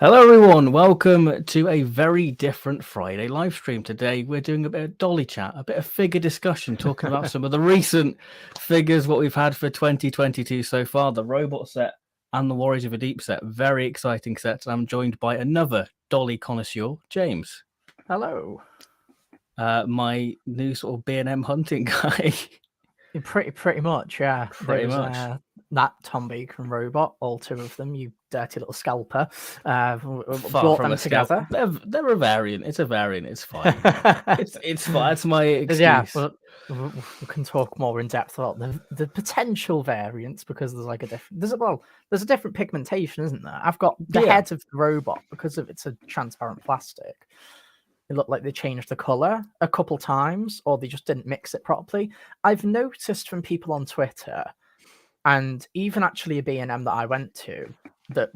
Hello everyone, welcome to a very different Friday live stream. Today we're doing a bit of dolly chat, a bit of figure discussion, talking about some of the recent figures, what we've had for 2022 so far, the robot set and the Warriors of the Deep set. Very exciting sets. I'm joined by another dolly connoisseur, James. Hello. My new sort of B&M hunting guy. Pretty much, yeah. Pretty much. That Tom Bacon robot, all two of them, you dirty little scalper. Far brought from them a together. They're a variant. It's a variant. It's fine. it's fine. That's my excuse. Yeah, well, we can talk more in depth about the potential variants because there's like a different. There's a different pigmentation, isn't there? I've got the head of the robot because of it's a transparent plastic. It looked like they changed the color a couple times, or they just didn't mix it properly. I've noticed from people on Twitter, and even actually a B&M that I went to, that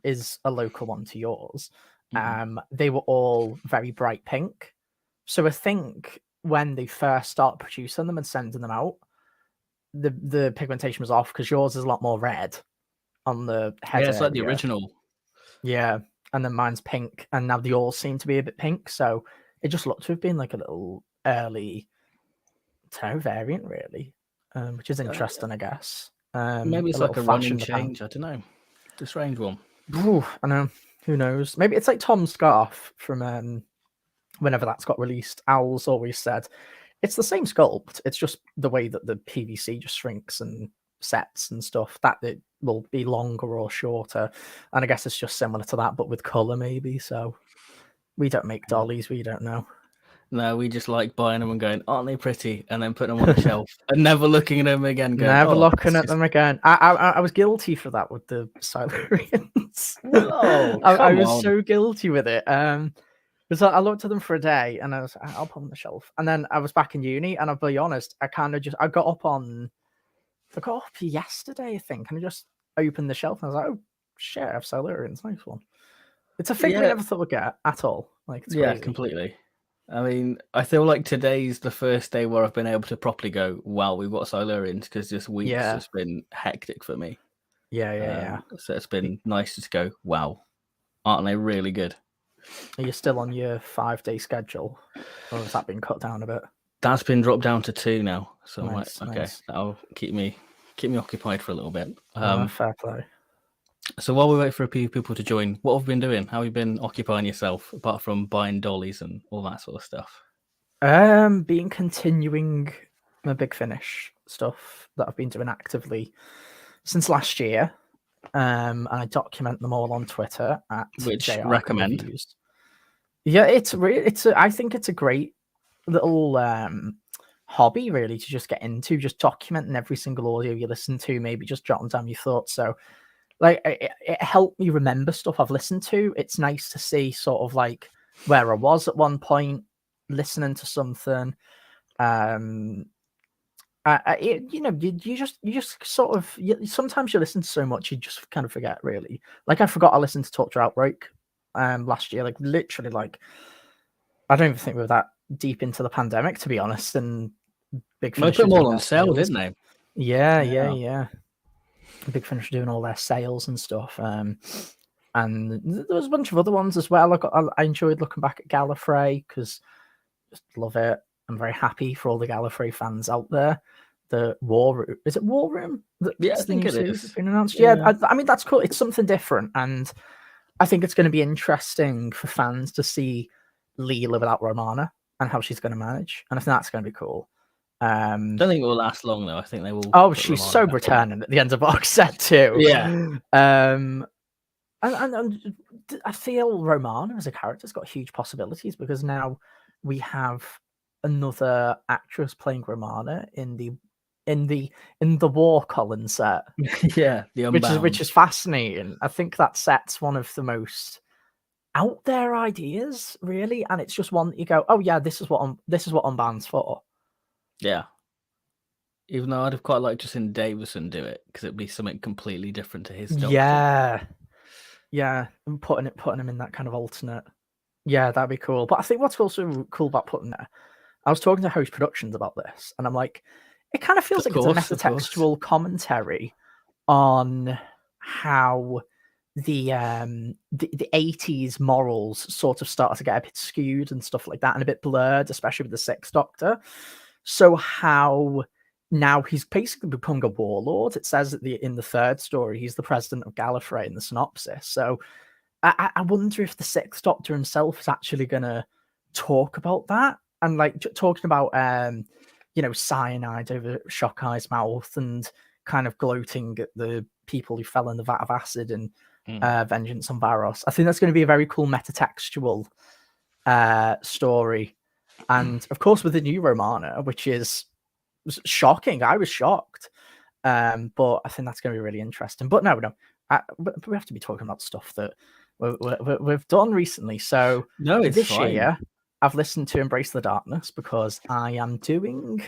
is a local one to yours. They were all very bright pink. So I think when they first start producing them and sending them out, the pigmentation was off because yours is a lot more red on the head. Yeah, it's like the original. Yeah. And then mine's pink, and now they all seem to be a bit pink. So it just looked to have been like a little early variant, really, which is interesting, I guess. Maybe it's like a running change. I don't know. It's a strange one. Ooh, I know. Who knows? Maybe it's like Tom's scarf from whenever that's got released. Owl's always said it's the same sculpt. It's just the way that the PVC just shrinks and sets and stuff, that it will be longer or shorter, and I guess it's just similar to that but with color, maybe. So we don't make dollies, we don't know. No, we just like buying them and going, aren't they pretty, and then putting them on the shelf and never looking at them again. Them again. I was guilty for that with the Silurians. I was so guilty with it. Because I looked at them for a day and I was, I'll put them on the shelf, and then I was back in uni, and I'll be honest, I got up yesterday, I think, and I just opened the shelf and I was like, oh shit, I have Silurians, nice one. It's a figure I never thought we'd get at all. Like, it's crazy. Completely. I mean, I feel like today's the first day where I've been able to properly go, wow, we've got Silurians, because this week's just been hectic for me. Yeah. So it's been nice to go, wow, aren't they really good? Are you still on your 5-day schedule, or has that been cut down a bit? That's been dropped down to 2 now. So nice, I'm like, okay, that'll keep me occupied for a little bit. Fair play. So while we wait for a few people to join, what have you been doing? How have you been occupying yourself, apart from buying dollies and all that sort of stuff? Been continuing my Big Finish stuff that I've been doing actively since last year. And I document them all on Twitter at which recommend. Reviews. Yeah, I think it's a great little hobby, really, to just get into, just documenting every single audio you listen to, maybe just jotting down your thoughts. So like it helped me remember stuff I've listened to. It's nice to see sort of like where I was at one point listening to something. You just sort of, sometimes you listen to so much you just kind of forget, really. Like I forgot I listened to Torture Outbreak last year, like literally, like I don't even think we were that deep into the pandemic, to be honest. And Big Finish put them all on sale, didn't they? Yeah. Big Finish doing all their sales and stuff, and there was a bunch of other ones as well. I enjoyed looking back at Gallifrey because just love it. I'm very happy for all the Gallifrey fans out there. The War Room, is it War Room? Yeah, I think it is. Been announced. Yeah, I mean that's cool. It's something different, and I think it's going to be interesting for fans to see Leela without Romana and how she's going to manage, and I think that's going to be cool. I don't think it will last long though. I think they will. Oh, she's so returning at the end of box set too. Yeah. And I feel Romana as a character has got huge possibilities because now we have another actress playing Romana in the War Colin set. Yeah, the Unbound. which is fascinating. I think that set's one of the most out there ideas, really, and it's just one that you go, oh yeah, this is what Unbound's for. Yeah. Even though I'd have quite liked just seen Davison do it, because it'd be something completely different to his stuff. Yeah, and putting him in that kind of alternate. Yeah, that'd be cool. But I think what's also cool about putting there, I was talking to Host Productions about this, and I'm like, it kind of feels like it's a metatextual commentary on how the 80s morals sort of started to get a bit skewed and stuff like that, and a bit blurred, especially with the Sixth Doctor. So how now he's basically become a warlord. It says in the third story he's the president of Gallifrey in the synopsis. So I wonder if the Sixth Doctor himself is actually going to talk about that, and like talking about cyanide over Shockey's mouth, and kind of gloating at the people who fell in the vat of acid and Vengeance on Varos. I think that's going to be a very cool metatextual story. And of course, with the new Romana, which is shocking. I was shocked. But I think that's going to be really interesting. But no, we have to be talking about stuff that we've done recently. So no, it's this fine. year, I've listened to Embrace the Darkness because I am doing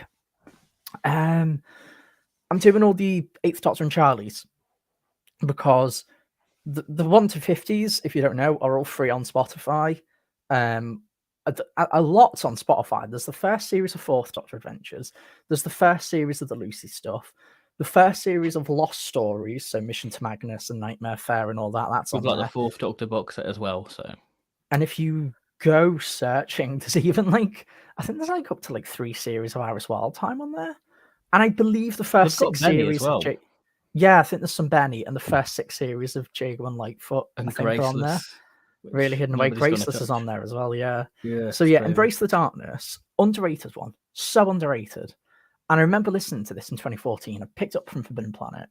all the Eighth Doctor and Charlie's, because the 1 to 50s, if you don't know, are all free on Spotify. A lot's on Spotify. There's the first series of Fourth Doctor Adventures. There's the first series of the Lucy stuff. The first series of Lost Stories, so Mission to Magnus and Nightmare Fair and all that. That's We've on got there. the Fourth Doctor box set as well. So, and if you go searching, there's even I think there's up to 3 series of Iris Wildtime on there. And I believe the first 6 series as well. I think there's some Benny, and the first 6 series of Jago and Lightfoot and I think are on there. Really hidden away. Graceless is on there as well, yeah. So yeah, Embrace the Darkness, underrated one. So underrated. And I remember listening to this in 2014. I picked up from Forbidden Planet.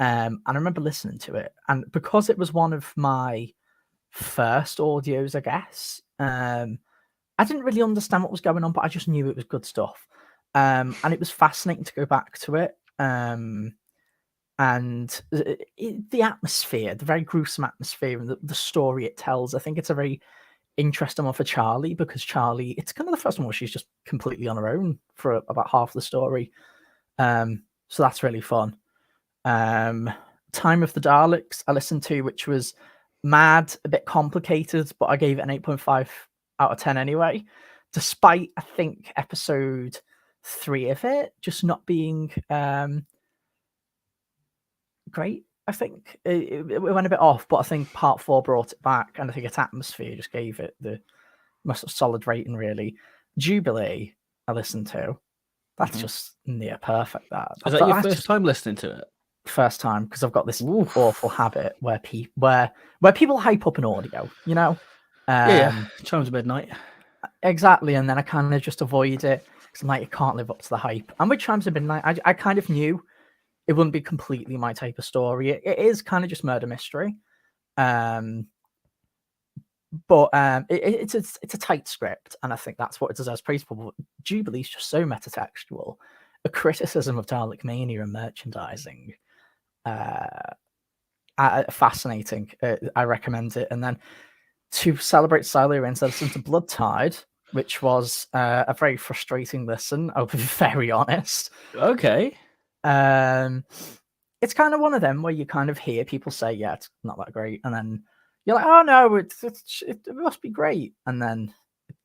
And I remember listening to it. And because it was one of my first audios, I guess, I didn't really understand what was going on, but I just knew it was good stuff. And it was fascinating to go back to it. And the atmosphere, the very gruesome atmosphere, and the story it tells, I think it's a very interesting one for Charlie, because Charlie, it's kind of the first one where she's just completely on her own for about half the story. So that's really fun. Time of the Daleks I listened to, which was mad, a bit complicated, but I gave it an 8.5 out of 10 anyway, despite I think episode 3 of it just not being great. I think it went a bit off, but I think part 4 brought it back, and I think its atmosphere just gave it the most solid rating, really. Jubilee I listened to, that's just near perfect. Is that your first time listening to it? First time, because I've got this awful habit where people hype up an audio, Chimes of midnight. Exactly, and then I kind of just avoid it because I'm like, it can't live up to the hype. And with Chimes of Midnight, I kind of knew it wouldn't be completely my type of story. It is kind of just murder mystery, but it's a tight script, and I think that's what it deserves praise for. But Jubilee's just so metatextual, a criticism of Dalek mania and merchandising. Fascinating. I recommend it. And then to celebrate Silurians, I listened to Blood Tide, which was a very frustrating listen. I'll be very honest. Okay. It's kind of one of them where you kind of hear people say, yeah, it's not that great, and then you're like, oh no, it must be great, and then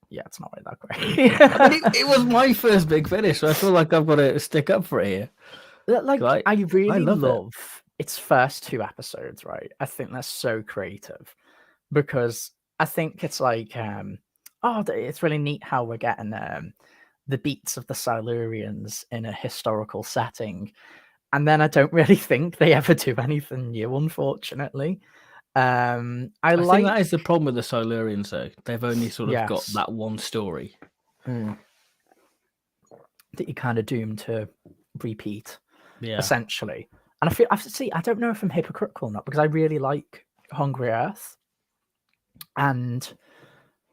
yeah, it's not really that great. I mean, it was my first big finish, so I feel like I've got to stick up for it here. I really love its first 2 episodes, right? I think they're so creative, because I think it's like, it's really neat how we're getting the beats of the Silurians in a historical setting. And then I don't really think they ever do anything new, unfortunately. I think that is the problem with the Silurians, though. They've only sort of got that one story. That you're kind of doomed to repeat, essentially. And I don't know if I'm hypocritical or not, because I really like Hungry Earth. And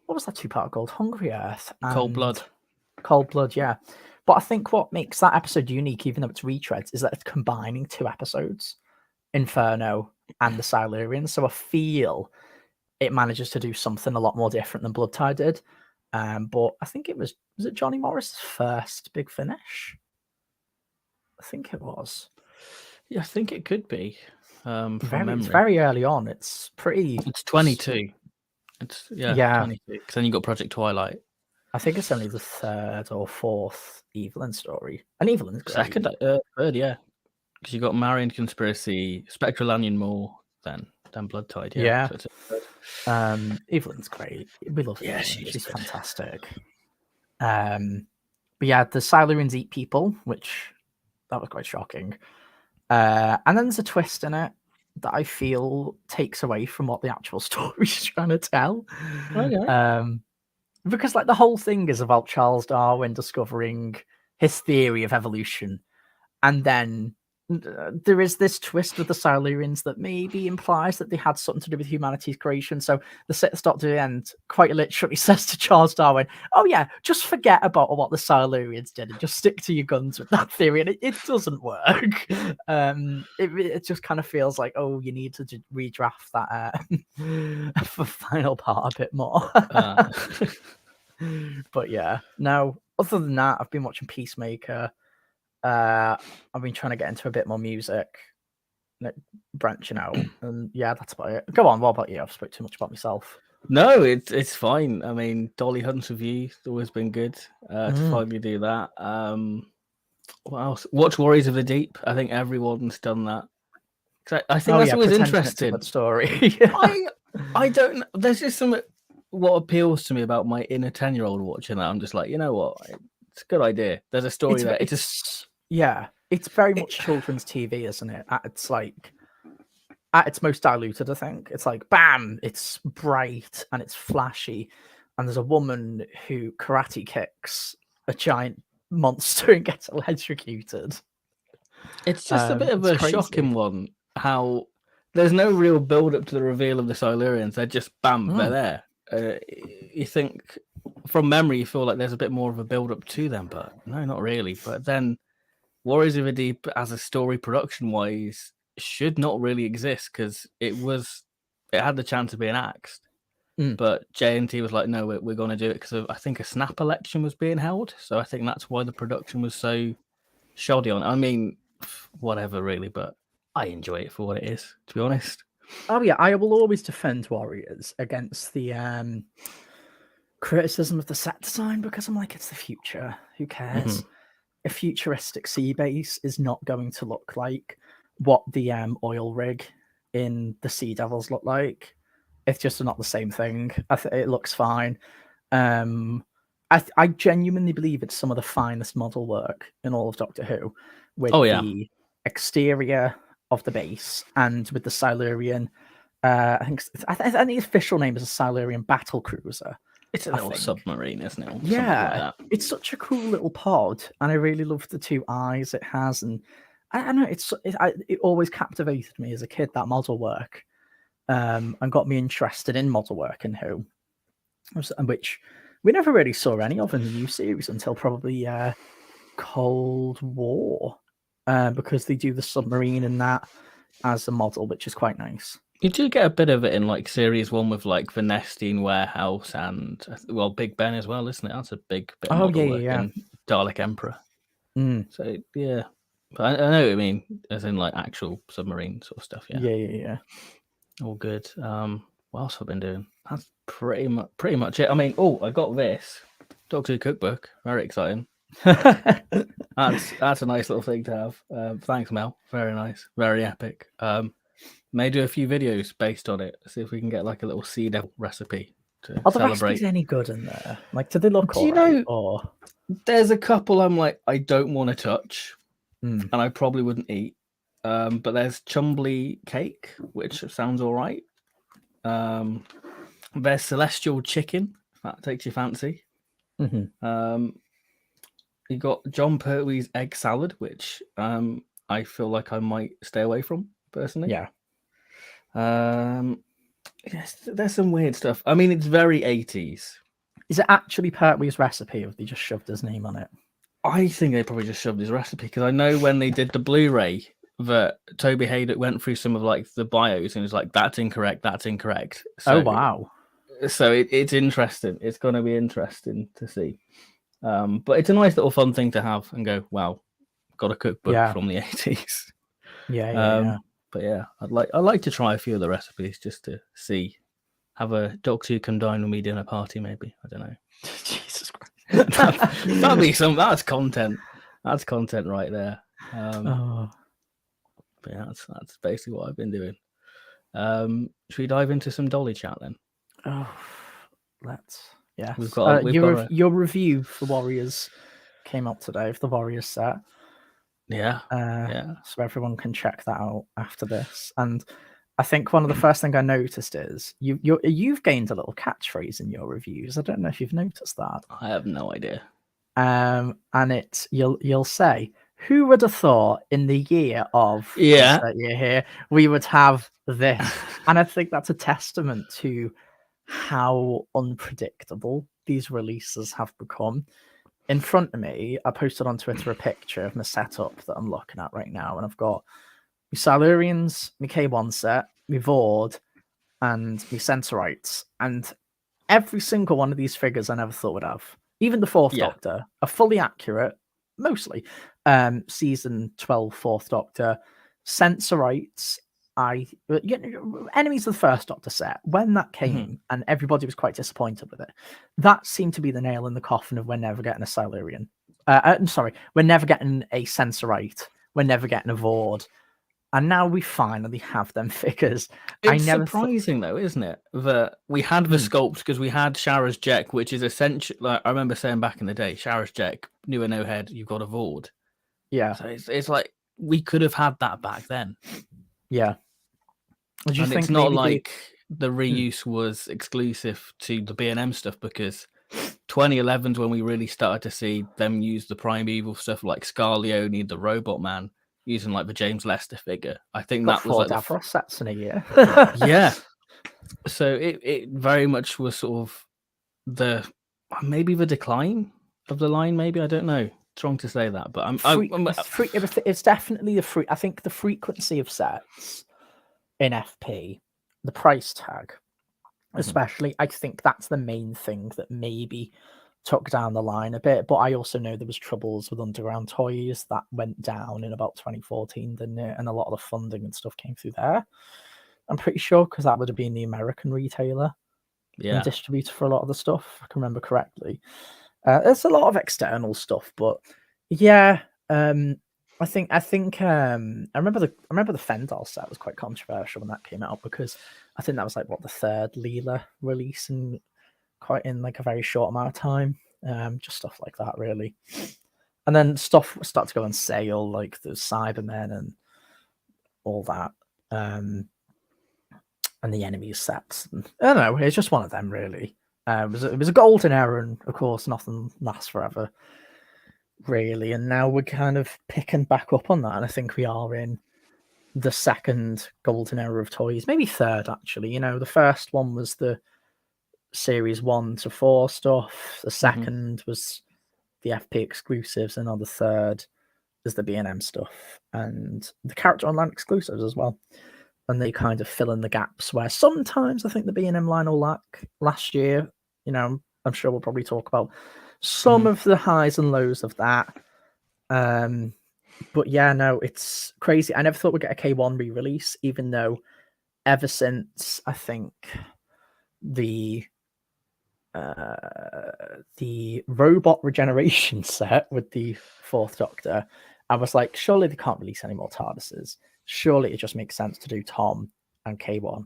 what was that 2-part called? Hungry Earth and Cold Blood. Cold Blood, yeah. But I think what makes that episode unique, even though it's retreads, is that it's combining 2 episodes, Inferno and the Silurians. So I feel it manages to do something a lot more different than Blood Tide did. But I think it was it Johnny Morris's first big finish? I think it was. Yeah, I think it could be. It's very early on. It's 22. It's 22. Because then you got Project Twilight. I think it's only the 3rd or 4th Evelyn story. And Evelyn's great. Second, 3rd, yeah. Because you got Marion Conspiracy, Spectral Onion Moore, then and Blood Tide. Yeah. So it's good. Evelyn's great. We love Yeah, Evelyn. She's good. fantastic. But yeah, the Silurians eat people, which that was quite shocking. And then there's a twist in it that I feel takes away from what the actual story's trying to tell. Okay. Because like the whole thing is about Charles Darwin discovering his theory of evolution, and then there is this twist with the Silurians that maybe implies that they had something to do with humanity's creation. So the start to the end quite literally says to Charles Darwin, "Oh yeah, just forget about what the Silurians did and just stick to your guns with that theory." And it doesn't work. It just kind of feels like, oh, you need to redraft that for final part a bit more. But yeah, no. Other than that, I've been watching Peacemaker. I've been trying to get into a bit more music, like branching out, and yeah, that's about it. Go on, what about you? I've spoke too much about myself. No, it's fine. I mean, Dolly Hunt's Review has always been good to finally do that. What else? Watch Warriors of the Deep. I think everyone's done that. I think that's always interesting. It's a good story. I don't know. There's just some what appeals to me about my inner 10-year-old watching that. I'm just like, you know what? It's a good idea. There's a story there. It's very much children's TV, isn't it? It's like at its most diluted, I think. It's like, bam, it's bright and it's flashy. And there's a woman who karate kicks a giant monster and gets electrocuted. It's just a bit of a shocking one, how there's no real build-up to the reveal of the Silurians. They're just, bam, they're there. You think, from memory, you feel like there's a bit more of a build-up to them, but no, not really. But then Warriors of the Deep, as a story production-wise, should not really exist because it had the chance of being axed. But J&T was like, no, we're going to do it because I think a snap election was being held. So I think that's why the production was so shoddy on it. I mean, whatever, really, but I enjoy it for what it is, to be honest. Oh, yeah, I will always defend Warriors against the criticism of the set design because I'm like, it's the future. Who cares? A futuristic sea base is not going to look like what the oil rig in the Sea Devils look like. It's just not the same thing. It looks fine. I genuinely believe it's some of the finest model work in all of Doctor Who, with the exterior of the base and with the Silurian. I think the official name is a Silurian battle cruiser. It's a little submarine, isn't it? Yeah, like it's such a cool little pod, and I really love the two eyes it has. And I don't know, it always captivated me as a kid, that model work, and got me interested in model work in Who, which we never really saw any of in the new series until probably Cold War, because they do the submarine in that as a model, which is quite nice. You do get a bit of it in like series 1 with like the Nestine Warehouse and Big Ben as well, isn't it? That's a big bit of model work. And Dalek Emperor. So yeah, but I know what I mean, as in like actual submarine sort of stuff. Yeah. All good. What else have I been doing? That's pretty much it. I mean, I got this Doctor Who cookbook. Very exciting. That's a nice little thing to have. Thanks, Mel. Very nice. Very epic. May do a few videos based on it. See if we can get like a little Sea Devil recipe to Are celebrate. the recipes any good in there? Like, do they look all right? Or there's a couple I'm like, I don't want to touch, and I probably wouldn't eat. But there's Chumbly cake, which sounds all right. There's Celestial Chicken, if that takes your fancy. You got John Pertwee's egg salad, which I feel like I might stay away from personally. Yeah. Yes, there's some weird stuff. I mean, it's very 80s. Is it actually Pertwee's recipe, or have they just shoved his name on it? I think they probably just shoved his recipe, because I know when they did the Blu-ray that Toby Haydock went through some of like the bios and was like, that's incorrect. So, oh wow. So it's interesting. It's going to be interesting to see. But it's a nice little fun thing to have and go, wow, got a cookbook from the 80s. Yeah. But yeah, I'd like to try a few of the recipes just to see. Have a Doctor Who come dine with me dinner party, maybe. I don't know. Jesus Christ. That'd be that's content. That's content right there. But yeah, that's basically what I've been doing. Should we dive into some Dolly chat then? Oh, let's. Yes. We've got Your review for Warriors came up today of the Warriors set. Yeah. So everyone can check that out after this. And I think one of the first thing I noticed is you've gained a little catchphrase in your reviews. I don't know if you've noticed that. I have no idea. And it's you'll say, who would have thought in the year of Yeah year here we would have this? And I think that's a testament to how unpredictable these releases have become. In front of me, I posted on Twitter a picture of my setup that I'm looking at right now, and I've got my Silurians, my K1 set, my Vord, and my Sensorites, and every single one of these figures I never thought would have. Even the Fourth Doctor, are fully accurate, mostly. Season 12 Fourth Doctor, Sensorites. Enemies of the First Doctor set, when that came, and everybody was quite disappointed with it, that seemed to be the nail in the coffin of we're never getting a Silurian. I'm sorry, we're never getting a Sensorite, we're never getting a Vord, and now we finally have them figures. It's surprising though, isn't it, that we had the Sculpts, because we had Shara's Jack, which is essentially, like I remember saying back in the day, Shara's Jack, new and no head, you've got a Vord. Yeah. So it's like we could have had that back then. Yeah. And it's not like the reuse was exclusive to the B&M stuff, because 2011's when we really started to see them use the Primeval stuff like Scarleone, the Robot Man, using like the James Lester figure. I think that was like Davros sets in a year. Yeah. So it very much was sort of maybe the decline of the line. Maybe, I don't know. It's wrong to say that, but it's definitely I think the frequency of sets in FP, the price tag, especially, I think that's the main thing that maybe took down the line a bit. But I also know there was troubles with Underground Toys that went down in about 2014, didn't it? And a lot of the funding and stuff came through there, I'm pretty sure, because that would have been the American retailer and distributor for a lot of the stuff, if I can remember correctly. There's a lot of external stuff, but yeah, I think I remember the Fendal set was quite controversial when that came out, because I think that was like the third Leela release in like a very short amount of time. Just stuff like that, really. And then stuff started to go on sale, like the Cybermen and all that, and the enemies sets. I don't know. It's just one of them, really. It was a golden era, and of course, nothing lasts forever, really. And now we're kind of picking back up on that, and I think we are in the second golden era of toys, maybe third, actually. The first one was the series 1 to 4 stuff. The second was the FP exclusives, and now the third is the B&M stuff and the character online exclusives as well. And they kind of fill in the gaps where sometimes I think the B&M line will lack. Last year, I'm sure we'll probably talk about some of the highs and lows of that. But yeah, no, it's crazy. I never thought we'd get a K1 re-release, even though ever since I think the robot regeneration set with the Fourth Doctor, I was like, surely they can't release any more TARDISes. Surely it just makes sense to do Tom and K1,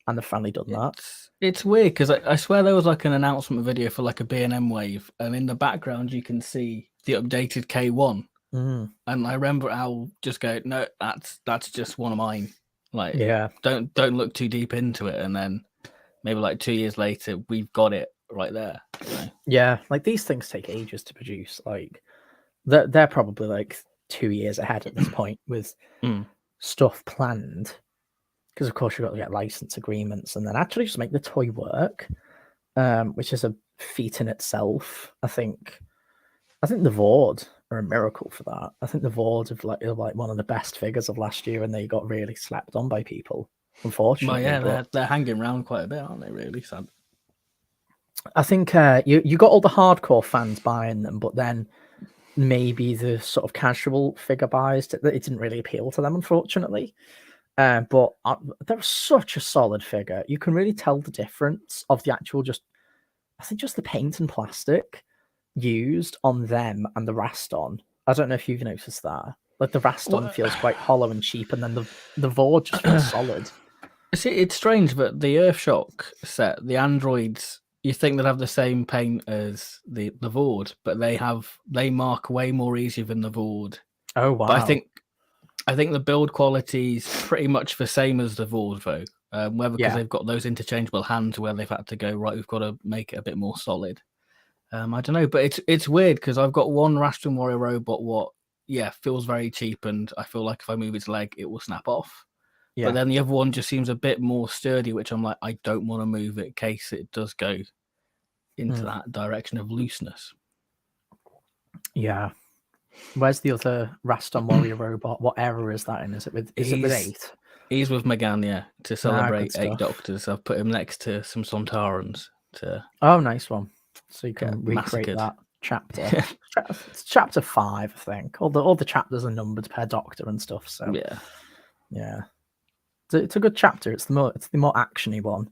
and they've finally done that. It's weird, because I swear there was like an announcement video for like a B&M wave, and in the background you can see the updated K1. And I remember Al just go, no, that's just one of mine. Like, don't look too deep into it. And then maybe like 2 years later, we've got it right there. Yeah, like these things take ages to produce. Like they're probably like 2 years ahead at this point with stuff planned, because of course you've got to get license agreements and then actually just make the toy work, which is a feat in itself. I think the Vord are a miracle for that. I think the Vord are like one of the best figures of last year, and they got really slapped on by people, unfortunately. Well, yeah, they're hanging around quite a bit, aren't they? Really sad. I think you got all the hardcore fans buying them, but then maybe the sort of casual figure buys, it didn't really appeal to them, unfortunately. But they're such a solid figure. You can really tell the difference of the actual just the paint and plastic used on them and the Raston. I don't know if you've noticed that. Like the Raston feels quite hollow and cheap, and then the Vord just feels solid. See, it's strange, but the Earthshock set, the androids, you think they'd have the same paint as the Vord, but they mark way more easier than the Vord. Oh wow! But I think the build quality is pretty much the same as the Vord, though. Whether because they've got those interchangeable hands where they've had to go right, we've got to make it a bit more solid. I don't know, but it's weird because I've got one Rastron Warrior robot. Feels very cheap, and I feel like if I move its leg, it will snap off. Yeah. But then the other one just seems a bit more sturdy, which I'm like, I don't want to move it in case it does go into that direction of looseness. Yeah. Where's the other Rastron Warrior robot? What era is that in? Is it with 8? He's with Megan, yeah, to celebrate 8 stuff. Doctors. I've put him next to some Sontarans to. Oh, nice one. So you can recreate that chapter. It's chapter 5, I think. All the chapters are numbered per Doctor and stuff. So yeah. It's a good chapter. It's the more actiony one.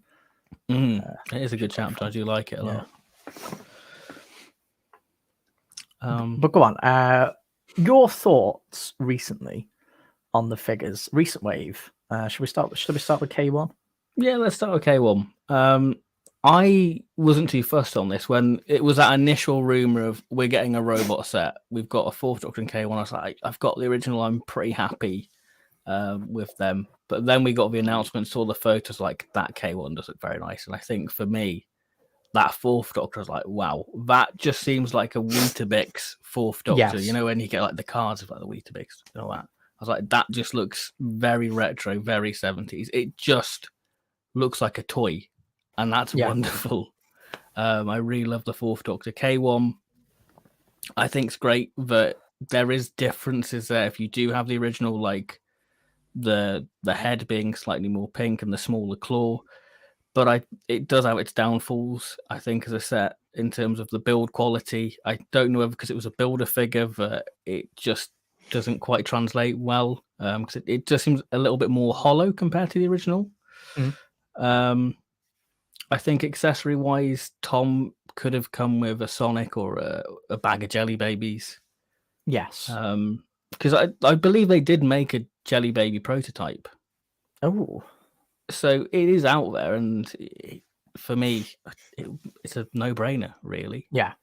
It is a good chapter. I do like it a lot. But go on. Your thoughts recently on the figures, recent wave. Should we start with K1? Yeah, let's start with K1. I wasn't too fussed on this when it was that initial rumor of we're getting a robot set. We've got a 4th Doctor in K1. I was like, I've got the original. I'm pretty happy with them. But then we got the announcement, saw the photos, like that K1 does look very nice. And I think for me, that 4th Doctor was like, wow, that just seems like a Weetabix 4th Doctor. Yes. You know, when you get like the cards of like the Weetabix and all that. I was like, that just looks very retro, very 70s. It just looks like a toy. And that's wonderful. I really love the 4th Doctor. K1, I think it's great that there is differences there. If you do have the original, like the head being slightly more pink and the smaller claw, but it does have its downfalls, I think, as a set in terms of the build quality. I don't know if because it was a builder figure that it just doesn't quite translate well, because it just seems a little bit more hollow compared to the original. I think accessory wise, Tom could have come with a Sonic or a bag of Jelly Babies. Yes. Because I believe they did make a Jelly Baby prototype. Oh. So it is out there, and for me, it's a no-brainer, really. Yeah.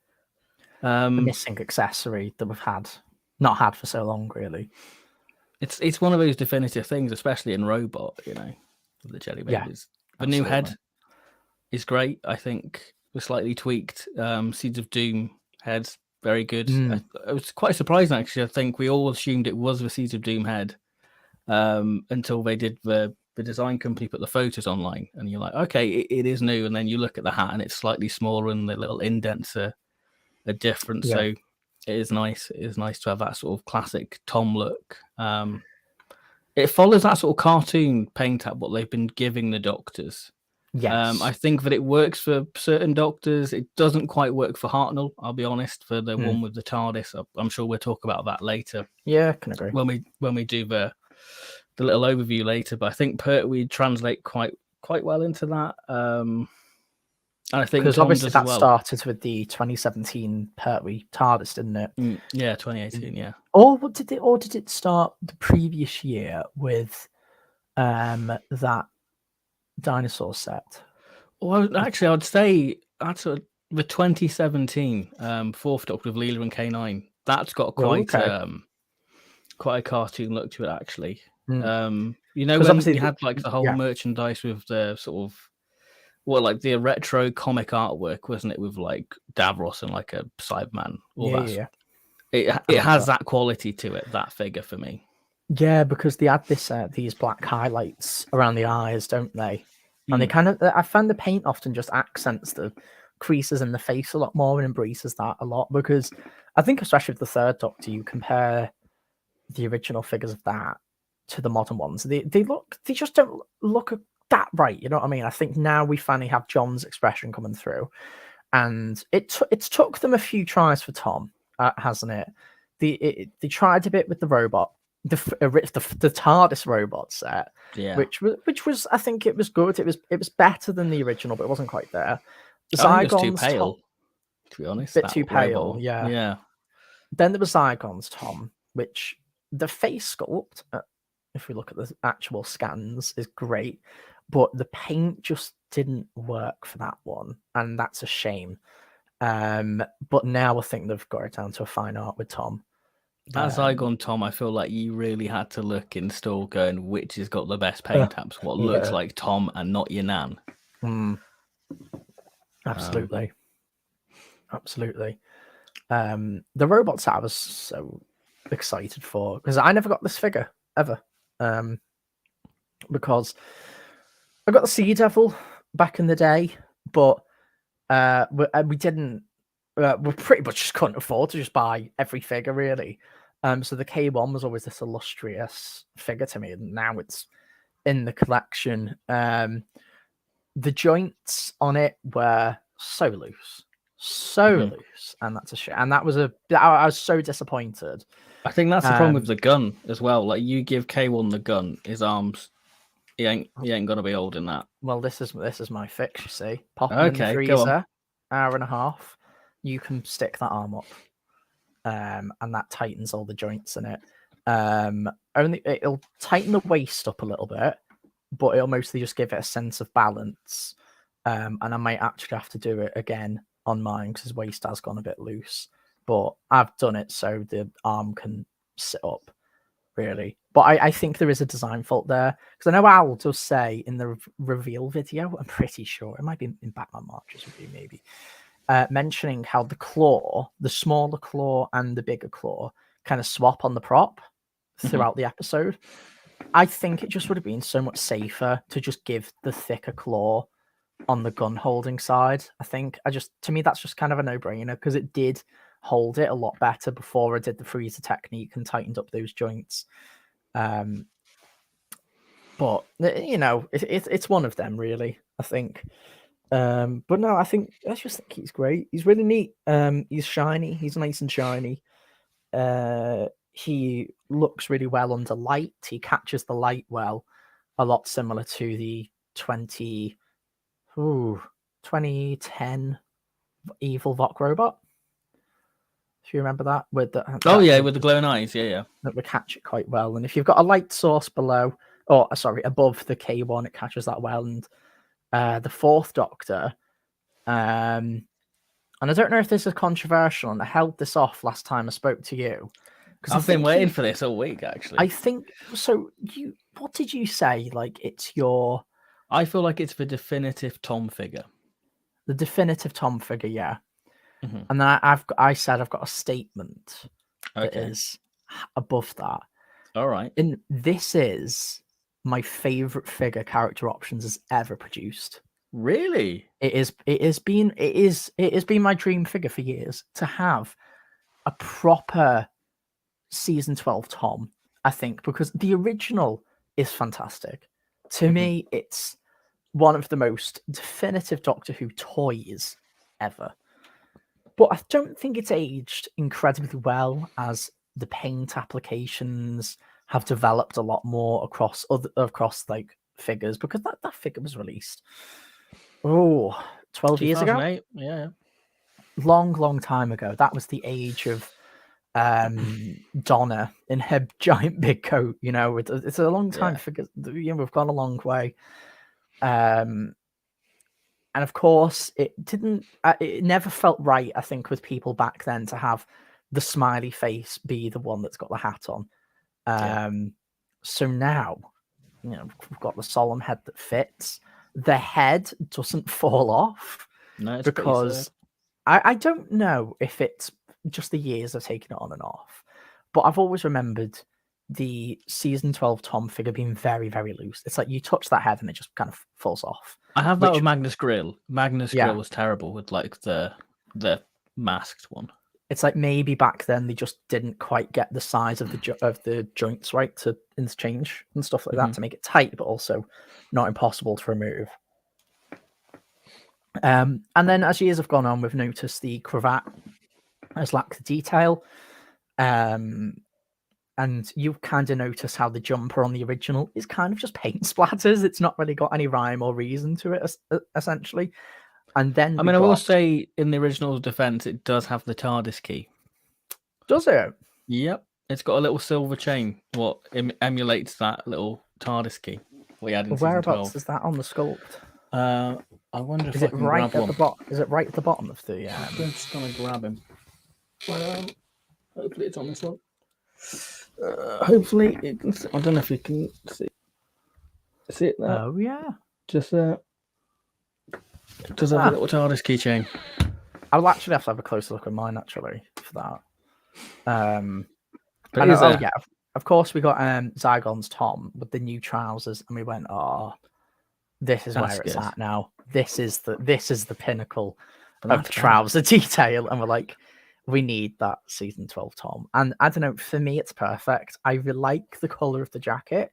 The missing accessory that we've not had for so long, really. It's one of those definitive things, especially in Robot, you know, the Jelly Babies. The new head is great. I think the slightly tweaked Seeds of Doom head's very good. I was quite surprised, actually. I think we all assumed it was the Seeds of Doom head until they did the design company put the photos online, and you're like, okay, it is new. And then you look at the hat, and it's slightly smaller, and the little indents are different. So it is nice. It is nice to have that sort of classic Tom look. It follows that sort of cartoon paint app what they've been giving the Doctors. Yes. I think that it works for certain Doctors. It doesn't quite work for Hartnell, I'll be honest, for the one with the TARDIS. I'm sure we'll talk about that later. Yeah, I can agree. When we do the little overview later, but I think Pertwee translate quite well into that. And I think because Tom obviously does that well. started with the 2017 Pertwee TARDIS, didn't it? Yeah, 2018. Yeah. Or did it start the previous year with that dinosaur set? Well, actually, I'd say that's the 2017 4th Doctor with Leela and K9. That's got quite a cartoon look to it, actually. You know, when you had like the whole merchandise with the sort of like the retro comic artwork, wasn't it, with like Davros and like a Cyberman? It has that quality to it, that figure, for me. Yeah, because they had these black highlights around the eyes, don't they? And they kind of, I find the paint often just accents the creases in the face a lot more and embraces that a lot, because I think especially with the 3rd Doctor, you compare the original figures of that to the modern ones. They just don't look that right. You know what I mean? I think now we finally have John's expression coming through, and it's took them a few tries for Tom, hasn't it? They tried a bit with the robot. The TARDIS robot set, which was I think it was good. It was better than the original, but it wasn't quite there. Zygons was too pale, to be honest. A bit too pale, yeah. Then there was Zygons Tom, which the face sculpt, if we look at the actual scans, is great. but the paint just didn't work for that one, and that's a shame. But now I think they've got it down to a fine art with Tom. That Zygon Tom, I feel like you really had to look in store going, which has got the best paint apps? What looks like Tom and not your nan? Absolutely. Absolutely. The robots I was so excited for, because I never got this figure ever. Because I got the Sea Devil back in the day, but we didn't. We pretty much just couldn't afford to just buy every figure, really. So the K1 was always this illustrious figure to me, and now it's in the collection. The joints on it were so loose, and that's a shit. And that was I was so disappointed. I think that's the problem with the gun as well. Like, you give K1 the gun, his arms, he ain't gonna be holding that. Well, this is my fix. You see, pop it in the freezer, hour and a half. You can stick that arm up, and that tightens all the joints in it. Only it'll tighten the waist up a little bit, but it'll mostly just give it a sense of balance. And I might actually have to do it again on mine because his waist has gone a bit loose. But I've done it so the arm can sit up, really. But I think there is a design fault there, because I know Al does say in the reveal video, I'm pretty sure, it might be in Batman March's review maybe, mentioning how the claw, the smaller claw and the bigger claw, kind of swap on the prop throughout the episode. I think it just would have been so much safer to just give the thicker claw on the gun holding side. To me, that's just kind of a no-brainer, because it did hold it a lot better before I did the freezer technique and tightened up those joints. But it's one of them, really, I think. But no, I just think he's great. He's really neat. He's shiny. He's nice and shiny. He looks really well under light. He catches the light well, a lot similar to the 2010 Evil Vok robot. If you remember that, with the with the glowing eyes, yeah, that would catch it quite well. And if you've got a light source above the K1, it catches that well. And the fourth Doctor, and I don't know if this is controversial, and I held this off last time I spoke to you, because I've been waiting for this all week, actually. I think so. What did you say? Like, I feel like it's the definitive Tom figure. The definitive Tom figure, yeah. And then I said I've got a statement that is above that. All right. And this is my favorite figure Character Options has ever produced. Really? It has been my dream figure for years, to have a proper season 12 Tom, I think, because the original is fantastic. To me, it's one of the most definitive Doctor Who toys ever. But I don't think it's aged incredibly well, as the paint applications have developed a lot more across like figures, because that figure was released 12 years ago. Yeah. Long time ago. That was the age of Donna in her giant big coat. It's a long time figure. We've gone a long way. And of course, it never felt right, I think, with people back then to have the smiley face be the one that's got the hat on. So now, we've got the solemn head that fits. The head doesn't fall off. No, it's because I don't know if it's just the years I've taken it on and off, but I've always remembered the season 12 Tom figure being very, very loose. It's like you touch that head and it just kind of falls off. I have that with Magnus Grill. Magnus Grill was terrible with like the masked one. It's like maybe back then they just didn't quite get the size of the joints right to interchange and stuff like that to make it tight, but also not impossible to remove. And then as years have gone on, we've noticed the cravat has lacked the detail. And you kind of notice how the jumper on the original is kind of just paint splatters. It's not really got any rhyme or reason to it, essentially. And then I will say, in the original's defense, it does have the TARDIS key. Does it? Yep. It's got a little silver chain, what emulates that little TARDIS key. we had in season Whereabouts 12. is that on the sculpt? I wonder if Is I it can right grab at one. the bottom? Is it right at the bottom of the? I'm just gonna grab him. Hopefully it's on this one. Hopefully it can. I don't know if you can see it there. Oh yeah. Just there. Does have a little TARDIS keychain. I'll actually have to have a closer look at mine actually for that. But is there? Yeah, of course we got Zygon's Tom with the new trousers, and we went, oh, this is That's where it's good. at now. This is the pinnacle But of that's the trouser detail, and we're like, we need that season 12 Tom. And I don't know, for me it's perfect. I really like the color of the jacket.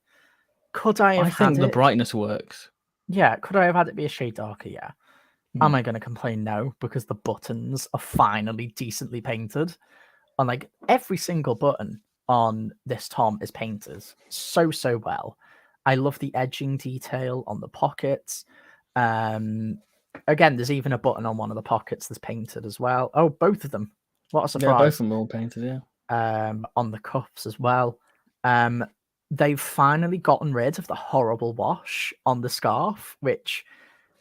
Could I have I think had the it? brightness works. Yeah, could I have had it be a shade darker? Yeah. Hmm. Am I going to complain? No, because the buttons are finally decently painted. And like every single button on this Tom is painted so well. I love the edging detail on the pockets. Again, there's even a button on one of the pockets that's painted as well. Oh, both of them. What a surprise. Yeah, both of them are all painted, yeah. On the cuffs as well. They've finally gotten rid of the horrible wash on the scarf, which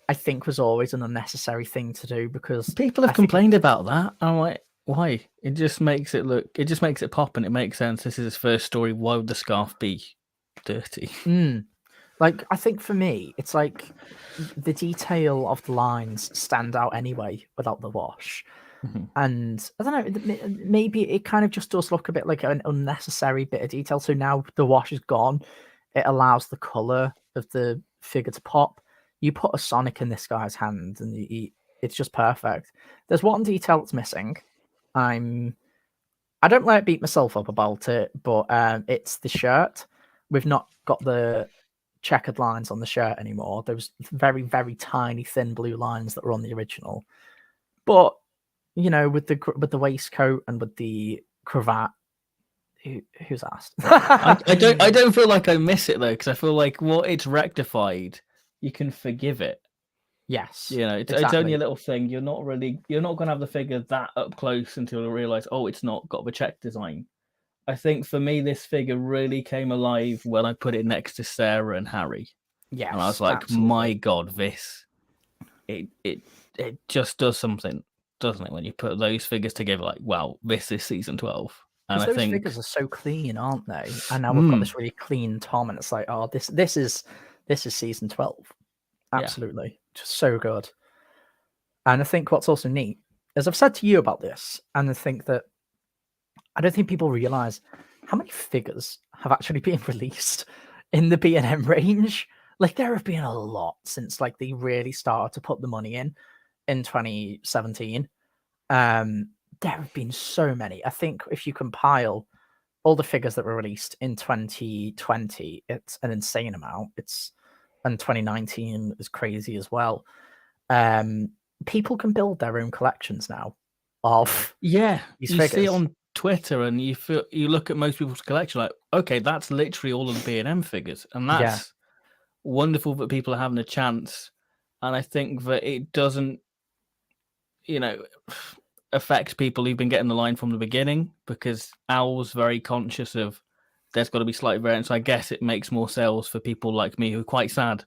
I think was always an unnecessary thing to do because people have complained about that. I'm like, why? It just makes it look. It just makes it pop, and it makes sense. This is his first story. Why would the scarf be dirty? Like, I think for me, it's like the detail of the lines stand out anyway without the wash. And I don't know, maybe it kind of just does look a bit like an unnecessary bit of detail. So now the wash is gone. It allows the color of the figure to pop. You put a Sonic in this guy's hand and it's just perfect. There's one detail that's missing. I don't like beat myself up about it, but it's the shirt. We've not got the checkered lines on the shirt anymore. Those very, very tiny, thin blue lines that were on the original. But you know, with the waistcoat and with the cravat, who's asked? I don't feel like I miss it though, because I feel like what it's rectified, you can forgive it. Yes, you know, it's only a little thing. You're not gonna have the figure that up close until you realize, oh, it's not got the check design. I think for me, this figure really came alive when I put it next to Sarah and Harry. Yes, and I was like, absolutely. my God, it just does something, doesn't it? When you put those figures together, like, wow, this is season 12. And Because those figures are so clean, aren't they? And now we've got this really clean Tom, and it's like, oh, this is season 12. Absolutely, just so good. And I think what's also neat is I've said to you about this, and I think that I don't think people realize how many figures have actually been released in the B&M range. Like, there have been a lot since like they really started to put the money in 2017. There have been so many. I think if you compile all the figures that were released in 2020, it's an insane amount. And 2019 is crazy as well. People can build their own collections now of these figures. See it on Twitter, and you look at most people's collection, like, okay, that's literally all of the B&M figures, and that's wonderful that people are having a chance. And I think that it doesn't, affect people who've been getting the line from the beginning, because Owl's very conscious of there's got to be slight variance. So I guess it makes more sales for people like me who are quite sad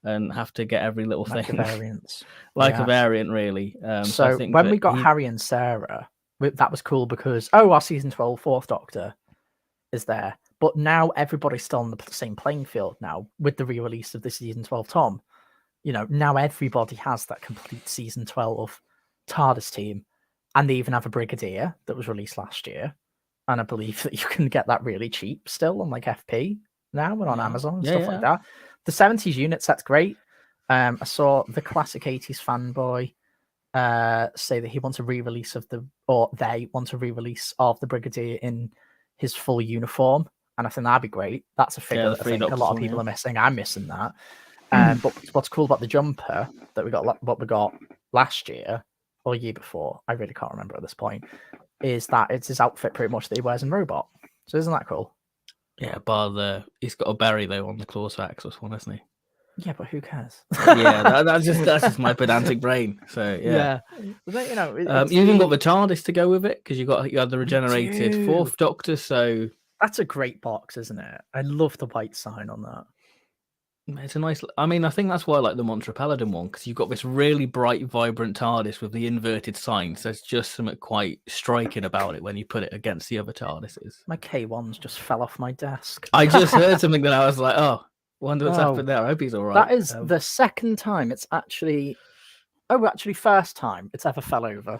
and have to get every little like thing. A variance. A variant, really. So I think when we got Harry and Sarah, that was cool because, our season 12 Fourth Doctor is there. But now everybody's still on the same playing field now with the re-release of the season 12 Tom. Now everybody has that complete season 12 TARDIS team. And they even have a Brigadier that was released last year. And I believe that you can get that really cheap still on like FP now and on Amazon and stuff like that. The 70s unit set's great. I saw the classic 80s fanboy say that he wants a re-release they want a re-release of the Brigadier in his full uniform. And I think that'd be great. That's a figure that I think a lot of people are missing. I'm missing that. But what's cool about the jumper that we got last year or year before, I really can't remember at this point, is that it's his outfit pretty much that he wears in Robot. So isn't that cool? Yeah, but he's got a berry though on the claws axis one, hasn't he? Yeah, but who cares? That's just my pedantic brain. So But, you even got the TARDIS to go with it because you had the regenerated Fourth Doctor. So that's a great box, isn't it? I love the white sign on that. It's a nice. I mean, I think that's why I like the Monster Paladin one, because you've got this really bright, vibrant TARDIS with the inverted signs. There's just something quite striking about it when you put it against the other TARDISes. My K1s just fell off my desk. I just heard something that I was like, oh, wonder what's Oh, happened there. I hope he's all right. That is the second time it's actually. Oh, actually, first time it's ever fell over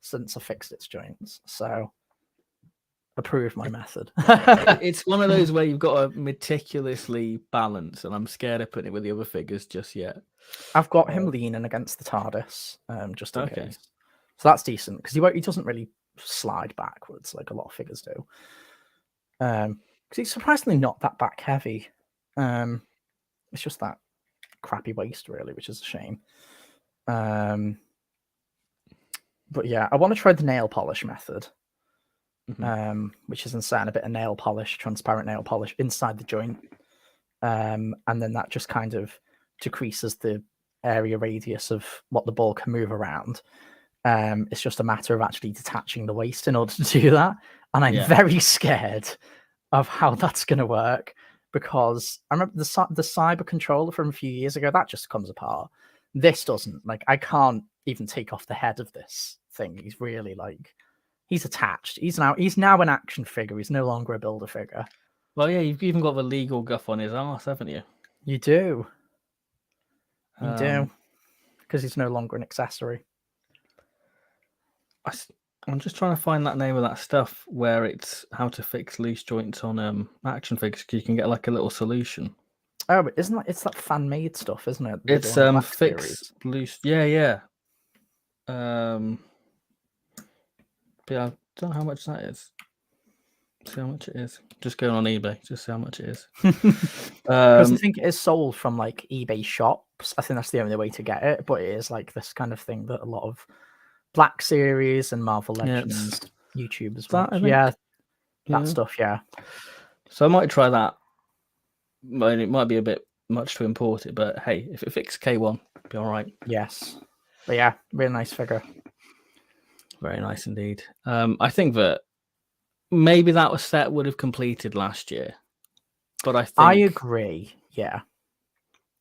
since I fixed its joints. So, approve my method. It's one of those where you've got to meticulously balance, and I'm scared of putting it with the other figures just yet. I've got him leaning against the TARDIS, just in Okay. case. So that's decent because he doesn't really slide backwards like a lot of figures do. Because he's surprisingly not that back heavy. It's just that crappy waist, really, which is a shame. But yeah, I want to try the nail polish method, which is insert a bit of nail polish, transparent nail polish inside the joint, and then that just kind of decreases the area radius of what the ball can move around. It's just a matter of actually detaching the waist in order to do that, and I'm very scared of how that's going to work, because I remember the cyber controller from a few years ago that just comes apart. This doesn't. Like, I can't even take off the head of this thing. He's really he's attached. He's now an action figure. He's no longer a builder figure. Well, yeah, you've even got the legal guff on his arse, haven't you? You do. You do. Because he's no longer an accessory. I'm just trying to find that name of that stuff where it's how to fix loose joints on action figures, because you can get like a little solution. Oh, but it's that fan made stuff, isn't it? It's fix loose. Yeah. But yeah, I don't know how much that is. See how much it is. Just going on eBay. Just see how much it is. Because I think it is sold from like eBay shops. I think that's the only way to get it. But it is like this kind of thing that a lot of Black Series and Marvel Legends YouTubers that stuff. Yeah. So I might try that. It might be a bit much to import it, but hey, if it fixes K1, it'll be all right. Yes. But yeah, really nice figure. Very nice indeed. I think that maybe that set would have completed last year, but I agree. Yeah.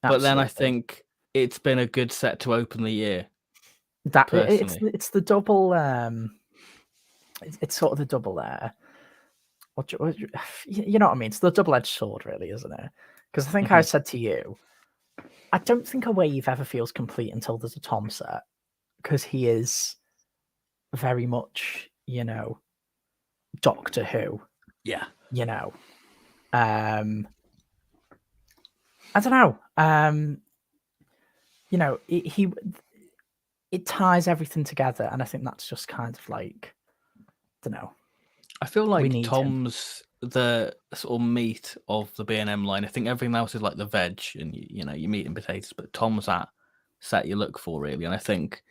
Absolutely. But then I think it's been a good set to open the year. That it's the double. It's sort of the double. You know what I mean? It's the double-edged sword, really, isn't it? Because I think I said to you, I don't think a wave ever feels complete until there's a Tom set, because he is very much, Doctor Who. Yeah. I don't know. It ties everything together, and I think that's just kind of like, I don't know. I feel like Tom's the sort of meat of the B&M line. I think everything else is like the veg and you meat and potatoes, but Tom's that set you look for, really. And I think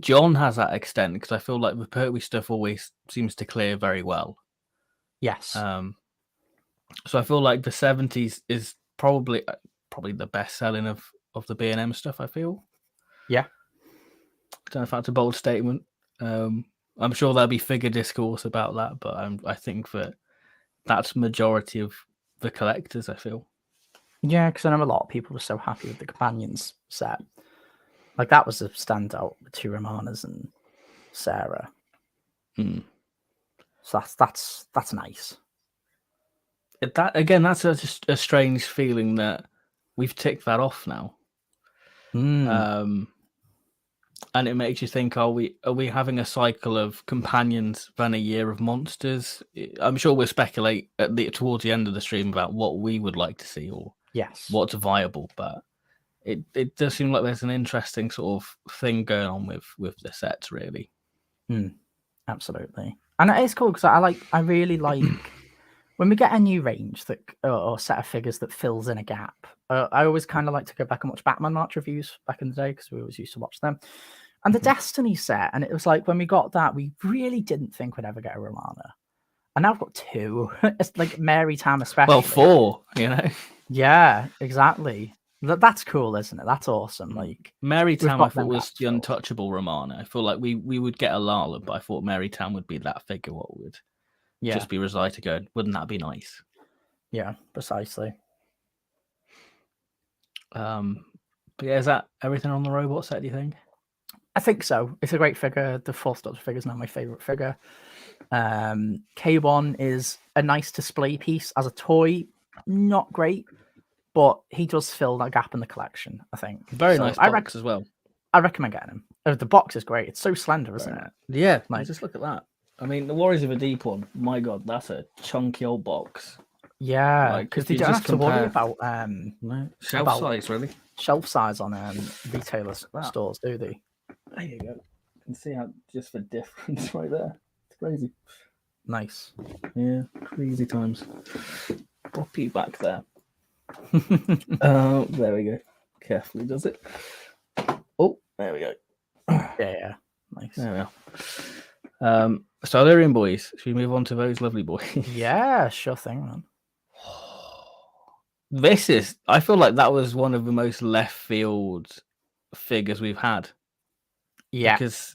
John has that extent, because I feel like the Pertwee stuff always seems to clear very well. Yes. So I feel like the 70s is probably the best selling of the B&M stuff, I feel. Yeah. I don't know if that's a bold statement. I'm sure there'll be figure discourse about that, but I think that's majority of the collectors, I feel. Yeah, because I know a lot of people were so happy with the Companions set. Like, that was a standout with two Romanas and Sarah. So that's nice. That's just a strange feeling that we've ticked that off now. And it makes you think: are we having a cycle of Companions than a year of monsters? I'm sure we'll speculate towards the end of the stream about what we would like to see, or what's viable. But it does seem like there's an interesting sort of thing going on with the sets, really. Absolutely, and it is cool because I really like when we get a new range that or set of figures that fills in a gap. I always kind of like to go back and watch Batman March reviews back in the day, because we always used to watch them. And the Destiny set, and it was like when we got that, we really didn't think we'd ever get a Romana. And now I've got two. It's like Mary Tam especially. Well, 4, Yeah, exactly. That's cool, isn't it? That's awesome. Like, Mary Tam, I thought was the untouchable Romana. I feel like we would get a Lala, but I thought Mary Tam would be that figure. What would just be Rosita going? Wouldn't that be nice? Yeah, precisely. But yeah, is that everything on the robot set, do you think? I think so. It's a great figure. The Four Stops figure is now my favorite figure. K1 is a nice display piece as a toy. Not great, but he does fill that gap in the collection, I think. Very So nice box as well. I recommend getting him. The box is great. It's so slender, isn't it? Yeah, Like, just look at that. I mean, the Warriors of a Deep one, my God, that's a chunky old box. yeah, because they don't have to worry about shelf size, really. Shelf size on retailer stores, do they? There you go. You can see how just the difference right there. It's crazy. Nice. Yeah, crazy times. Pop you back there. There we go. Carefully does it. Oh, there we go. Yeah. Nice. There we are. Silurian boys. Should we move on to those lovely boys? Yeah, sure thing, man. I feel like that was one of the most left field figures we've had. Yeah. Because,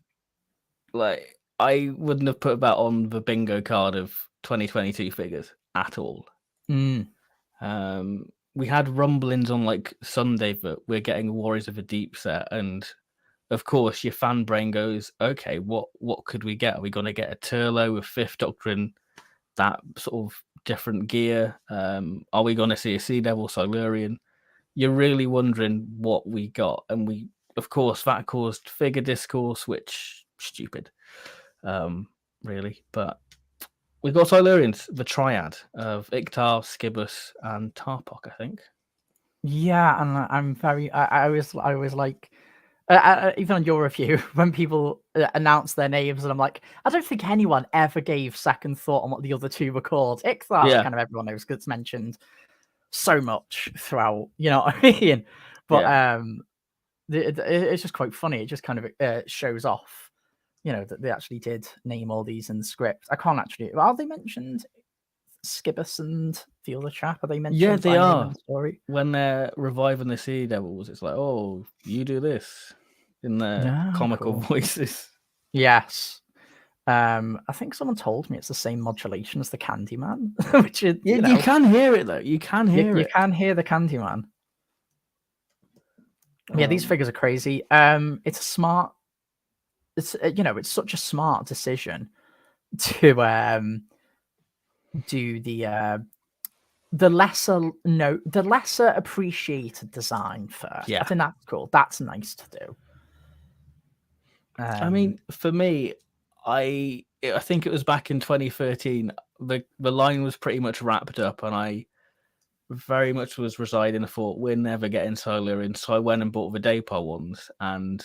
like, I wouldn't have put that on the bingo card of 2022 figures at all. Mm. We had rumblings on, like, Sunday that we're getting Warriors of the Deep set, and of course, your fan brain goes, okay, what could we get? Are we going to get a Turlo with Fifth Doctrine, that sort of different gear? Are we going to see a Sea Devil Silurian? You're really wondering what we got. And we, of course, that caused figure discourse, which, stupid, really. But we got Silurians, the triad of Ictar, Skibbus, and Tarpok, I think. Yeah, and I'm very. I always like. Even on your review, when people announce their names, and I'm like, I don't think anyone ever gave second thought on what the other two were called. Ictar, kind of everyone knows because it's mentioned so much throughout. You know what I mean? But it's just quite funny. It just kind of shows off, you know, that they actually did name all these in the script. I can't actually. Are they mentioned? Skibbus and the other chap, are they mentioned? Yeah, they are. Story? When they're reviving the Sea Devils, it's like, oh, you do this in the comical voices. Yes. I think someone told me it's the same modulation as the Candyman, which is you can hear it though. You can hear it. You can hear the Candyman. Yeah, these figures are crazy. It's a smart. It's it's such a smart decision to do the lesser appreciated design first. Yeah, I think that's cool. That's nice to do. I mean, for me, I think it was back in 2013. The line was pretty much wrapped up, and I very much was residing in thought we're never getting Silurian. So I went and bought the Dapol ones, and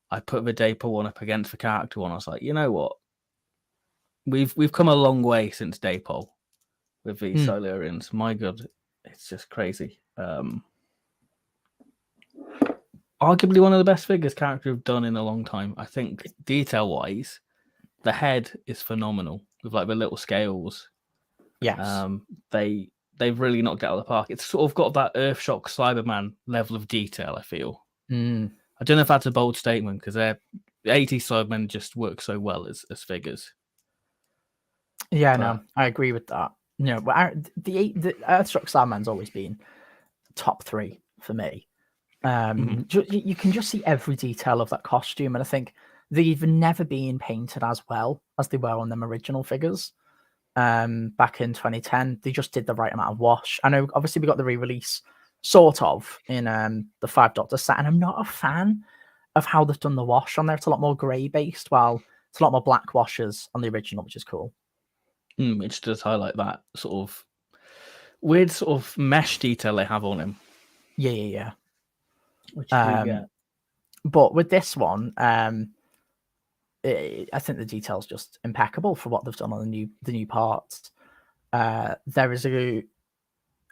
I put the Dapol one up against the character one. I was like, you know what? We've come a long way since Dapol with these Silurians. My God, it's just crazy. Arguably one of the best figures character have done in a long time. I think detail-wise, the head is phenomenal with like the little scales. Yes. They've really knocked it out of the park. It's sort of got that Earthshock Cyberman level of detail, I feel. I don't know if that's a bold statement because the 80s Cybermen just work so well as figures. Yeah, no, I agree with that. No, but the Earthshock Cyberman's always been top 3 for me. You can just see every detail of that costume, and I think they've never been painted as well as they were on them original figures. Back in 2010, they just did the right amount of wash. I know, obviously, we got the re-release sort of in the 5 Doctor set, and I'm not a fan of how they've done the wash on there. It's a lot more grey based, while it's a lot more black washes on the original, which is cool. Which does highlight that sort of weird sort of mesh detail they have on him. Yeah. Which you do get. But with this one, I think the detail's just impeccable for what they've done on the new parts. There is I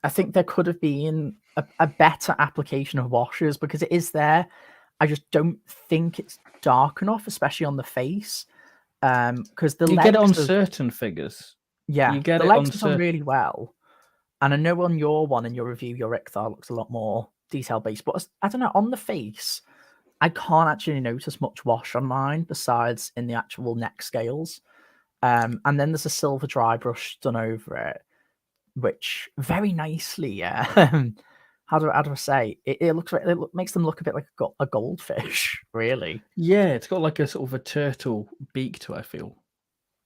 think there could have been a better application of washes because it is there. I just don't think it's dark enough, especially on the face. Because the you legs get it on certain figures. Yeah, you get the it legs on done really well. And I know on your one in your review, your Ictar looks a lot more detail based, but I don't know, on the face, I can't actually notice much wash on mine besides in the actual neck scales. And then there's a silver dry brush done over it, which very nicely how do I say it makes them look a bit like a goldfish, really. Yeah, it's got like a sort of a turtle beak to it, I feel.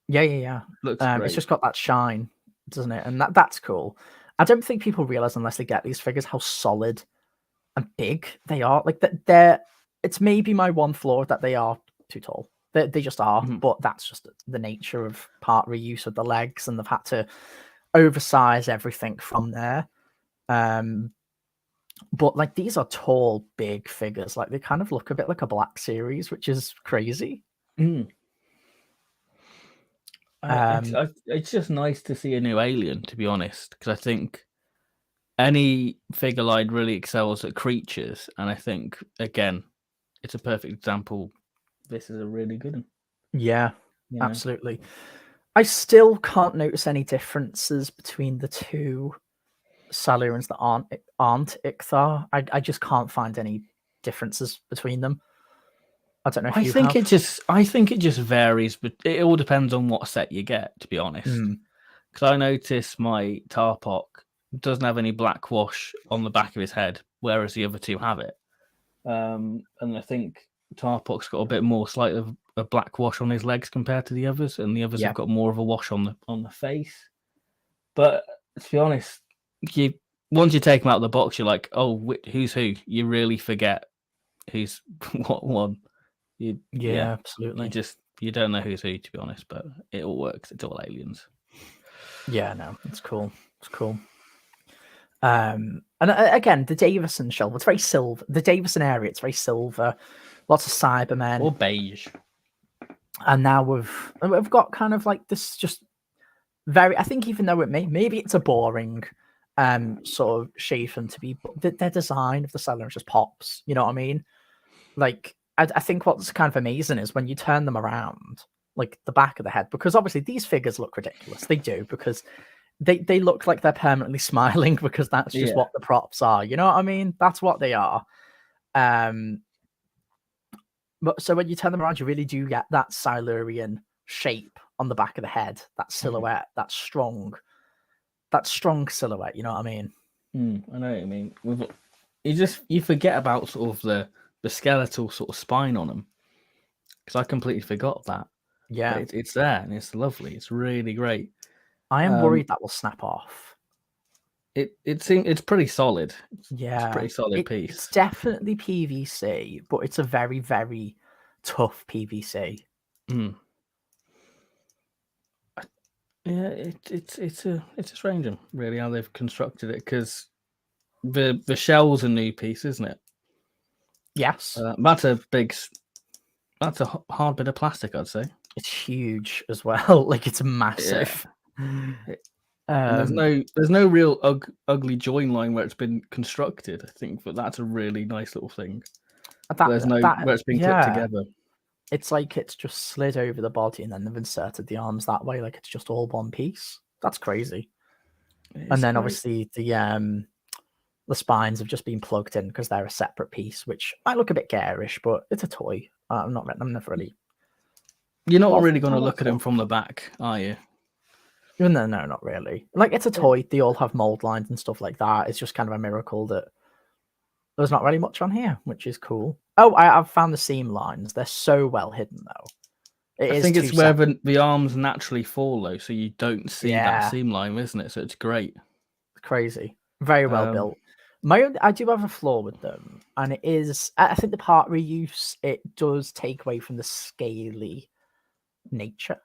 Yeah. Looks It's great. just got that shine, doesn't it? And that's cool. I don't think people realize unless they get these figures how solid and big they are. Like they're it's maybe my one flaw that they are too tall. They just are, but that's just the nature of part reuse of the legs, and they've had to oversize everything from there. But like these are tall, big figures. Like they kind of look a bit like a Black Series, which is crazy. It's just nice to see a new Alien, to be honest, because I think any figure line really excels at creatures, and I think again, it's a perfect example. This is a really good one. Yeah, absolutely. I still can't notice any differences between the two Silurians that aren't Ichthar. I just can't find any differences between them. I don't know if I you think have. I think it just varies, but it all depends on what set you get, to be honest. Because I notice my Tarpok doesn't have any black wash on the back of his head, whereas the other two have it. And I think Tarpok's got a bit more slightly of a black wash on his legs compared to the others, and the others have got more of a wash on the face. But to be honest, once you take them out of the box, you're like, oh, who's who? You really forget who's what one. Absolutely. You don't know who's who, to be honest, but it all works. It's all aliens. Yeah, no, it's cool. It's cool. And again, the Davison shelf, it's very silver. The Davison area, it's very silver. Lots of Cybermen. Or beige. And now we've got kind of like this just very, I think even though maybe it's a boring sort of shape and to be, but their design of the Cylons just pops. You know what I mean? Like, I think what's kind of amazing is when you turn them around, like the back of the head, because obviously these figures look ridiculous. They do, because they look like they're permanently smiling, because that's just what the props are. You know what I mean? That's what they are. But so when you turn them around, you really do get that Silurian shape on the back of the head, that silhouette, that strong silhouette. You know what I mean? I know what you mean. You forget about sort of the skeletal sort of spine on them, because I completely forgot that. Yeah, but it's there and it's lovely. It's really great. I am worried that will snap off. It's pretty solid. It's a pretty solid piece. It's definitely PVC, but it's a very, very tough PVC. Yeah, it's a strange one, really, how they've constructed it, because the shell's a new piece, isn't it? Yes, that's a hard bit of plastic, I'd say. It's huge as well. Like, it's massive. And there's no real ugly join line where it's been constructed. I think, but that's a really nice little thing. Where it's been clipped together. It's like it's just slid over the body and then they've inserted the arms that way, like it's just all one piece. That's crazy. And then obviously the spines have just been plugged in because they're a separate piece, which might look a bit garish, but it's a toy. I'm never really. You're not really going to look at them from the back, are you? No, not really. Like, it's a toy. They all have mold lines and stuff like that. It's just kind of a miracle that there's not really much on here, which is cool. Oh, I've found the seam lines. They're so well hidden, though. I think it's where the arms naturally fall, though, so you don't see that seam line, isn't it? So it's great. Crazy. Very well built. I do have a flaw with them, and it is, I think the part reuse, it does take away from the scaly nature.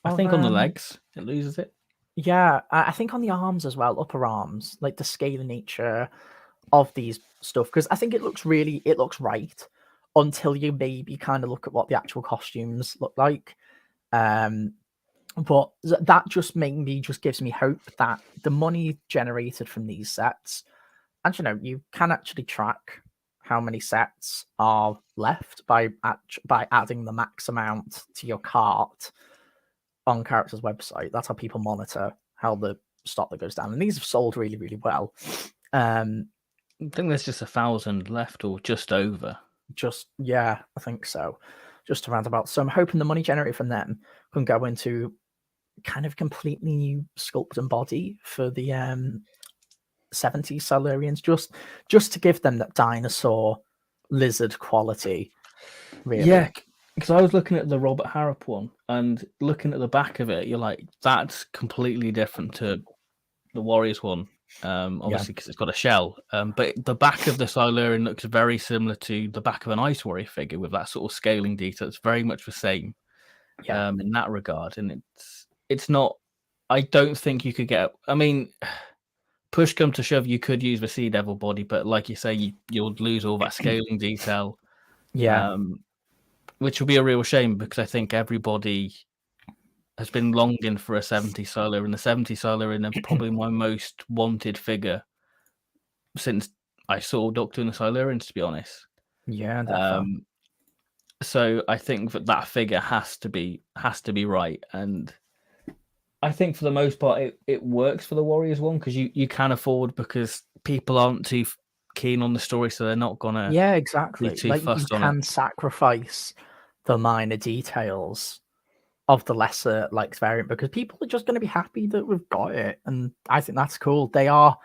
I think on the legs, it loses it. Yeah, I think on the arms as well, upper arms, like the scaly nature of these stuff, because I think it looks right until you maybe kind of look at what the actual costumes look like. But that just gives me hope that the money generated from these sets, and you can actually track how many sets are left by adding the max amount to your cart on Character's website. That's how people monitor how the stock that goes down, and these have sold really, really well. I think there's just 1,000 left, or just over. I think so, just around about. So I'm hoping the money generated from them can go into kind of completely new sculpt and body for the 70s Silurians, just to give them that dinosaur lizard quality. Really. Yeah, because I was looking at the Robert Harrop one, and looking at the back of it, you're like, that's completely different to the Warriors one. Obviously, because it's got a shell. But the back of the Silurian looks very similar to the back of an Ice Warrior figure with that sort of scaling detail. It's very much the same in that regard. And it's not, I don't think you could get, I mean, push come to shove, you could use the Sea Devil body, but like you say, you'll lose all that scaling detail. Yeah. Which will be a real shame, because I think everybody has been longing for a 70 Silurian, and the 70 Silurian are probably my most wanted figure since I saw Doctor and the Silurians, to be honest. Yeah, definitely. So I think that figure has to be right, and I think for the most part it works for the Warriors one, because you can afford, because people aren't too keen on the story, so they're not gonna exactly. be too Like, you fussed on can it. sacrifice the minor details of the lesser likes variant, because people are just going to be happy that we've got it, and I think that's cool. They are,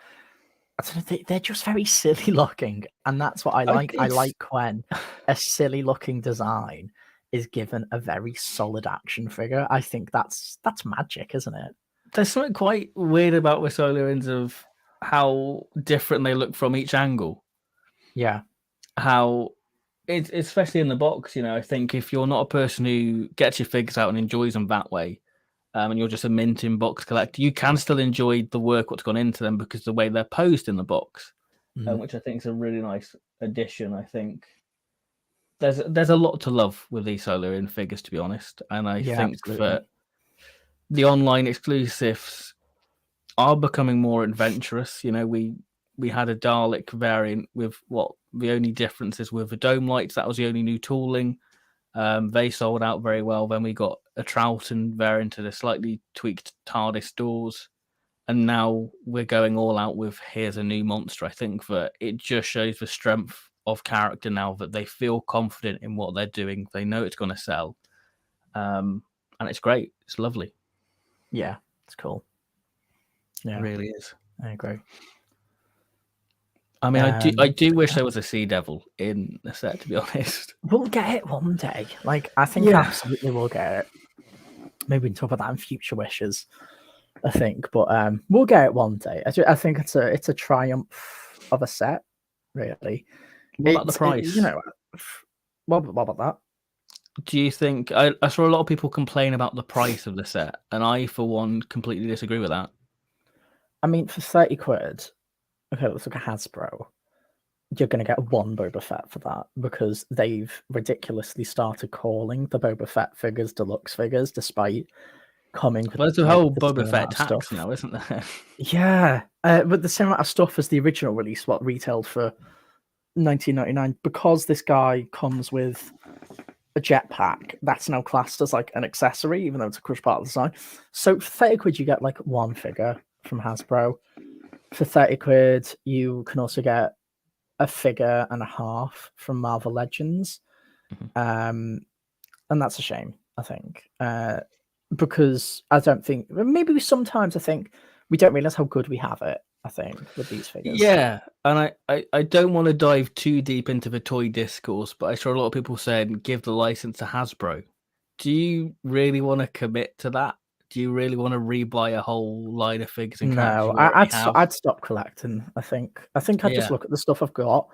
they're just very silly looking, and that's what I like. I like when a silly looking design is given a very solid action figure. I think that's magic, isn't it? There's something quite weird about the Silurians of how different they look from each angle. Yeah. How it's especially in the box, I think if you're not a person who gets your figures out and enjoys them that way, and you're just a minting box collector, you can still enjoy the work what's gone into them, because the way they're posed in the box, which I think is a really nice addition. I think there's a lot to love with these Silurian figures, to be honest, and I think absolutely. that the online exclusives are becoming more adventurous. We had a Dalek variant with what the only difference is with the dome lights. That was the only new tooling. They sold out very well. Then we got a Troughton variant to the slightly tweaked TARDIS doors. And now we're going all out with here's a new monster. I think that it just shows the strength of character now, that they feel confident in what they're doing. They know it's going to sell. And it's great. It's lovely. Yeah, it's cool. Yeah, It really is. I agree. I mean, I do wish there was a Sea Devil in the set, to be honest. We'll get it one day. Like, I think absolutely we'll get it. Maybe we can talk about that in future wishes, I think. But we'll get it one day. I think it's a triumph of a set, really. What about the price? What about that? Do you think... I saw a lot of people complain about the price of the set, and I, for one, completely disagree with that. I mean, for 30 quid... Okay, let's look at Hasbro. You're going to get one Boba Fett for that, because they've ridiculously started calling the Boba Fett figures deluxe figures, despite coming with... There's a whole Boba Fett tax now, isn't there? Yeah, but the same amount of stuff as the original release, what retailed for $19.99, because this guy comes with a jetpack, that's now classed as like an accessory, even though it's a crush part of the design. So for 30 quid, you get like one figure from Hasbro. For 30 quid, you can also get a figure and a half from Marvel Legends. And that's a shame, I think. Because I don't think... Maybe sometimes I think we don't realize how good we have it, I think, with these figures. Yeah, and I don't want to dive too deep into the toy discourse, but I saw a lot of people saying, give the license to Hasbro. Do you really want to commit to that? Do you really want to rebuy a whole line of figures and characters? No, I'd stop collecting. I think I'd just look at the stuff I've got,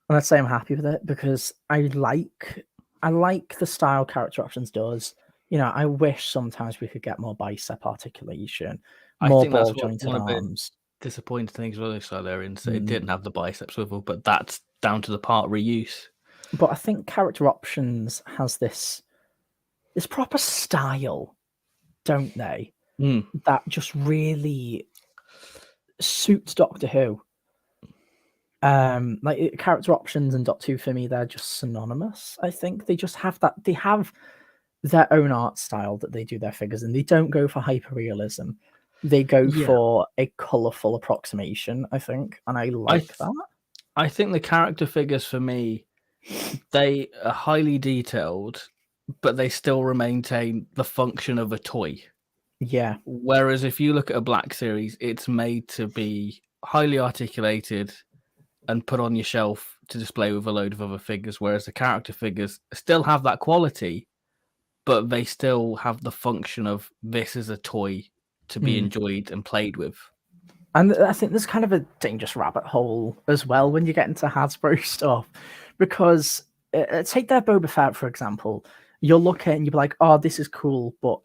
and I'd say I'm happy with it, because I like the style character options does. I wish sometimes we could get more bicep articulation, more ball jointed arms. Disappointing things with those Silurians. It didn't have the bicep swivel, but that's down to the part reuse. But I think character options has this proper style, don't they? That just really suits Doctor Who. Like, character options and Doctor Who, for me, they're just synonymous. I think they just have that. They have their own art style that they do their figures in. They don't go for hyperrealism. They go for a colourful approximation, I think, and I like that. I think the character figures, for me, they are highly detailed, but they still maintain the function of a toy. Yeah. Whereas if you look at a Black Series, it's made to be highly articulated and put on your shelf to display with a load of other figures, whereas the character figures still have that quality, but they still have the function of this is a toy to be enjoyed and played with. And I think there's kind of a dangerous rabbit hole as well when you get into Hasbro stuff, because take their Boba Fett, for example. You'll look at it and you'll be like, oh, this is cool, but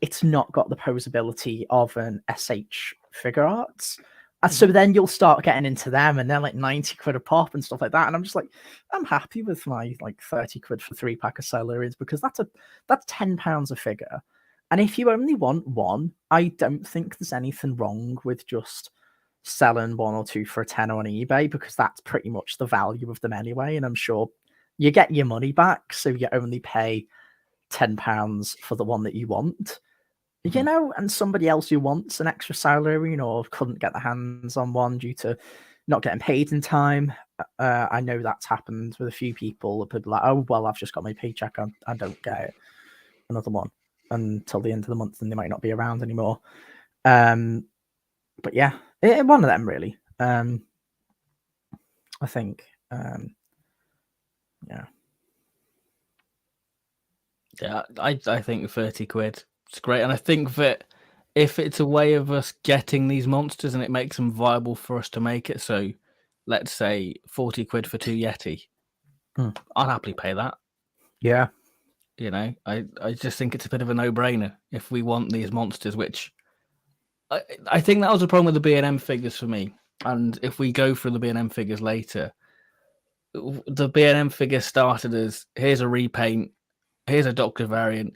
it's not got the posability of an SH figure arts. And so then you'll start getting into them, and they're like 90 quid a pop and stuff like that. And I'm just like, I'm happy with my like 30 quid for 3-pack of Silurians, because that's £10 a figure. And if you only want one, I don't think there's anything wrong with just selling one or two for a tenner on eBay, because that's pretty much the value of them anyway. And I'm sure you get your money back, so you only pay £10 for the one that you want. You know, and somebody else who wants an extra Silurian or couldn't get their hands on one due to not getting paid in time. I know that's happened with a few people. People like, oh, well, I've just got my paycheck. I don't get another one until the end of the month, and they might not be around anymore. But yeah, one of them really. I think, yeah. Yeah, I think 30 quid. It's great. And I think that if it's a way of us getting these monsters and it makes them viable for us to make it, so let's say 40 quid for 2 Yeti, I'll happily pay that. Yeah. You know, I just think it's a bit of a no-brainer if we want these monsters, which I think that was a problem with the B&M figures for me. And if we go through the B&M figures later, the B&M figure started as, here's a repaint, here's a Doctor variant,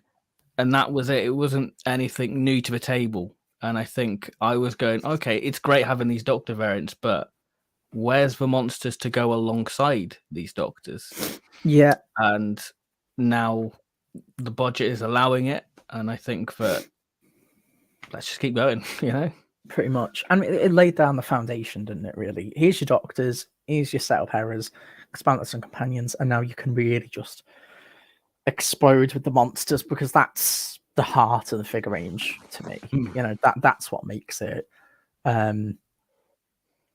and that was it. It wasn't anything new to the table. And I think I was going, okay, it's great having these Doctor variants, but where's the monsters to go alongside these Doctors? Yeah. And now the budget is allowing it. And I think that let's just keep going, you know? Pretty much. I mean, it laid down the foundation, didn't it, really? Here's your Doctors, here's your setup errors, expand some companions, and now you can really just explode with the monsters, because that's the heart of the figure range to me. You know, that's what makes it.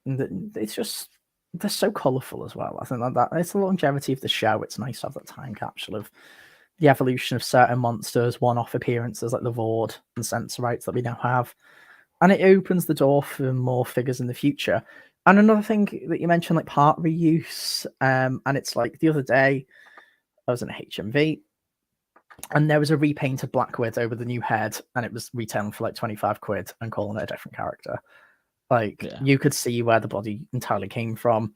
It's just, they're so colourful as well. I think that it's the longevity of the show. It's nice to have that time capsule of the evolution of certain monsters, one-off appearances like the Vord and Sensorites that we now have. And it opens the door for more figures in the future. And another thing that you mentioned, like part reuse, and it's like the other day, I was in a HMV, and there was a repainted Black Widow with a new head, and it was retailing for like 25 quid and calling it a different character. Like, you could see where the body entirely came from.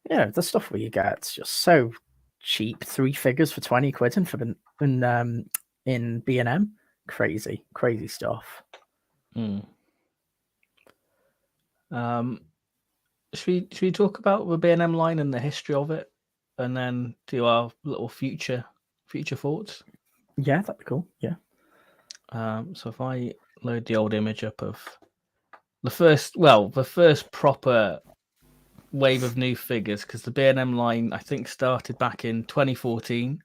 Yeah, the stuff where you get, it's just so cheap. 3 figures for 20 quid in B&M. Crazy stuff. Should we talk about the B&M line and the history of it, and then do our little future thoughts? Yeah, that'd be cool. Yeah. So if I load the old image up of the first proper wave of new figures, because the B&M line I think started back in 2014,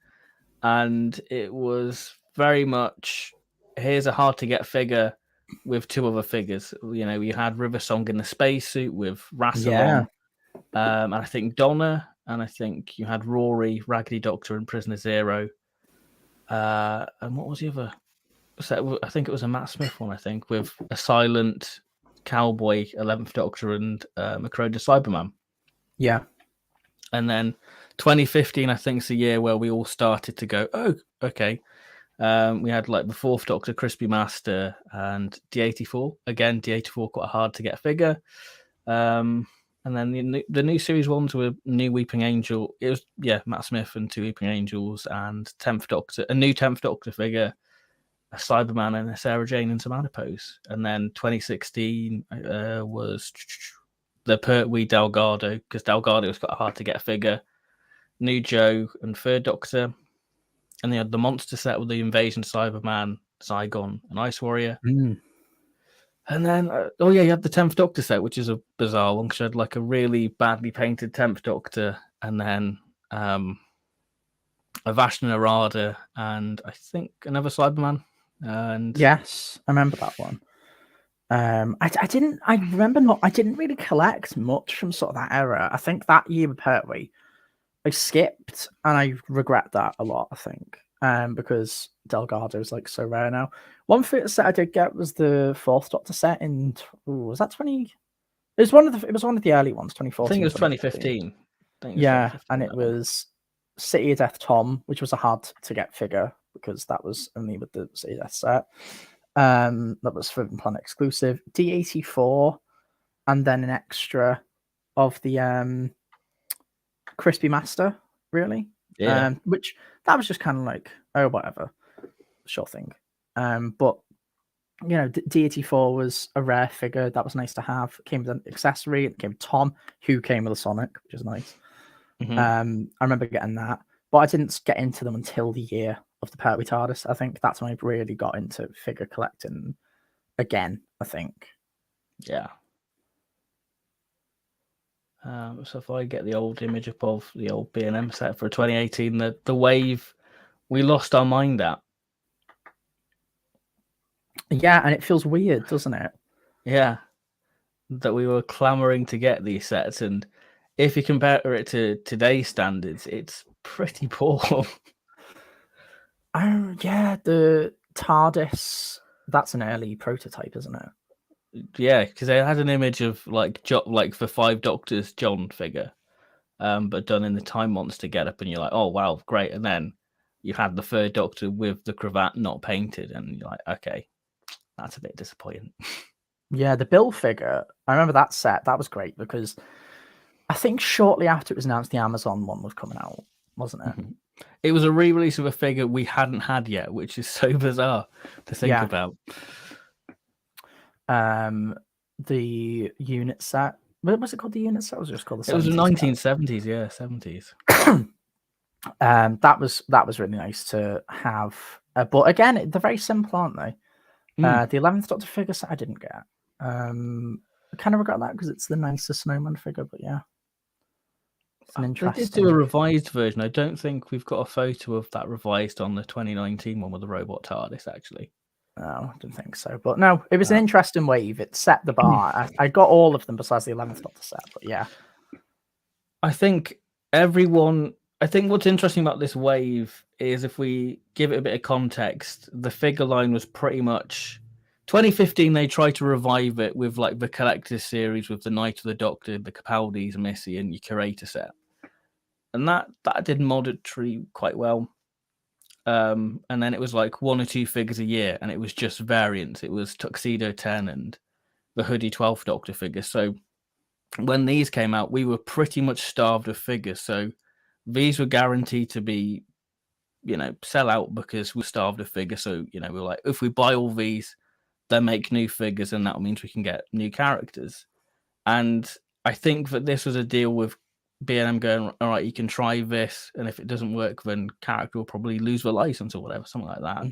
and it was very much, here's a hard to get figure with 2 other figures. You know, you had River Song in the spacesuit with Rassilon, and I think Donna, and I think you had Rory, Raggedy Doctor, and Prisoner Zero. And what was the other? So I think it was a Matt Smith one, I think, with a silent cowboy, 11th Doctor, and Macroda Cyberman. Yeah. And then 2015, I think, is the year where we all started to go, oh, okay. We had like the 4th Doctor, Crispy Master, and D84. Again, D84 quite hard to get a figure. And then the new series ones were New Weeping Angel. It was, Matt Smith and 2 Weeping Angels, and 10th Doctor, a new 10th Doctor figure, a Cyberman, and a Sarah Jane and some adipose. And then 2016 was the Pertwee Delgado, because Delgado was quite hard to get a figure. New Joe and 3rd Doctor. And they had the monster set with the Invasion Cyberman, Zygon, and Ice Warrior. And then, you had the 10th Doctor set, which is a bizarre one, because you had like a really badly painted 10th Doctor, and then a Vashna Narada, and I think another Cyberman. And yes, I remember that one. I didn't really collect much from sort of that era. I think that year with Pertwee, I skipped, and I regret that a lot. I think, because Delgado is like so rare now. One set I did get was the Fourth Doctor set in. Was that 20? It was one of the early ones, 2014. I think it was 2015. Yeah, and it was City of Death Tom, which was a hard to get figure because that was only with the City of Death set. That was Forbidden Planet exclusive. D84, and then an extra of the Crispy Master, really. Yeah. Which that was just kind of like, oh, whatever, sure thing. But you know, D84 was a rare figure that was nice to have. It came with an accessory. It came with Tom, who came with a Sonic, which is nice. I remember getting that, but I didn't get into them until the year of the Pertwee TARDIS. I think that's when I really got into figure collecting again, I think. Yeah. So if I get the old image up of the old B&M set for 2018, the wave we lost our mind at. Yeah, and it feels weird, doesn't it? Yeah. That we were clamoring to get these sets, and if you compare it to today's standards, it's pretty poor. Oh yeah, the TARDIS, that's an early prototype, isn't it? Yeah, because they had an image of like the 5 Doctors John figure, but done in the Time Monster getup, and you're like, oh wow, great. And then you had the 3rd Doctor with the cravat not painted, and you're like, okay, that's a bit disappointing. Yeah, the Bill figure, I remember that set. That was great because I think shortly after it was announced, the Amazon one was coming out, wasn't it? It was a re-release of a figure we hadn't had yet, which is so bizarre to think about. The unit set. What was it called? The unit set? Was it just called the? It was the 1970s, yeah, 70s. That was really nice to have. But again, they're very simple, aren't they? The 11th Doctor figure set I didn't get. I kind of regret that because it's the nicest Snowman figure, but yeah. It's an interesting. They did do a revised version. I don't think we've got a photo of that revised on the 2019 one with the robot TARDIS, actually. No, I don't think so. But no, it was an interesting wave. It set the bar. I got all of them besides the 11th Doctor set, but yeah. I think what's interesting about this wave is if we give it a bit of context, the figure line was pretty much 2015. They tried to revive it with like the Collector's series with the Night of the Doctor, the Capaldi's, Missy, and your Curator set, and that did moderately quite well. And then it was like 1 or 2 figures a year, and it was just variants. It was Tuxedo 10 and the Hoodie 12th Doctor figures. So when these came out, we were pretty much starved of figures. So these were guaranteed to be, sell out because we're starved of figures. So, we were like, if we buy all these, then make new figures, and that means we can get new characters. And I think that this was a deal with B&M going, all right, you can try this, and if it doesn't work, then character will probably lose the license or whatever, something like that.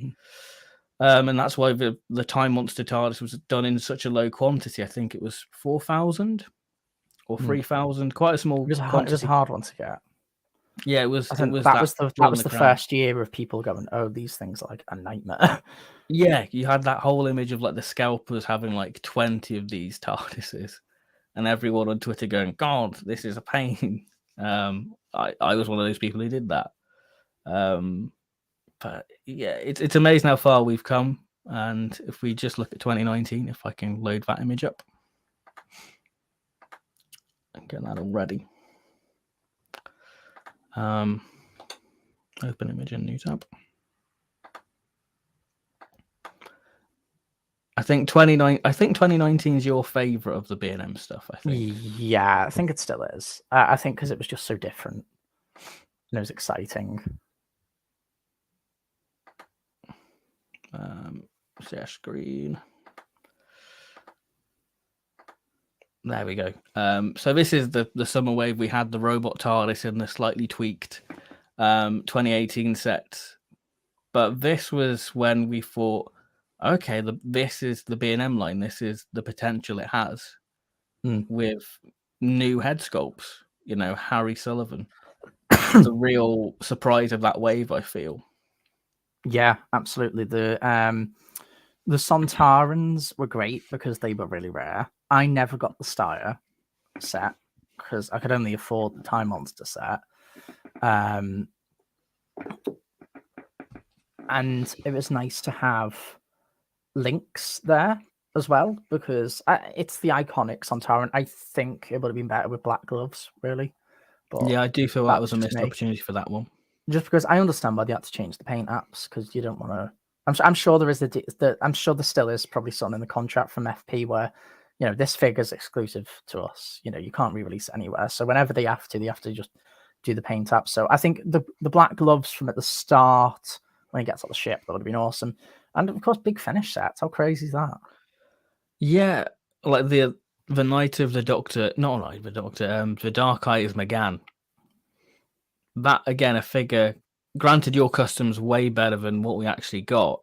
And that's why the Time Monster TARDIS was done in such a low quantity. I think it was 4,000 or 3,000, quite a small quantity. It was a hard one to get. Yeah, it was. That was the first year of people going, oh, these things are like a nightmare. Yeah, you had that whole image of like the scalpers having like 20 of these TARDISes, and everyone on Twitter going, God, this is a pain. I was one of those people who did that. But yeah, it's amazing how far we've come. And if we just look at 2019, if I can load that image up. I'm getting that already. Open image in new tab. I think 2019 is your favorite of the B&M stuff. I think. Yeah, I think it still is. I think because it was just so different. And it was exciting. Share screen. There we go. So this is the summer wave. We had the robot TARDIS in the slightly tweaked 2018 set, but this was when we thought, okay, this is the B&M line. This is the potential it has with new head sculpts. Harry Sullivan. The real surprise of that wave, I feel. Yeah, absolutely. The Sontarans were great because they were really rare. I never got the Steyr set because I could only afford the Time Monster set. And it was nice to have Lynx there as well because it's the iconic Sontaran. I think it would have been better with black gloves, really. But yeah, I do feel that was a missed opportunity for that one. Just because I understand why they had to change the paint apps because you don't want to. I'm sure there is I'm sure there still is probably something in the contract from FP where, this figure's exclusive to us. You can't re-release it anywhere. So whenever they have to just do the paint app. So I think the black gloves from at the start when he gets on the ship, that would have been awesome. And of course, big finish sets. How crazy is that? Yeah, like the Night of the Doctor, not Night of the Doctor, the Dark Eye is McGann. That again, a figure. Granted, your custom's way better than what we actually got,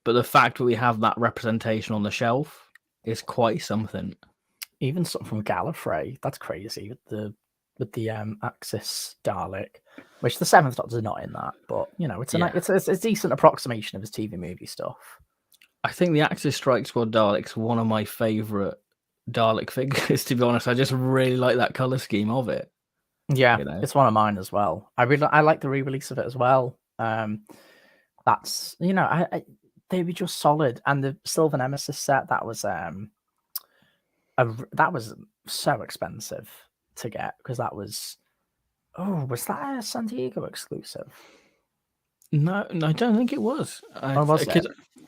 but the fact that we have that representation on the shelf is quite something. Even something from Gallifrey, that's crazy with the Axis Dalek, which the Seventh Doctor's not in that, but it's a decent approximation of his TV movie stuff. I think the Axis Strike Squad Dalek's one of my favourite Dalek figures, to be honest. I just really like that colour scheme of it. Yeah, it's one of mine as well. I like the re-release of it as well. That's they were just solid, and the Silver Nemesis set that was so expensive to get because that was that a San Diego exclusive? No, I don't think it was. Was it?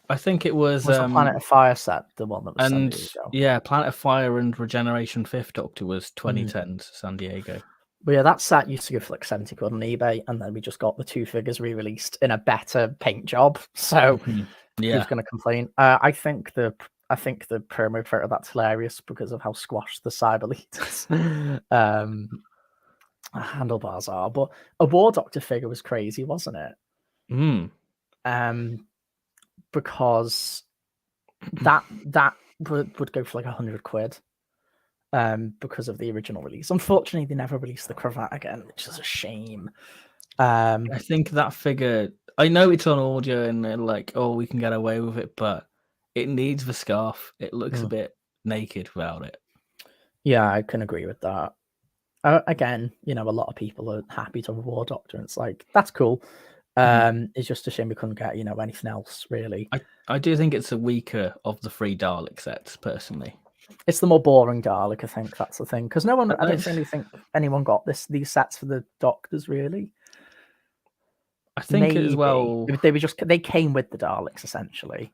I think it was the Planet of Fire set, the one that was and San Diego. Yeah, Planet of Fire and Regeneration Fifth Doctor was 2010 San Diego. But yeah, that set used to go for like 70 quid on eBay, and then we just got the two figures re-released in a better paint job. So who's going to complain? I think the promo photo that's hilarious because of how squashed the Cyber leaders handlebars are. But a War Doctor figure was crazy, wasn't it? Because that would go for like 100 quid. Because of the original release. Unfortunately, they never released the cravat again, which is a shame. I think that figure, I know it's on audio and they're like, oh, we can get away with it, but it needs the scarf. It looks a bit naked without it. Yeah, I can agree with that. Again, a lot of people are happy to have a War Doctor, and it's like, that's cool. It's just a shame we couldn't get, anything else, really. I do think it's the weaker of the 3 Dalek sets, personally. It's the more boring Dalek, I think that's the thing. Because I don't really think anyone got these sets for the Doctors, really. I think as well, they came with the Daleks, essentially.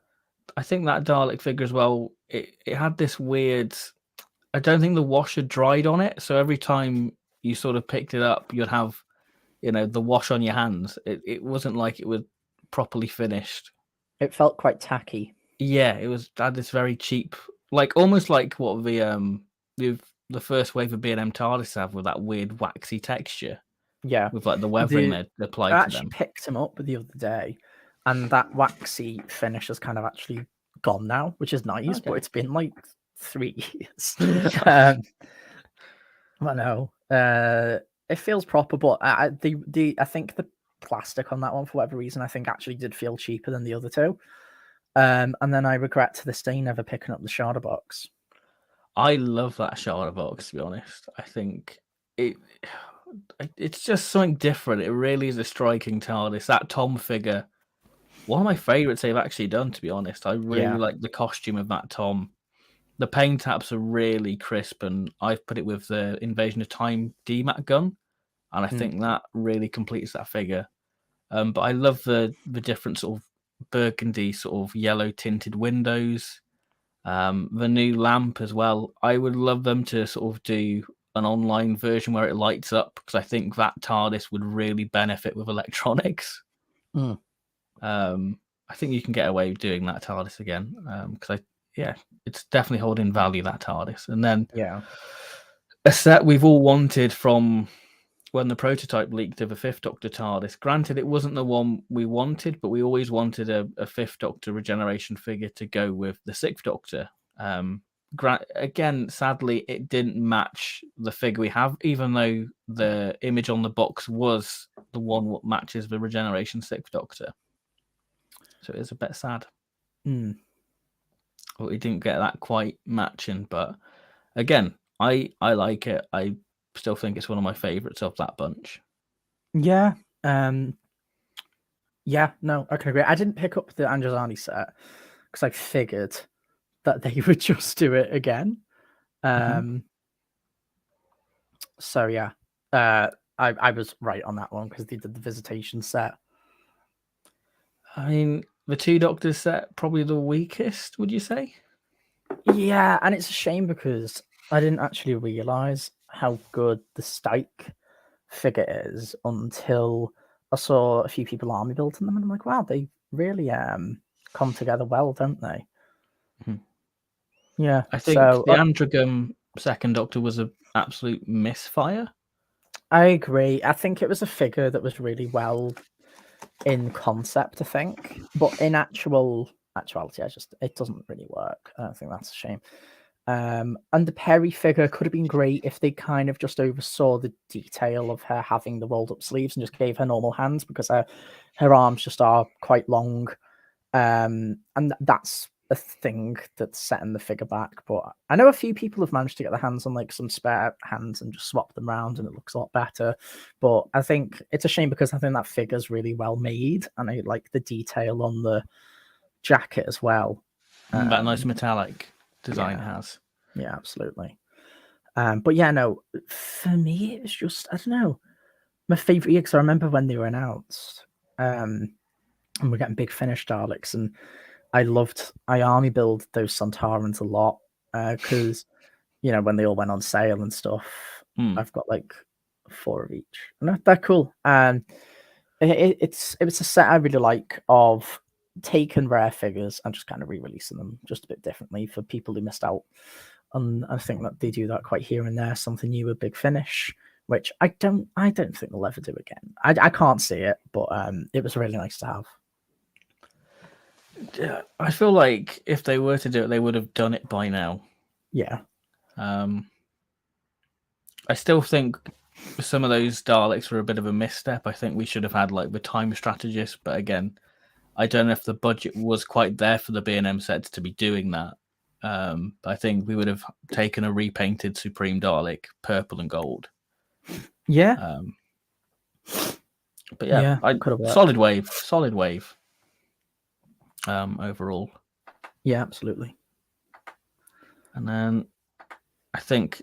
I think that Dalek figure as well, it had this weird, I don't think the wash had dried on it, so every time you sort of picked it up, you'd have, the wash on your hands. It wasn't like it was properly finished. It felt quite tacky. Yeah, it had this very cheap, like almost like what the first wave of B&M TARDIS have with that weird waxy texture. Yeah, with like the weathering they applied to them. I actually picked him up the other day, and that waxy finish has kind of actually gone now, which is nice. Okay. But it's been like 3 years. I know. It feels proper, but I think the plastic on that one, for whatever reason, I think actually did feel cheaper than the other two. And then I regret to this day never picking up the Sharda box. I love that Sharda box, to be honest. I think it's just something different. It really is a striking TARDIS. That Tom figure, one of my favourites they've actually done, to be honest. I really like the costume of that Tom. The paint taps are really crisp, and I've put it with the Invasion of Time DMAT gun, and I think that really completes that figure. But I love the different sort of burgundy, sort of yellow tinted windows. The new lamp as well. I would love them to sort of do an online version where it lights up, because I think that TARDIS would really benefit with electronics. I think you can get away with doing that TARDIS again, because it's definitely holding value, that TARDIS. And then a set we've all wanted from when the prototype leaked of a 5th Doctor TARDIS. Granted, it wasn't the one we wanted, but we always wanted a 5th Doctor regeneration figure to go with the 6th Doctor. Again, sadly, it didn't match the figure we have, even though the image on the box was the one what matches the regeneration 6th Doctor. So it is a bit sad. but we didn't get that quite matching. But again, I like it. I still think it's one of my favourites of that bunch. Yeah. Yeah, no, I can agree. I didn't pick up the Androzani set because I figured that they would just do it again. So yeah, I was right on that one because they did the Visitation set. I mean, the Two Doctors set probably the weakest, would you say? Yeah, and it's a shame because I didn't actually realize how good the Stike figure is until I saw a few people army building them, and I'm like, wow, they really come together well, don't they? Yeah, I think the Androgum Second Doctor was an absolute misfire. I agree. I think it was a figure that was really well in concept, I think, but in actuality, it doesn't really work. I don't think that's a shame. And the Perry figure could have been great if they kind of just oversaw the detail of her having the rolled up sleeves and just gave her normal hands, because her arms just are quite long. And that's a thing that's setting the figure back. But I know a few people have managed to get their hands on like some spare hands and just swap them around, and it looks a lot better. But I think it's a shame because I think that figure's really well made, and I like the detail on the jacket as well. That nice metallic design has. Yeah, absolutely. But yeah, no, for me, it was just, I don't know, my favorite year, because I remember when they were announced, and we're getting big Finnish Daleks, and I army build those Santarans a lot, because, when they all went on sale and stuff, I've got like 4 of each, and they're cool. It was a set I really like of taking rare figures and just kind of re-releasing them just a bit differently for people who missed out. And I think that they do that quite here and there. Something new with Big Finish, which I don't think they'll ever do again. I can't see it, but it was really nice to have. Yeah, I feel like if they were to do it, they would have done it by now. Yeah. I still think some of those Daleks were a bit of a misstep. I think we should have had like the Time Strategist, but again, I don't know if the budget was quite there for the B&M sets to be doing that. But I think we would have taken a repainted Supreme Dalek, purple and gold. Yeah. But yeah, solid wave. Overall. Yeah, absolutely. And then I think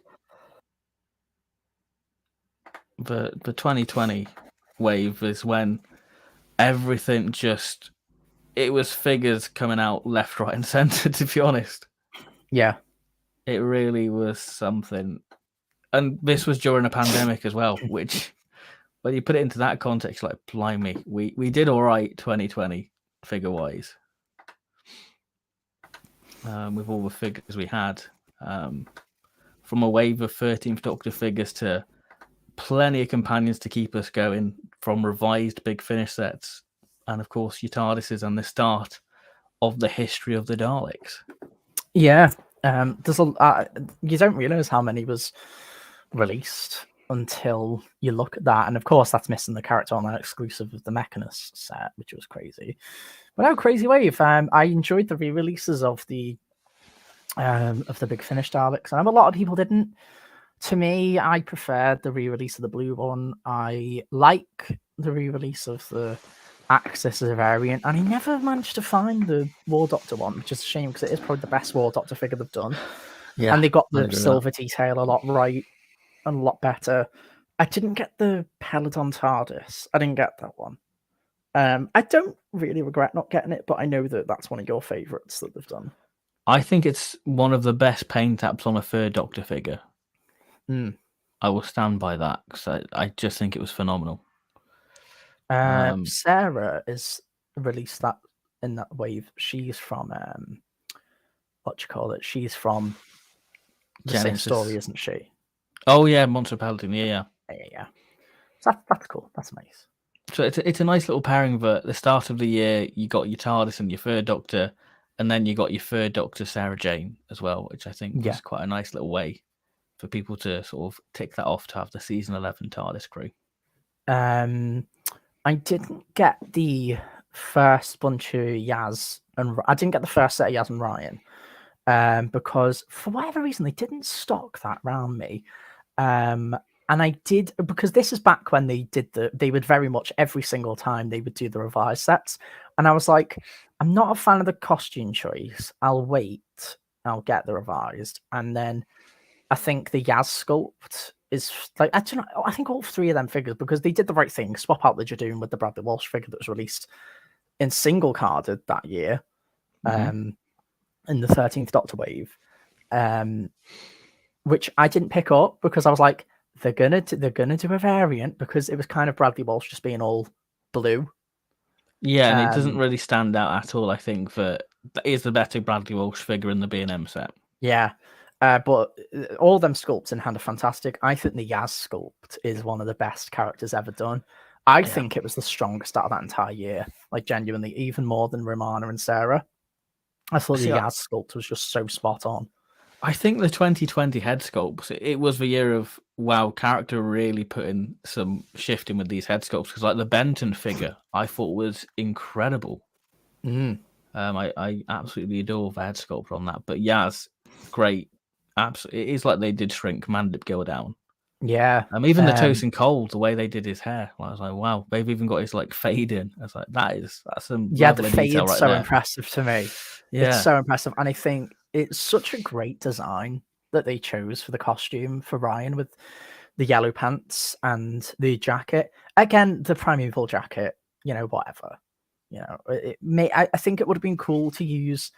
the 2020 wave is when everything just, it was figures coming out left, right, and center, to be honest. Yeah. It really was something. And this was during a pandemic as well, which, when you put it into that context, like, blimey, we did all right 2020 figure-wise. With all the figures we had. From a wave of 13th Doctor figures to plenty of companions to keep us going, from revised Big Finish sets, and of course your TARDISes, and the start of the history of the Daleks. Yeah, there's you don't realize how many was released until you look at that, and of course that's missing the character on that exclusive of the Mechanist set, which was crazy. But no, crazy wave. I enjoyed the re-releases of the Big Finish Daleks. I know a lot of people didn't. To me, I preferred the re-release of the blue one. I like the re-release of the Axis as a variant, and I never managed to find the War Doctor one, which is a shame because it is probably the best War Doctor figure they've done. Yeah, and they got the silver detail a lot right and a lot better. I didn't get the Peloton TARDIS. I didn't get that one. I don't really regret not getting it, but I know that that's one of your favourites that they've done. I think it's one of the best paint apps on a third Doctor figure. I will stand by that because I just think it was phenomenal. Sarah is released that in that wave. She's from what do you call it? She's from the Genesis. Same Story, isn't she? Oh yeah, Monster Paladin. Yeah. So that's cool. That's nice. So it's a nice little pairing. But at the start of the year, you got your TARDIS and your third Doctor, and then you got your third Doctor, Sarah Jane, as well, which I think was quite a nice little way for people to sort of tick that off to have the season 11 TARDIS crew. I didn't get the first bunch of Yaz, and I didn't get the first set of Yaz and Ryan. because for whatever reason they didn't stock that round me. And I did, because this is back when they would very much every single time they would do the revised sets. And I was like, I'm not a fan of the costume choice. I'll wait. I'll get the revised. And then I think the Yaz sculpt is like, I don't know, I think all three of them figures, because they did the right thing, swap out the Jadoon with the Bradley Walsh figure that was released in single carded that year, in the 13th Doctor wave, which I didn't pick up because I was like, they're gonna do a variant, because it was kind of Bradley Walsh just being all blue. Yeah, and it doesn't really stand out at all. I think that is the better Bradley Walsh figure in the B&M set. Yeah, but all them sculpts in hand are fantastic. I think the Yaz sculpt is one of the best characters ever done. I think it was the strongest out of that entire year, like genuinely, even more than Romana and Sarah. I thought the Yaz sculpt was just so spot on. I think the 2020 head sculpts, it was the year of, wow, character really putting some shifting with these head sculpts, because like the Benton figure I thought was incredible. I absolutely adore the head sculpt on that. But Yaz, great. Absolutely, it is like they did shrink Mandip Gill down. Yeah. Even the Tosin Cole, the way they did his hair, I was like, wow, they've even got his like fade in. I was like, that's some level of detail right so there. impressive to me. Yeah, it's so impressive, and I think it's such a great design that they chose for the costume for Ryan, with the yellow pants and the jacket. Again, the primeval jacket, whatever. I think it would have been cool to use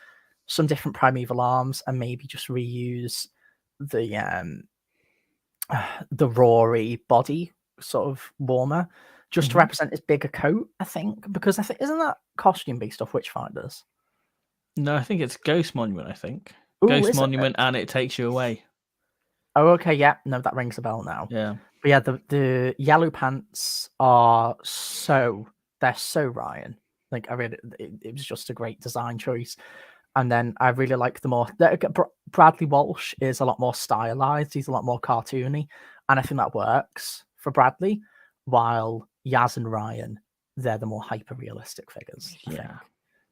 some different primeval arms and maybe just reuse the Rory body sort of warmer, just to represent his bigger coat. I think, because isn't that costume based off Witchfinders? No, I think it's Ghost Monument. I think Ghost Monument, and It Takes You Away. Oh, okay, yeah, no, that rings a bell now. Yeah, but yeah, the yellow pants are they're so Ryan. Like, I really, it was just a great design choice. And then I really like the more Bradley Walsh is a lot more stylized. He's a lot more cartoony, and I think that works for Bradley. While Yaz and Ryan, they're the more hyper realistic figures. I think.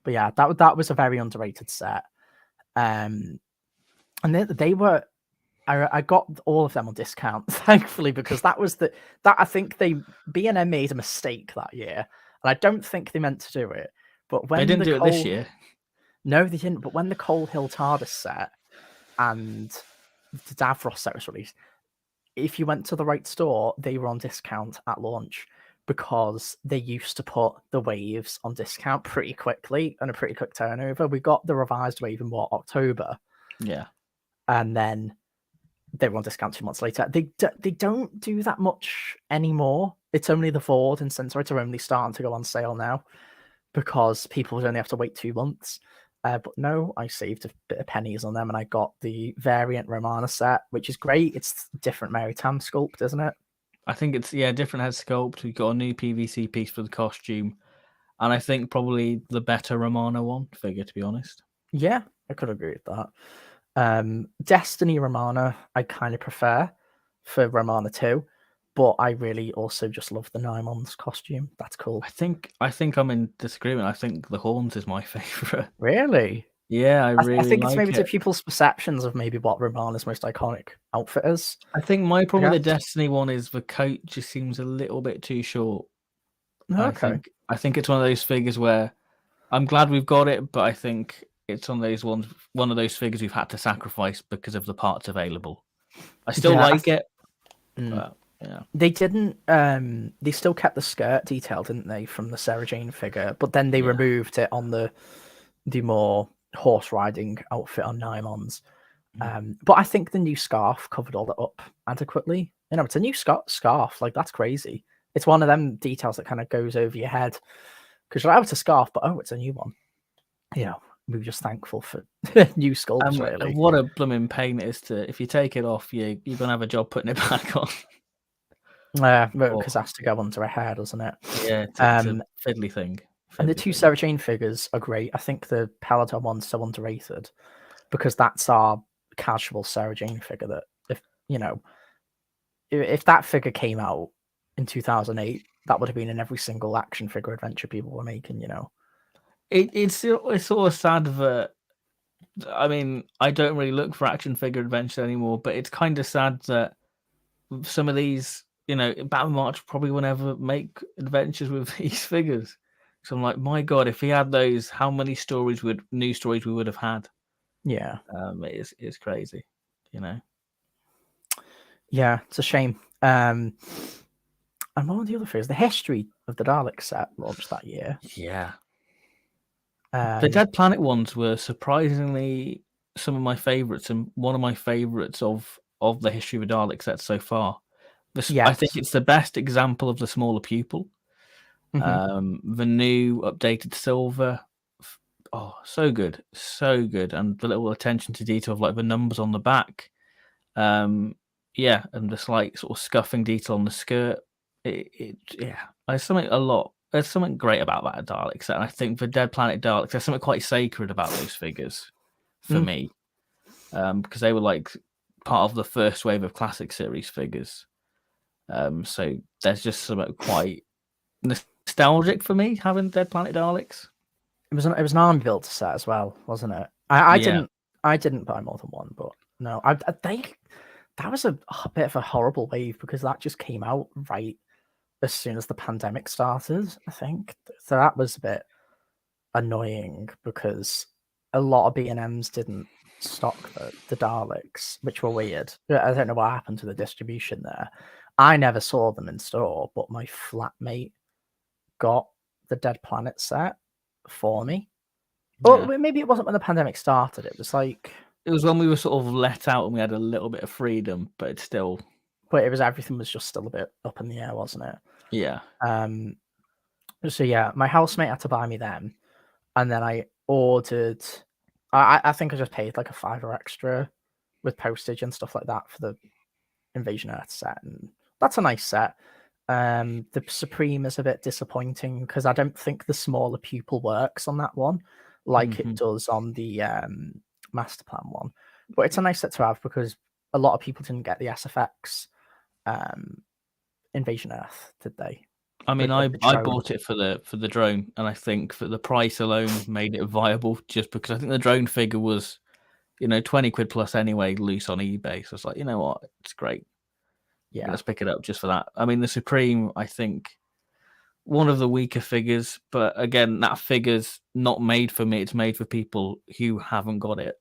But yeah, that was a very underrated set. And they were. I got all of them on discount, thankfully, because that I think B&M made a mistake that year, and I don't think they meant to do it. But when they didn't do it this year. No, they didn't. But when the Coal Hill TARDIS set and the Davros set was released, if you went to the right store, they were on discount at launch, because they used to put the waves on discount pretty quickly and a pretty quick turnover. We got the revised wave in October. Yeah. And then they were on discount 2 months later. They don't do that much anymore. It's only the Ford and Sensorite are only starting to go on sale now, because people only have to wait 2 months. But no, I saved a bit of pennies on them, and I got the variant Romana set, which is great. It's different Mary Tam sculpt, isn't it? I think it's different head sculpt. We've got a new PVC piece for the costume, and I think probably the better Romana one figure, to be honest. Yeah, I could agree with that. Destiny Romana, I kind of prefer for Romana 2, but I really also just love the Naimon's costume. That's cool. I think I'm in disagreement. I think the Horns is my favorite. Really? Yeah, I think it's maybe to people's perceptions of maybe what Romana's most iconic outfit is. I think my problem with the Destiny one is the coat just seems a little bit too short. Okay. I think it's one of those figures where I'm glad we've got it, but I think it's one of those figures we've had to sacrifice because of the parts available. I still like it. But, yeah. They didn't. They still kept the skirt detail, didn't they, from the Sarah Jane figure? But then they removed it on the more horse riding outfit on Naimon's. But I think the new scarf covered all that up adequately. It's a new scarf. Like, that's crazy. It's one of them details that kind of goes over your head, because you're like, oh, it's a scarf, but it's a new one. We were just thankful for new sculpts, really. What a blooming pain it is if you take it off, you're gonna have a job putting it back on. Because it has to go under a hair, doesn't it? Yeah, it's a fiddly thing. And the two Sarah Jane figures are great. I think the Peloton one's so underrated, because that's our casual Sarah Jane figure that if that figure came out in 2008, that would have been in every single action figure adventure people were making. It's sort of sad that I mean, I don't really look for action figure adventures anymore, but it's kind of sad that some of these, Batman March probably will never make adventures with these figures. So I'm like, my God, if he had those, how many new stories we would have had? Yeah. It's crazy, Yeah, it's a shame. And one of the other things, the history of the Dalek set launched that year. Yeah. The Dead Planet ones were surprisingly some of my favorites, and one of my favorites of the history of the Dalek set so far. I think it's the best example of the smaller pupil. The new updated silver, so good, and the little attention to detail of like the numbers on the back, and just like sort of scuffing detail on the skirt. There's something great about that Dalek set, and I think for Dead Planet Daleks, there's something quite sacred about those figures for me, because they were like part of the first wave of classic series figures. So there's just something quite nostalgic for me having Dead Planet Daleks. It was an army built set as well, wasn't it? I didn't buy more than one, but no, that was a bit of a horrible wave because that just came out right as soon as the pandemic started, I think. So that was a bit annoying because a lot of B&Ms didn't stock the Daleks, which were weird. I don't know what happened to the distribution there. I never saw them in store, but my flatmate got the Dead Planet set for me. Or maybe it wasn't when the pandemic started. It was when we were sort of let out and we had a little bit of freedom, but it's still. But everything was just still a bit up in the air, wasn't it? Yeah. So yeah, my housemate had to buy me them, and then I ordered. I think I just paid like a $5 extra with postage and stuff like that for the Invasion Earth set, and that's a nice set. The Supreme is a bit disappointing because I don't think the smaller pupil works on that one like it does on the Master Plan one. But it's a nice set to have because a lot of people didn't get the SFX Invasion Earth, did they? I mean, I bought it for the drone, and I think that the price alone made it viable just because I think the drone figure was, 20 quid plus anyway, loose on eBay. So it's like, you know what, it's great. Yeah, let's pick it up just for that. I mean, the Supreme, I think, one of the weaker figures, but again, that figure's not made for me. It's made for people who haven't got it,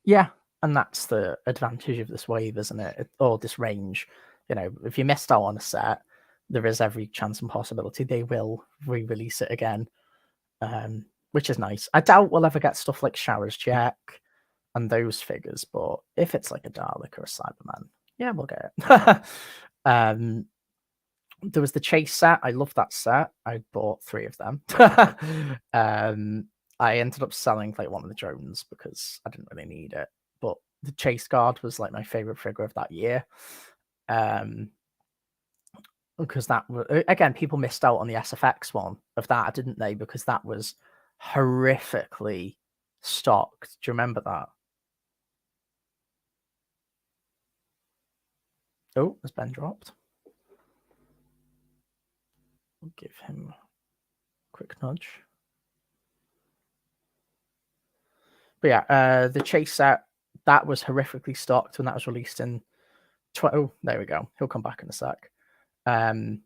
Yeah, and that's the advantage of this wave, isn't it? Or this range. If you missed out on a set, there is every chance and possibility they will re-release it again, which is nice. I doubt we'll ever get stuff like Shower's Jack and those figures, but if it's like a Dalek or a Cyberman, yeah, we'll get it. There was the Chase set. I love that set. I bought 3 of them. I ended up selling like one of the drones because I didn't really need it. But the Chase Guard was like my favorite figure of that year. Because that was, again, people missed out on the SFX one of that, didn't they? Because that was horrifically stocked. Do you remember that? Oh, has Ben dropped? We'll give him a quick nudge. But yeah, the Chase set, that was horrifically stocked when that was released in... Oh, there we go. He'll come back in a sec. That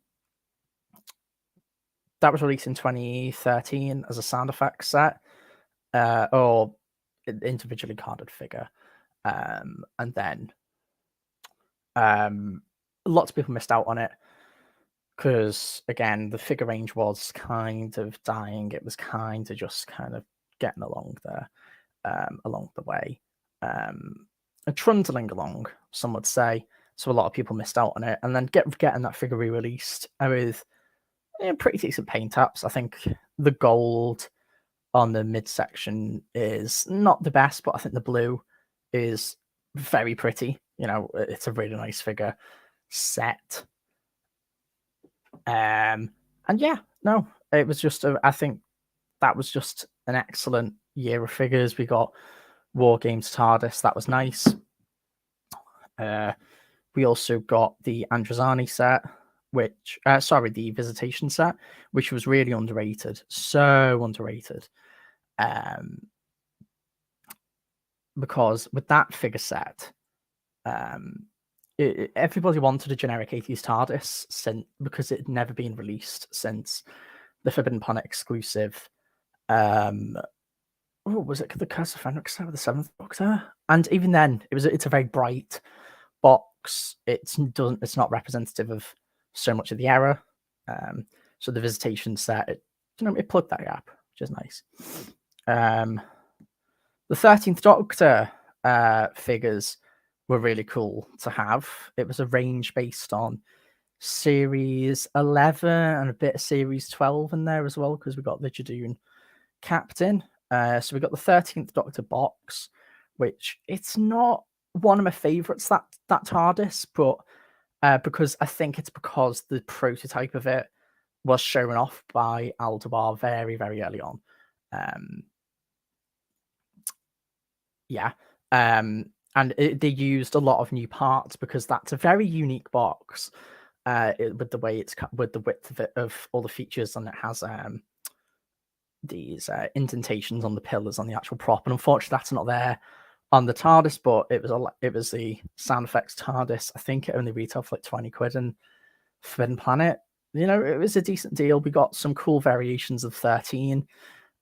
was released in 2013 as a sound effects set, or individually carded figure. And then lots of people missed out on it because, again, the figure range was kind of dying. It was kind of getting along there, along the way. Trundling along, some would say. So a lot of people missed out on it. And then getting that figure re-released with pretty decent paint apps. I think the gold on the midsection is not the best, but I think the blue is very pretty. It's a really nice figure set. And yeah, no, it was just I think that was just an excellent year of figures. We got War Games TARDIS. That was nice. We also got the Androzani set, the Visitation set, which was really underrated. So underrated. because with that figure set, everybody wanted a generic 80s TARDIS because it had never been released since the Forbidden Planet exclusive. Was it the Curse of Fenrix with the Seventh Doctor? And even then, it's a very bright box. It's not representative of so much of the era. So the Visitation set, it plugged that gap, which is nice. The 13th Doctor figures were really cool to have. It was a range based on Series 11 and a bit of Series 12 in there as well, because we got the Jadoon Captain. So we got the 13th Doctor box, which it's not one of my favourites, that TARDIS, but because I think it's because the prototype of it was shown off by Aldebar very, very early on. And they used a lot of new parts because that's a very unique box with the way with the width of it, of all the features, and it has these indentations on the pillars on the actual prop. And unfortunately, that's not there on the TARDIS, but it was the sound effects TARDIS. I think it only retailed for like 20 quid in Forbidden Planet. It was a decent deal. We got some cool variations of 13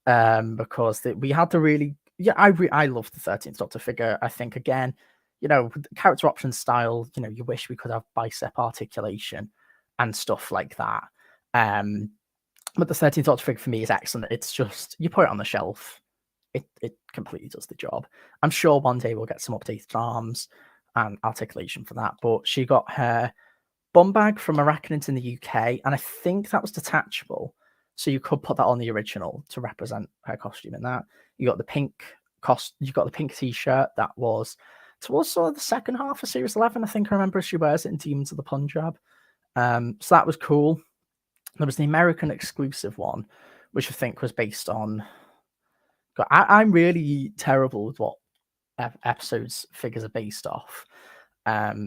because we had to really. Yeah, I love the 13th Doctor figure. I think, again, character option style, you wish we could have bicep articulation and stuff like that. But the 13th Doctor figure for me is excellent. It's just, you put it on the shelf, it completely does the job. I'm sure one day we'll get some updated arms and articulation for that. But she got her bum bag from Arachnid in the UK, and I think that was detachable. So you could put that on the original to represent her costume in that. You got the pink t-shirt that was towards sort of the second half of Series 11. I think I remember she wears it in Demons of the Punjab. So that was cool. There was the American exclusive one, which I think was based on. God, I'm really terrible with what episodes figures are based off. But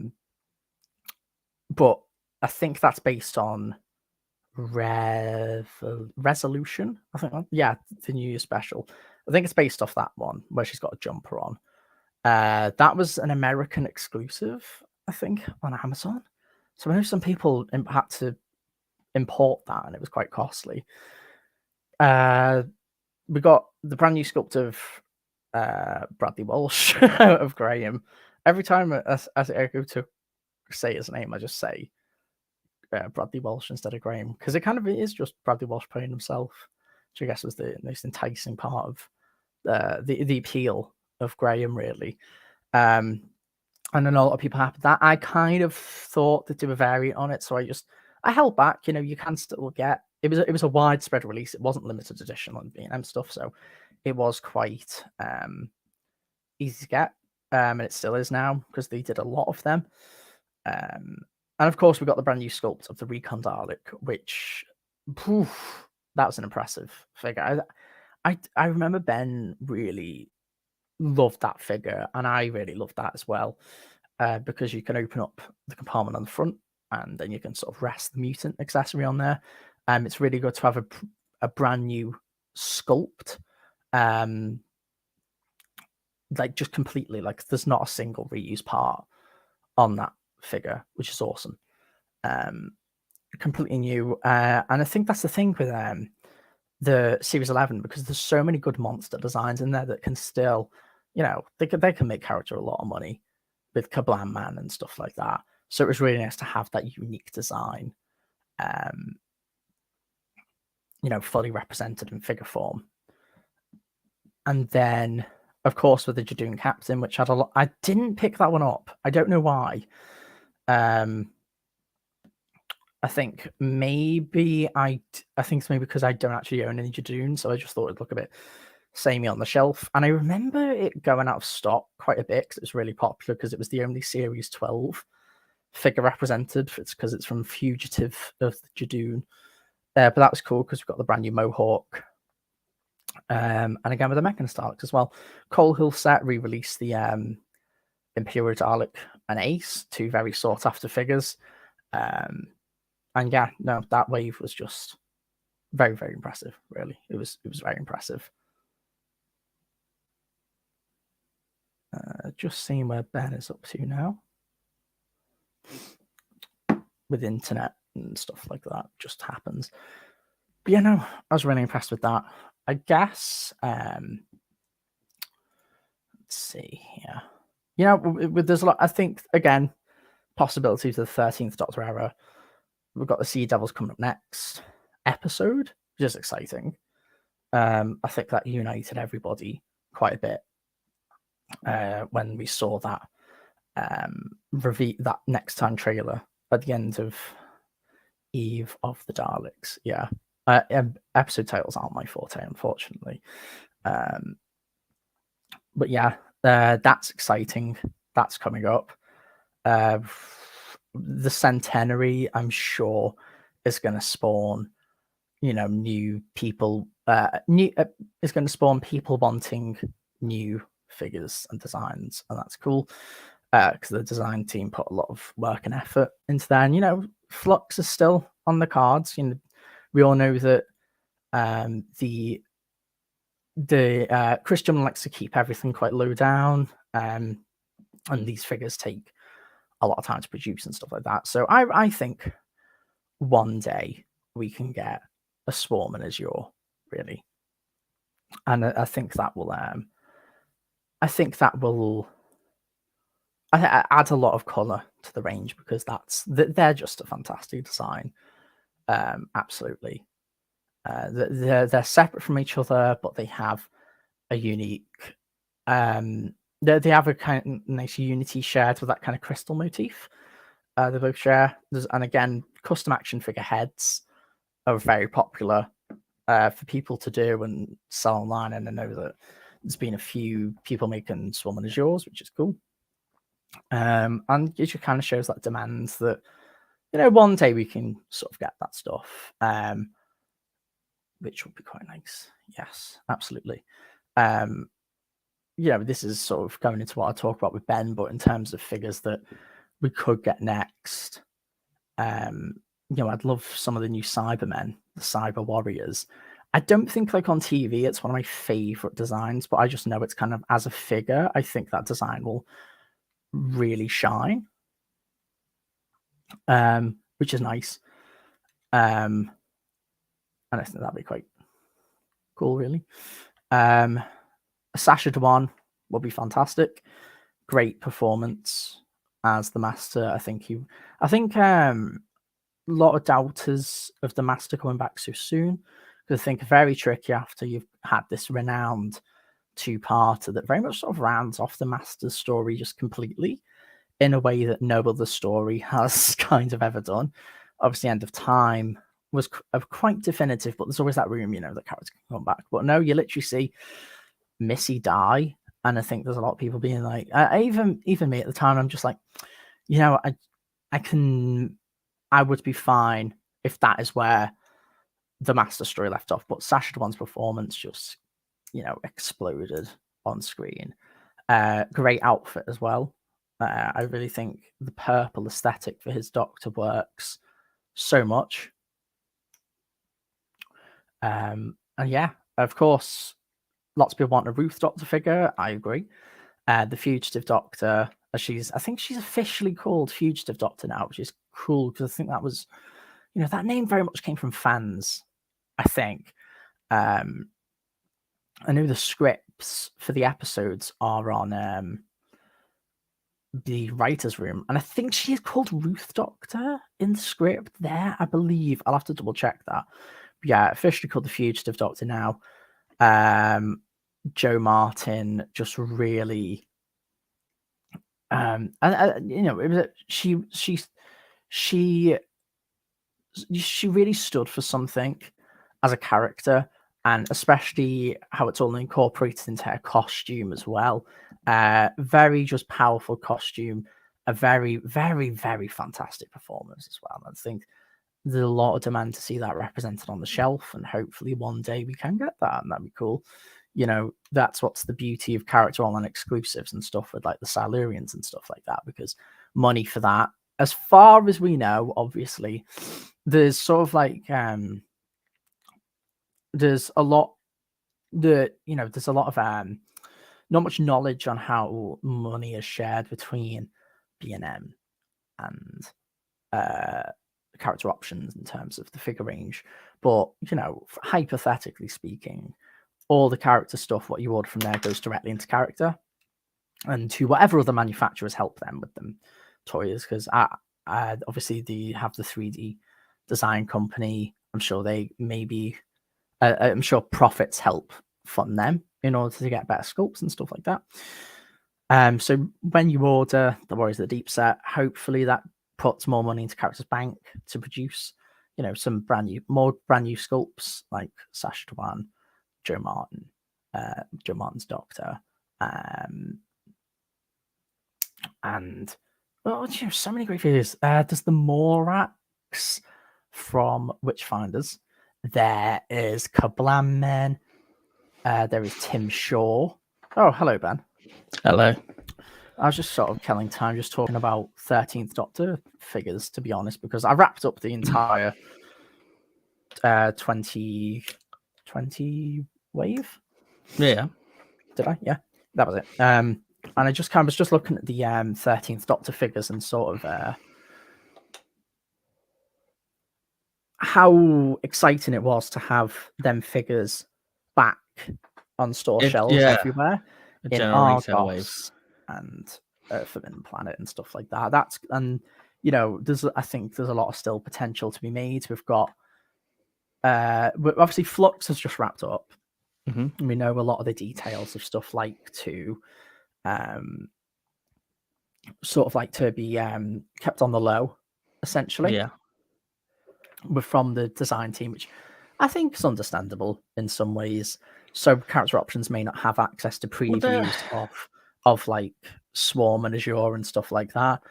I think that's based on Resolution. I think, the New Year special. I think it's based off that one where she's got a jumper on. That was an American exclusive, I think, on Amazon. So I know some people had to import that, and it was quite costly. We got the brand new sculpt of Bradley Walsh of Graham. Every time as I go to say his name, I just say Bradley Walsh instead of Graham, because it kind of is just Bradley Walsh playing himself, which I guess was the most enticing part of the appeal of Graham, really. And I know a lot of people have that. I kind of thought that they were variant on it, so I held back. You can still get it was a widespread release. It wasn't limited edition on B&M stuff, so it was quite easy to get, and it still is now because they did a lot of them. And of course, we got the brand new sculpt of the Recon Dalek, which that was an impressive figure. I remember Ben really loved that figure, and I really loved that as well, because you can open up the compartment on the front, and then you can sort of rest the mutant accessory on there. It's really good to have a brand new sculpt, like just completely, like there's not a single reuse part on that figure, which is awesome. Completely new, and I think that's the thing with the Series 11, because there's so many good monster designs in there that can still, they can make character a lot of money with Kablam Man and stuff like that. So it was really nice to have that unique design, fully represented in figure form. And then, of course, with the Jadoon Captain, which had a lot. I didn't pick that one up. I don't know why. I think maybe it's maybe because I don't actually own any Jadoon, so I just thought it'd look a bit samey on the shelf. And I remember it going out of stock quite a bit because it was really popular, because it was the only Series 12 figure represented. It's because it's from Fugitive of the Jadoon. But that was cool because we've got the brand new Mohawk. And again with the Mechanist Daleks as well. Coal Hill set re-released the Imperial Dalek and Ace, two very sought after figures. And yeah, no, that wave was just very, very impressive, really. It was very impressive. Just seeing where Ben is up to now with internet and stuff like that. Just happens. But yeah, no, I was really impressed with that. I guess. Let's see here. There's a lot. I think again, possibility to the 13th Doctor era. We've got the Sea Devils coming up next episode, which is exciting. I think that united everybody quite a bit when we saw that that next time trailer at the end of Eve of the Daleks. Yeah, episode titles aren't my forte, unfortunately. But yeah, that's exciting. That's coming up. The centenary, I'm sure, is going to spawn, new people. Is going to spawn people wanting new figures and designs, and that's cool. Because the design team put a lot of work and effort into that. And Flux is still on the cards. We all know that the Christian likes to keep everything quite low down, and these figures take a lot of time to produce and stuff like that. So I think one day we can get a Swarm and Azure, really, and I think that will add a lot of color to the range, because they're just a fantastic design. Absolutely. They're separate from each other, but they have a unique. They have a kind of nice unity shared with that kind of crystal motif. They both share. And again, custom action figure heads are very popular for people to do and sell online. And I know that there's been a few people making Swarm and Azures, which is cool. And it just kind of shows that demands that one day we can sort of get that stuff, which would be quite nice. Yes, absolutely. This is sort of going into what I talk about with Ben, but in terms of figures that we could get next, I'd love some of the new Cybermen, the Cyber Warriors. I don't think on TV it's one of my favorite designs, but I just know it's kind of, as a figure, I think that design will really shine, which is nice. And I think that'd be quite cool, really. Sasha Dewan will be fantastic. Great performance as the Master. I think a lot of doubters of the Master coming back so soon, because I think very tricky after you've had this renowned two-parter that very much sort of rounds off the Master's story just completely in a way that no other story has kind of ever done. Obviously, End of Time was quite definitive, but there's always that room, that characters can come back. But no, you literally see Missy die, and I think there's a lot of people being like, even me at the time, I'm just like, I would be fine if that is where the Master story left off. But Sasha Dewan's performance just, exploded on screen. Great outfit as well. I really think the purple aesthetic for his Doctor works so much. And yeah, of course, lots of people want a Ruth Doctor figure. I agree. The Fugitive Doctor, I think she's officially called Fugitive Doctor now, which is cool, because I think that was, that name very much came from fans, I think. I know the scripts for the episodes are on the writer's room, and I think she is called Ruth Doctor in the script there, I believe. I'll have to double check that. But yeah, officially called the Fugitive Doctor now. Joe Martin just really, it was she really stood for something as a character, and especially how it's all incorporated into her costume as well. Very just powerful costume, a very, very, very fantastic performance as well. I think there's a lot of demand to see that represented on the shelf, and hopefully one day we can get that, and that'd be cool. That's what's the beauty of character online exclusives and stuff with like the Silurians and stuff like that, because money for that, as far as we know, obviously, there's sort of like there's a lot of not much knowledge on how money is shared between B&M and character options in terms of the figure range. But hypothetically speaking, all the character stuff, what you order from there, goes directly into character, and to whatever other manufacturers help them with them toys. Because obviously they have the 3D design company. I'm sure they I'm sure profits help fund them in order to get better sculpts and stuff like that. So when you order the Warriors of the Deep set, hopefully that puts more money into Characters Bank to produce, some more brand new sculpts like Sacha Dhawan, Joe Martin's Doctor, and so many great figures. There's the Morax from Witchfinders. There is Kablam Men. There is Tim Shaw. Oh, hello, Ben. Hello. I was just sort of killing time, just talking about 13th Doctor figures, to be honest, because I wrapped up the entire 2020 wave. Yeah. Did I? Yeah, that was it. And I was just looking at the 13th Doctor figures and sort of how exciting it was to have them figures back on store shelves everywhere in Argos and Forbidden Planet and stuff like that. I think there's a lot of still potential to be made. We've got obviously Flux has just wrapped up. Mm-hmm. We know a lot of the details of stuff to be kept on the low, essentially. Yeah. From the design team, which I think is understandable in some ways. So character options may not have access to previews of like Swarm and Azure and stuff like that.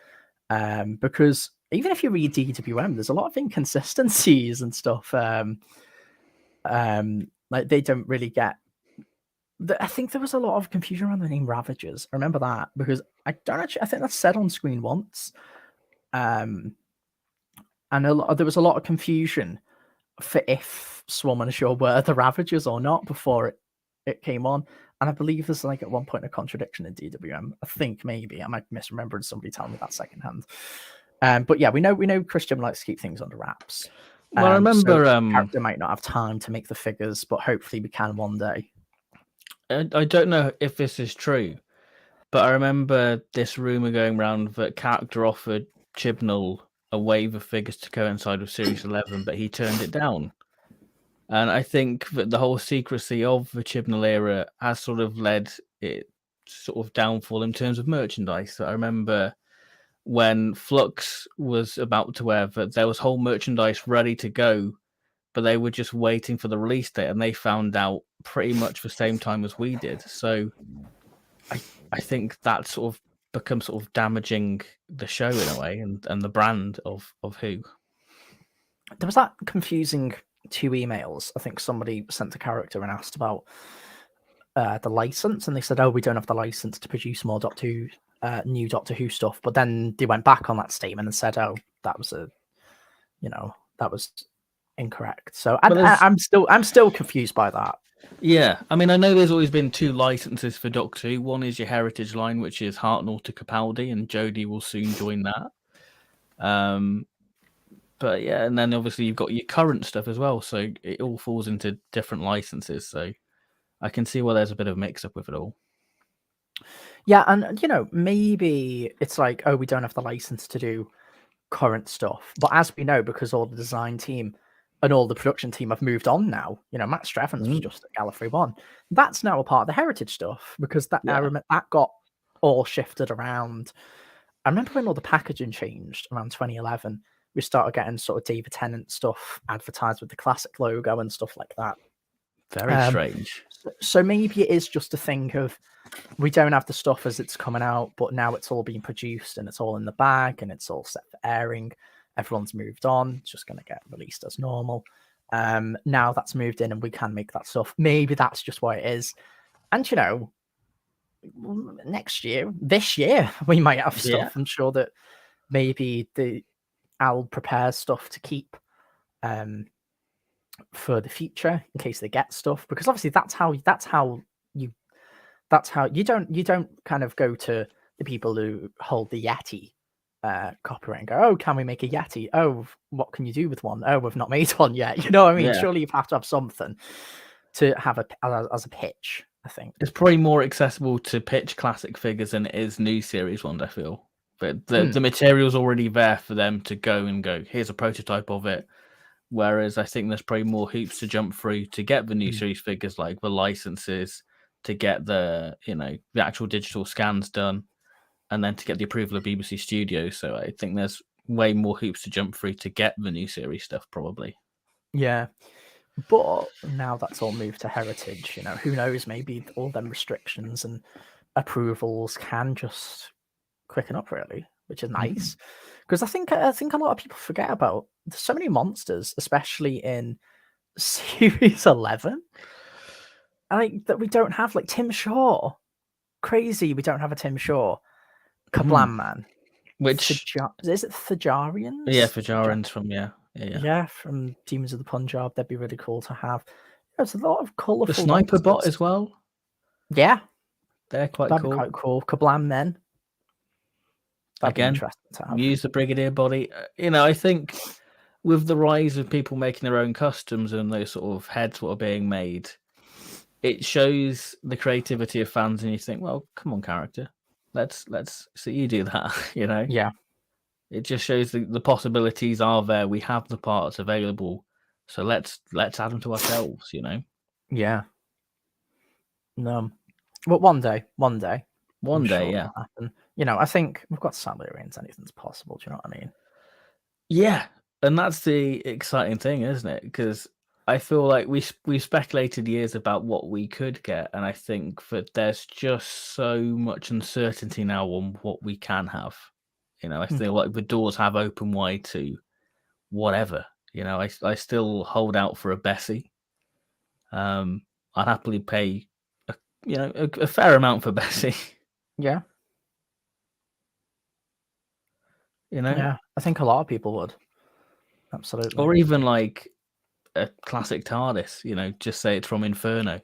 Because even if you read DWM, there's a lot of inconsistencies and stuff. Like they don't really get. I think there was a lot of confusion around the name Ravagers. I remember that because I think that's said on screen once. And there was a lot of confusion for if Swarm and Azure were the Ravagers or not before it came on. And I believe there's like at one point a contradiction in DWM. I think maybe I might misremember somebody telling me that secondhand. But yeah, we know Christian likes to keep things under wraps. Well, I remember the character might not have time to make the figures, but hopefully we can one day. I don't know if this is true, but I remember this rumor going around that character offered Chibnall a wave of figures to coincide with Series 11, but he turned it down. And I think that the whole secrecy of the Chibnall era has sort of led it sort of downfall in terms of merchandise. So I remember when Flux was about to wear that, there was whole merchandise ready to go, but they were just waiting for the release date, and they found out pretty much the same time as we did. So I think that sort of becomes sort of damaging the show in a way and the brand of Who. There was that confusing 2 emails. I think somebody sent a character and asked about the license, and they said, "Oh, we don't have the license to produce more new Doctor Who stuff." But then they went back on that statement and said, "Oh, that was that was incorrect." So I'm still confused by that. Yeah, I mean, I know there's always been 2 licenses for Doctor Who. One is your heritage line, which is Hartnell to Capaldi, and Jodie will soon join that. But yeah, and then obviously you've got your current stuff as well, so it all falls into different licenses. So I can see why there's a bit of mix-up with it all. Yeah, and maybe it's like, oh, we don't have the license to do current stuff, but as we know, because all the design team and all the production team have moved on now. Matt Streffens was just at Gallifrey 1. That's now a part of the heritage stuff because that got all shifted around. I remember when all the packaging changed around 2011, we started getting sort of David Tennant stuff advertised with the classic logo and stuff like that. Very strange. So maybe it is just a thing of we don't have the stuff as it's coming out, but now it's all being produced and it's all in the bag and it's all set for airing. Everyone's moved on. It's just going to get released as normal. Now that's moved in and we can make that stuff. Maybe that's just why it is. And, this year, we might have stuff. Yeah. I'm sure that maybe Al prepares stuff to keep for the future in case they get stuff. Because obviously that's how you That's how you don't kind of go to the people who hold the Yeti copyright and go, oh, can we make a Yeti? Oh, what can you do with one? Oh, we've not made one yet. You know what I mean? Yeah. Surely you have to have something to have as a pitch, I think. It's probably more accessible to pitch classic figures than it is new series ones, I feel. But the material's already there for them to go, here's a prototype of it. Whereas I think there's probably more hoops to jump through to get the new series figures, like the licenses, to get the actual digital scans done, and then to get the approval of BBC Studios. So I think there's way more hoops to jump through to get the new series stuff, probably. Yeah. But now that's all moved to heritage, who knows, maybe all them restrictions and approvals can just quicken up, really, which is nice. Because I think a lot of people forget about there's so many monsters, especially in Series 11, that we don't have, like Tim Shaw. Crazy, we don't have a Tim Shaw. Kablam Man. Which is it Thajarians? Yeah, Thajarians from from Demons of the Punjab. That'd be really cool to have. There's a lot of colourful. The Sniper monsters. Bot as well. Yeah, they're quite that'd cool. Be quite cool. Kablam Men. That'd Again, be interesting to have. Use the Brigadier body. I think with the rise of people making their own customs and those sort of heads what are being made, it shows the creativity of fans, and you think, well, come on, character, let's see you do that. Yeah. It just shows the possibilities are there. We have the parts available, so let's add them to ourselves. Yeah. No, but one day, yeah. happen. I think we've got Salarians. Anything's possible. Do you know what I mean? Yeah, and that's the exciting thing, isn't it? Because I feel like we speculated years about what we could get, and I think that there's just so much uncertainty now on what we can have. I feel like the doors have opened wide to whatever. I still hold out for a Bessie. I'd happily pay a fair amount for Bessie. Yeah. Yeah, I think a lot of people would. Absolutely. Or even like a classic TARDIS, just say it's from Inferno.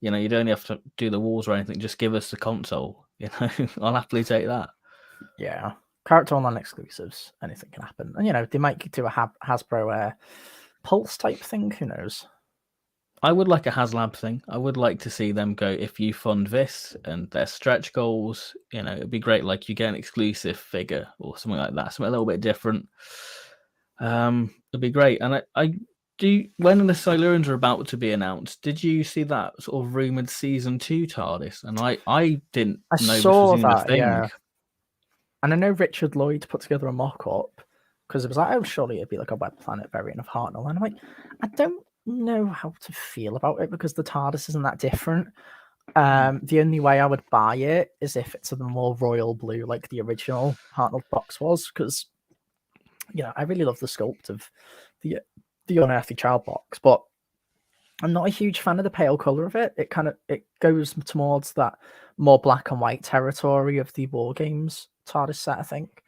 You don't have to do the walls or anything, just give us the console. I'll happily take that. Yeah. Character online exclusives, anything can happen. And they might do a Hasbro Pulse type thing, who knows? I would like a HasLab thing. I would like to see them go, if you fund this and their stretch goals, it'd be great. Like you get an exclusive figure or something like that, something a little bit different. It'd be great. And I do. When the Silurians are about to be announced, did you see that sort of rumored season 2 TARDIS? And I didn't know this was even a thing. Yeah. And I know Richard Lloyd put together a mock-up because it was like, oh, surely it'd be like a Web Planet variant of Hartnell. And I'm like, I don't know how to feel about it because the TARDIS isn't that different. The only way I would buy it is if it's a more royal blue like the original Hartnell box was, because I really love the sculpt of the Unearthly Child box, but I'm not a huge fan of the pale color of it. It goes towards that more black and white territory of the War Games TARDIS set, I think.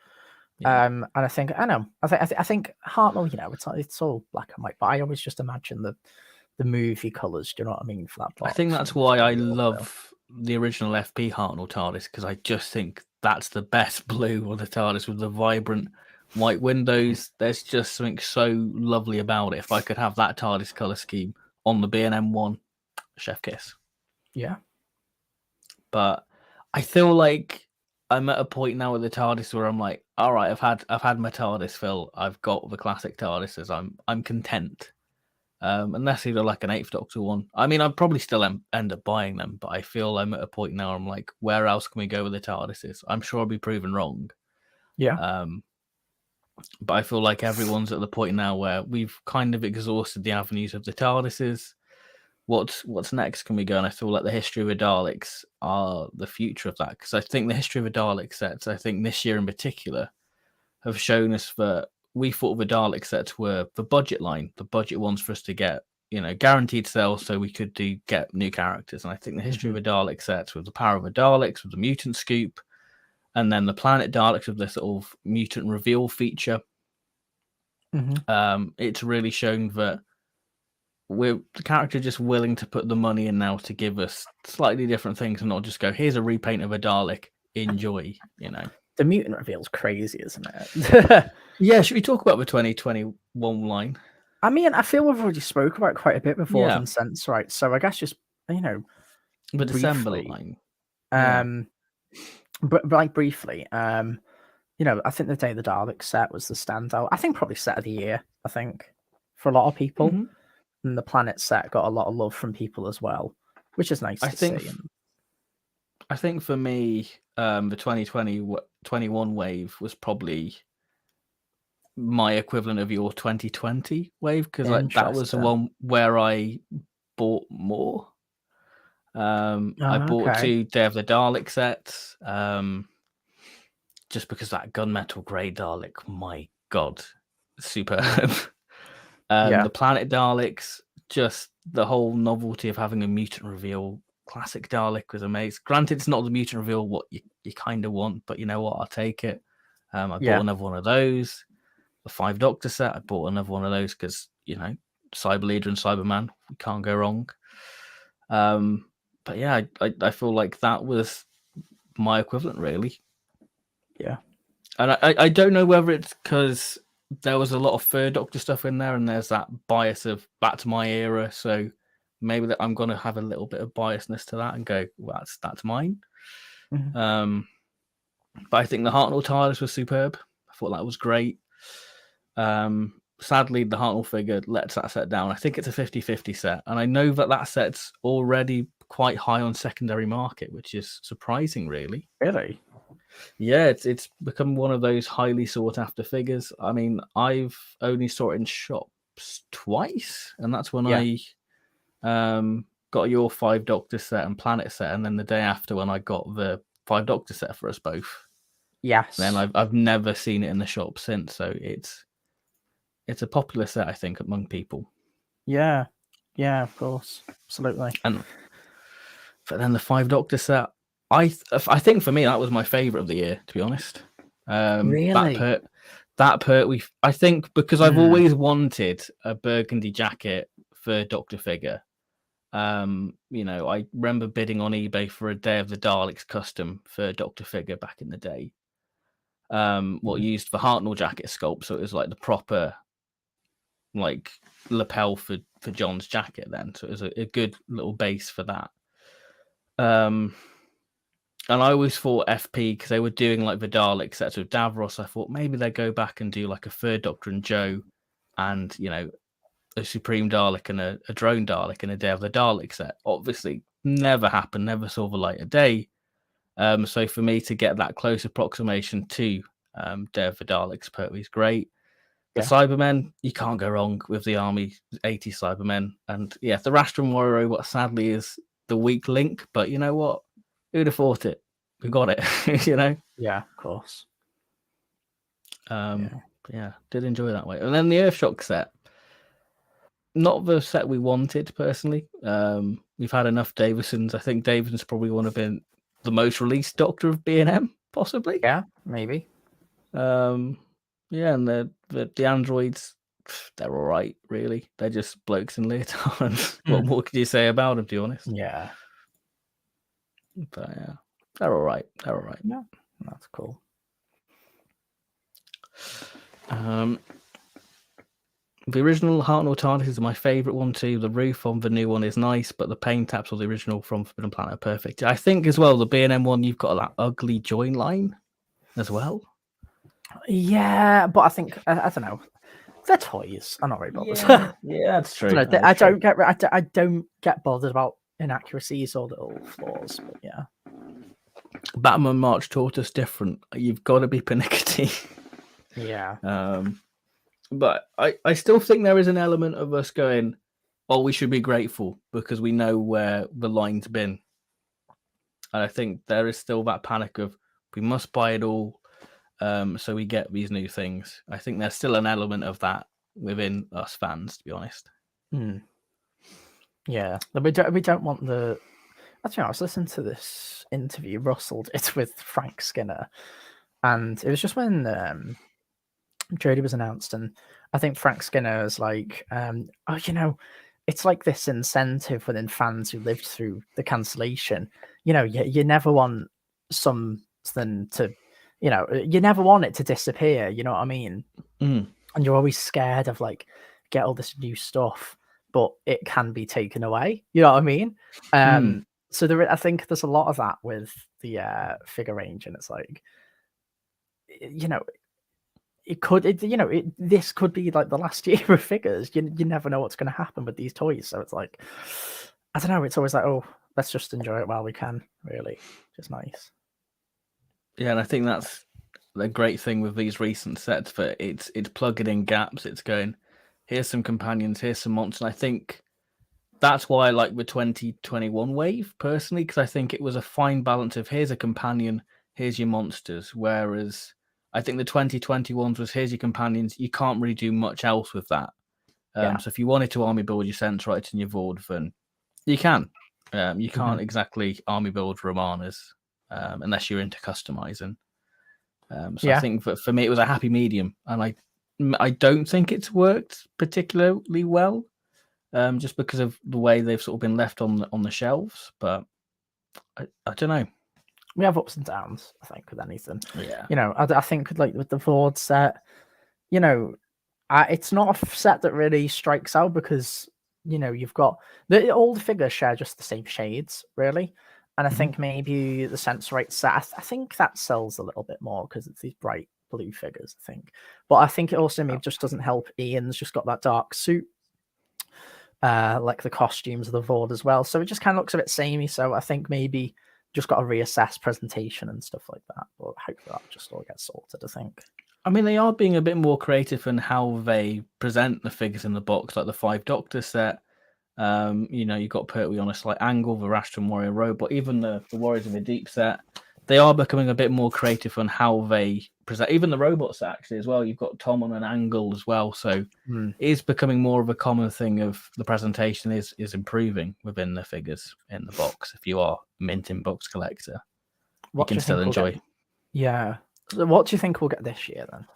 Yeah. And I think Hartnell, it's all black and white, but I always just imagine the movie colors. Do you know what I mean for that box? I think that's why I love the original FP Hartnell TARDIS, because I just think that's the best blue of the TARDIS with the vibrant white windows. There's just something so lovely about it. If I could have that TARDIS color scheme on the B&M one, chef kiss. Yeah. But I feel like I'm at a point now with the TARDIS where I'm like, all right, I've had my TARDIS fill. I've got the classic TARDISes. I'm content. Unless either like an 8th Doctor one. I mean, I'd probably still end up buying them, but I feel I'm at a point now where I'm like, where else can we go with the TARDISes? I'm sure I'll be proven wrong. Yeah. But I feel like everyone's at the point now where we've kind of exhausted the avenues of the TARDISes. What's next can we go? And I feel like the History of the Daleks are the future of that, because I think the History of the Dalek sets, I think this year in particular, have shown us that we thought the Dalek sets were the budget line, the budget ones for us to get, guaranteed sales so we could get new characters. And I think the History of the Dalek sets with the Power of the Daleks, with the Mutant Scoop, and then the Planet Daleks with this sort of mutant reveal feature. It's really shown that the character just willing to put the money in now to give us slightly different things and not just go, here's a repaint of a Dalek, enjoy, you know. The mutant reveal's crazy, isn't it? Yeah, should we talk about the 2021 line? I mean, I feel we've already spoke about it quite a bit before Yeah. in sense, right? So I guess just, you know, The December briefly, line. but like briefly, you know, I think the Day of the Dalek set was the standout. I think probably set of the year, I think, for a lot of people. Mhm. And the Planet set got a lot of love from people as well, which is nice to see. I think for me, the 2021 wave was probably my equivalent of your 2020 wave, because like that was the one where I bought more. I bought 2 Day of the Dalek sets, just because that gunmetal grey Dalek, my god, superb. The Planet Daleks, just the whole novelty of having a mutant reveal. Classic Dalek was amazing. Granted, it's not the mutant reveal what you kind of want, but you know what? I'll take it. I bought another one of those. The 5 Doctor set, I bought another one of those because, you know, Cyber Leader and Cyberman, we can't go wrong. But yeah, I feel like that was my equivalent, really. Yeah. And I don't know whether it's because there was a lot of Third Doctor stuff in there and there's that bias of back to my era. So maybe that I'm going to have a little bit of biasness to that and go, well, that's mine. Mm-hmm. But I think the Hartnell TARDIS was superb. I thought that was great. Sadly, the Hartnell figure lets that set down. I think it's a 50-50 set. And I know that set's already quite high on secondary market, which is surprising, really. Really? Yeah, it's become one of those highly sought after figures. I mean, I've only saw it in shops twice, and that's when I got your 5 Doctor set and Planet set, and then the day after when I got the 5 Doctor set for us both. Yes. And then I've never seen it in the shop since, so it's a popular set, I think, among people. Yeah, of course, absolutely. But then the 5 Doctor set, I think for me that was my favorite of the year, to be honest. Really? That perk I think because I've always wanted a burgundy jacket for Doctor figure. You know, I remember bidding on eBay for a Day of the Daleks custom for Doctor figure back in the day. Used the Hartnell jacket sculpt, so it was like the proper like lapel for John's jacket then, so it was a good little base for that. And I always thought FP, because they were doing like the Dalek sets with Davros, I thought maybe they'd go back and do like a Third Doctor and Joe and, you know, a Supreme Dalek and a Drone Dalek and a Day of the Dalek set. Obviously, never happened, never saw the light of day. So for me to get that close approximation to Day of the Daleks pertwee is great. The Cybermen, you can't go wrong with the Army 80 Cybermen. And yeah, the Rastrum Warrior Robot sadly is the weak link, but you know what? Who'd have thought it? We got it, you know? Yeah, of course. Yeah, did enjoy that way. And then the Earthshock set. Not the set we wanted, personally. We've had enough Davisons. I think Davison's probably one of been the most released Doctor of B&M, possibly. Yeah, maybe. Yeah, and the androids, they're all right, really. They're just blokes in leotards. What more could you say about them, to be honest? Yeah. But yeah, they're all right. Yeah, that's cool. The original Hartnell TARDIS is my favourite one too. The roof on the new one is nice, but the paint taps on the original from Forbidden Planet are perfect. I think as well, the B&M one, you've got that ugly join line as well. Yeah, but I think, I don't know. They're toys. I'm not very bothered. Yeah, that's true. I don't get bothered about inaccuracies or little flaws. But yeah, Batman March taught us different. You've got to be pernickety. Yeah. But I still think there is an element of us going, oh, we should be grateful because we know where the line's been. And I think there is still that panic of we must buy it all. So we get these new things. I think there's still an element of that within us fans, to be honest. Yeah, we don't want the. Actually, I was listening to this interview Russell did with Frank Skinner, and it was just when Jodie was announced, and I think Frank Skinner was like, "Oh, you know, it's like this incentive within fans who lived through the cancellation. You never want something to, you never want it to disappear. You know what I mean? Mm. And you're always scared of like get all this new stuff, but it can be taken away. You know what I mean? So I think there's a lot of that with the figure range, and it's like, this could be like the last year of figures. You never know what's going to happen with these toys. So it's like, I don't know. It's always like, oh, let's just enjoy it while we can. Really, just nice. Yeah, and I think that's the great thing with these recent sets. But it's plugging in gaps. It's going, here's some companions, here's some monsters. And I think that's why I like the 2021 wave personally, because I think it was a fine balance of here's a companion, here's your monsters. Whereas I think the 2021s was here's your companions. You can't really do much else with that. So if you wanted to army build your Centrites and your Vord, then you can. You can't exactly army build Romanas unless you're into customizing. I think for me it was a happy medium, and I don't think it's worked particularly well, just because of the way they've sort of been left on the shelves. But I don't know. We have ups and downs, I think, with anything. Yeah. I think like with the Vord set, it's not a set that really strikes out because, you've got all the figures share just the same shades, really. And I think maybe the Sensorite set, I think that sells a little bit more because it's these bright blue figures, I think. But I think it also maybe just doesn't help. Ian's just got that dark suit, like the costumes of the Vord as well. So it just kind of looks a bit samey. So I think maybe just got to reassess presentation and stuff like that. But hopefully that just all gets sorted, I think. I mean, they are being a bit more creative in how they present the figures in the box, like the 5 Doctor set. You've got Pertwee on a slight angle, the Rastrum Warrior Robot, even the Warriors of the Deep set. They are becoming a bit more creative on how they present. Even the robots actually as well. You've got Tom on an angle as well, so it is becoming more of a common thing of the presentation is improving within the figures in the box. If you are a minting box collector, you can still enjoy. Yeah. So what do you think we'll get this year then?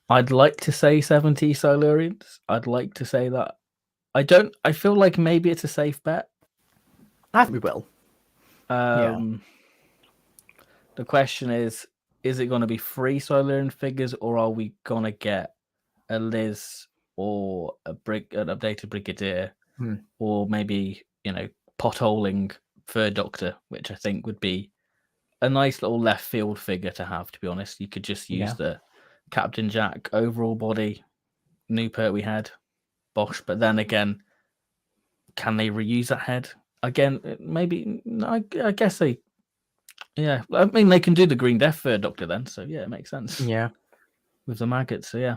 I'd like to say 70 Silurians. I'd like to say that. I feel like maybe it's a safe bet. I think we will. The question is it going to be free Silurian figures, or are we going to get a Liz or an updated Brigadier, or maybe, potholing Third Doctor, which I think would be a nice little left field figure to have, to be honest. You could just use the Captain Jack overall body, new Pertwee head, Bosch, but then again, can they reuse that head? Again, maybe, I guess they, I mean, they can do the Green Death Third Doctor then, so yeah, it makes sense. Yeah. With the maggots, so yeah.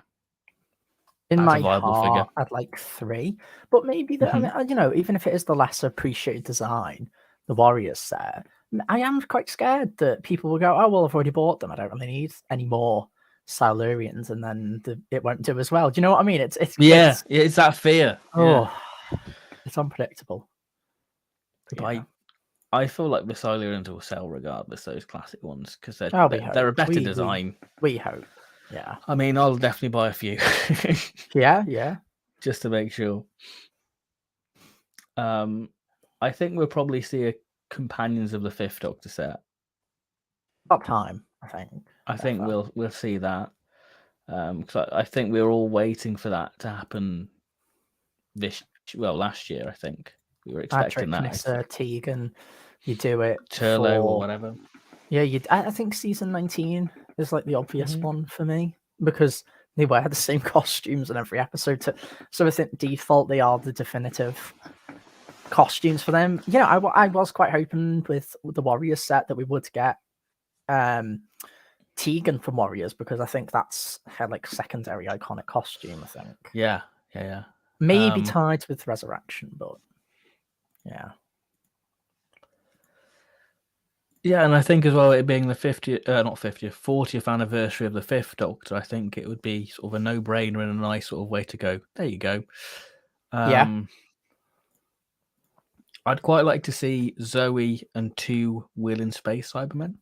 In my heart, I'd like 3, but maybe I mean, even if it is the less appreciated design, the Warriors set, I am quite scared that people will go, oh, well, I've already bought them. I don't really need any more Silurians, and then it won't do as well. Do you know what I mean? It's that fear. It's unpredictable. But I feel like the Silurians will sell regardless, those classic ones, because they're a better design. We hope. Yeah. I mean, I'll definitely buy a few. Yeah. Just to make sure. I think we'll probably see a Companions of the 5th Doctor set. About time, I think. I think we'll see that. Because I think we were all waiting for that to happen last year, I think. We were expecting that. Tegan, you do it. Turlo or whatever. Yeah, I think season 19 is like the obvious one for me, because they wear the same costumes in every episode. So I think default they are the definitive costumes for them. I was quite hoping with the Warriors set that we would get Tegan from Warriors, because I think that's her like secondary iconic costume, I think. Yeah. Maybe tied with Resurrection, but yeah. Yeah, and I think as well, it being the 40th anniversary of the 5th Doctor, I think it would be sort of a no-brainer and a nice sort of way to go. There you go. I'd quite like to see Zoe and 2 Wheel in Space Cybermen.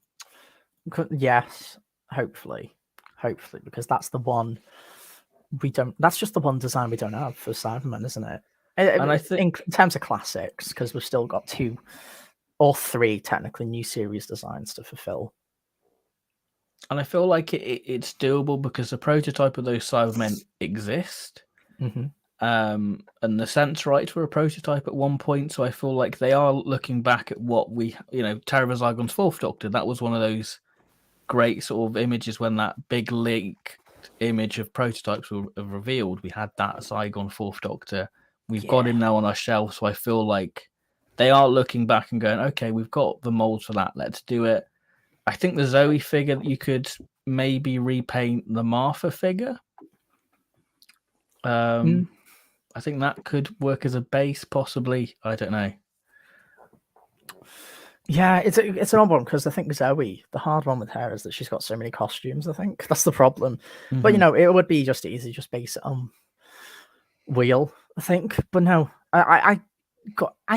Yes, hopefully, because that's the one we don't. That's just the one design we don't have for Cybermen, isn't it? And I think in terms of classics, because we've still got 2 or 3 technically new series designs to fulfill. And I feel like it's doable because the prototype of those Cybermen exist. Mm-hmm. And the Sense-Rights were a prototype at one point, so I feel like they are looking back at what Terror of Zygon's Fourth Doctor. That was one of those great sort of images when that big leaked image of prototypes were revealed. We had that Zygon Fourth Doctor. We've got him now on our shelf, so I feel like they are looking back and going, okay, we've got the molds for that. Let's do it. I think the Zoe figure that you could maybe repaint the Martha figure. I think that could work as a base, possibly. I don't know. Yeah, it's an odd one because I think Zoe, the hard one with her is that she's got so many costumes. I think that's the problem. Mm-hmm. But it would be just easy, just base it on Wheel, I think. But no, I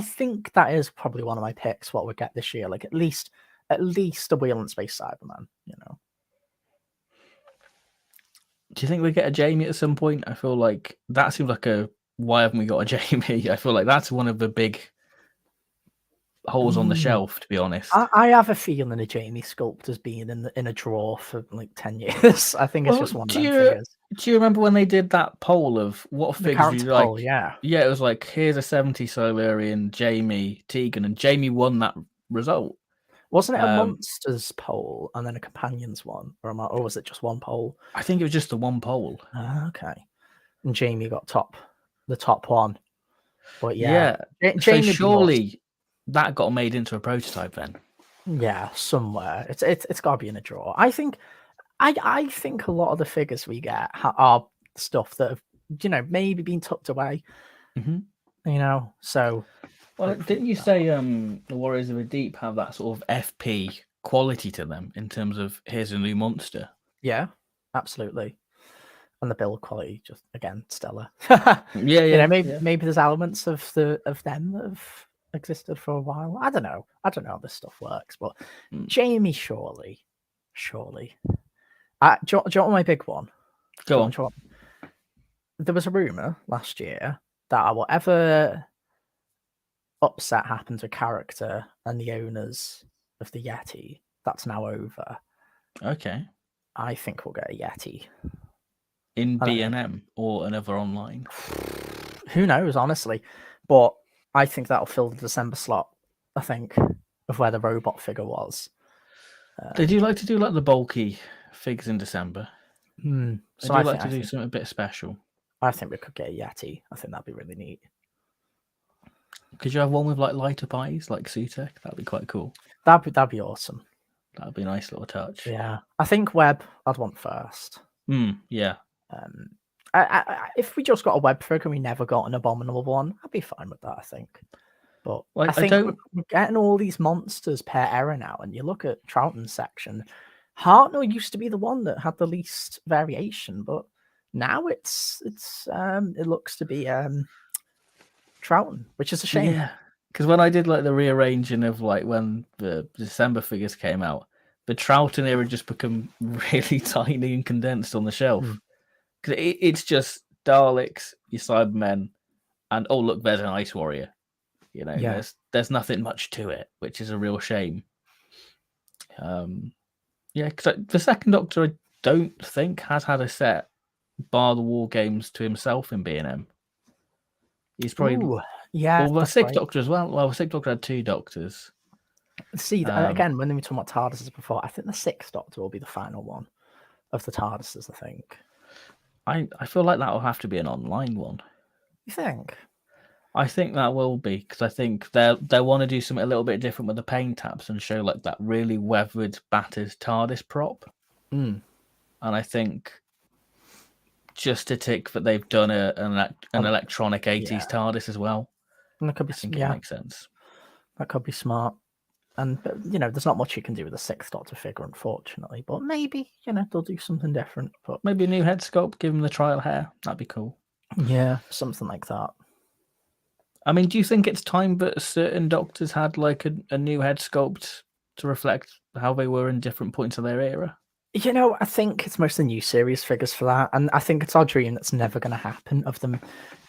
think that is probably one of my picks. What we get this year, like at least a Wheel and Space Cyberman. Do you think we get a Jamie at some point? I feel like that seems like why haven't we got a Jamie? I feel like that's one of the big holes on the shelf, to be honest. I have a feeling a Jamie sculpt has been in a drawer for like 10 years. I think it's just one of them figures. Do you remember when they did that poll of what figures you like? Poll, yeah, it was like, here's a 70 Silurian, Jamie, Tegan, and Jamie won that result. Wasn't it a monsters poll and then a companions one, or was it just one poll? I think it was just the one poll. Okay, and Jamie got the top one. But Jamie, so surely that got made into a prototype then. Yeah, somewhere it's got to be in a drawer. I think a lot of the figures we get are stuff that have maybe been tucked away. Mm-hmm. So. Well, didn't you say the Warriors of the Deep have that sort of FP quality to them in terms of here's a new monster? Yeah, absolutely. And the build quality, just again, stellar. Maybe there's elements of them that have existed for a while. I don't know how this stuff works, but Jamie, surely. Do you want my big one? Go on. There was a rumor last year that whatever upset happened to character and the owners of the Yeti, that's now over. Okay. I think we'll get a Yeti. In B&M or another online? Who knows, honestly. But I think that'll fill the December slot, I think, of where the robot figure was. They do like to do like the bulky figures in December. So I like to do something a bit special. I think we could get a Yeti. I think that'd be really neat. Could you have one with like light up eyes, like Sutek? That'd be quite cool. That'd be awesome. That'd be a nice little touch. Yeah, I think web I'd want first. Yeah. If we just got a web figure and we never got an abominable one, I'd be fine with that. I think. But I think we're getting all these monsters per era now, and you look at Troughton's section. Hartnell used to be the one that had the least variation, but now it looks to be Troughton, which is a shame. Yeah, because when I did like the rearranging of like when the December figures came out, the Troughton era just become really tiny and condensed on the shelf. Because it's just Daleks, your Cybermen, and oh look, there's an Ice Warrior. There's nothing much to it, which is a real shame. Because the Second Doctor, I don't think has had a set bar the War Games to himself in B&M. He's probably the Sixth Doctor as well. Well, the Sixth Doctor had 2 Doctors. See, again, when we were talking about TARDISes before, I think the Sixth Doctor will be the final one of the TARDISes. I think. I feel like that will have to be an online one. You think? I think that will be, because I think they want to do something a little bit different with the paint taps and show like that really weathered, battered TARDIS prop. And I think just to tick that they've done an electronic 80s TARDIS as well. And that could be, it makes sense. That could be smart. And there's not much you can do with a Sixth Doctor figure, unfortunately. But maybe they'll do something different. But maybe a new head sculpt, give him the trial hair. That'd be cool. Yeah, something like that. I mean, do you think it's time that certain Doctors had like a new head sculpt to reflect how they were in different points of their era? I think it's mostly new series figures for that, and I think it's our dream that's never going to happen of them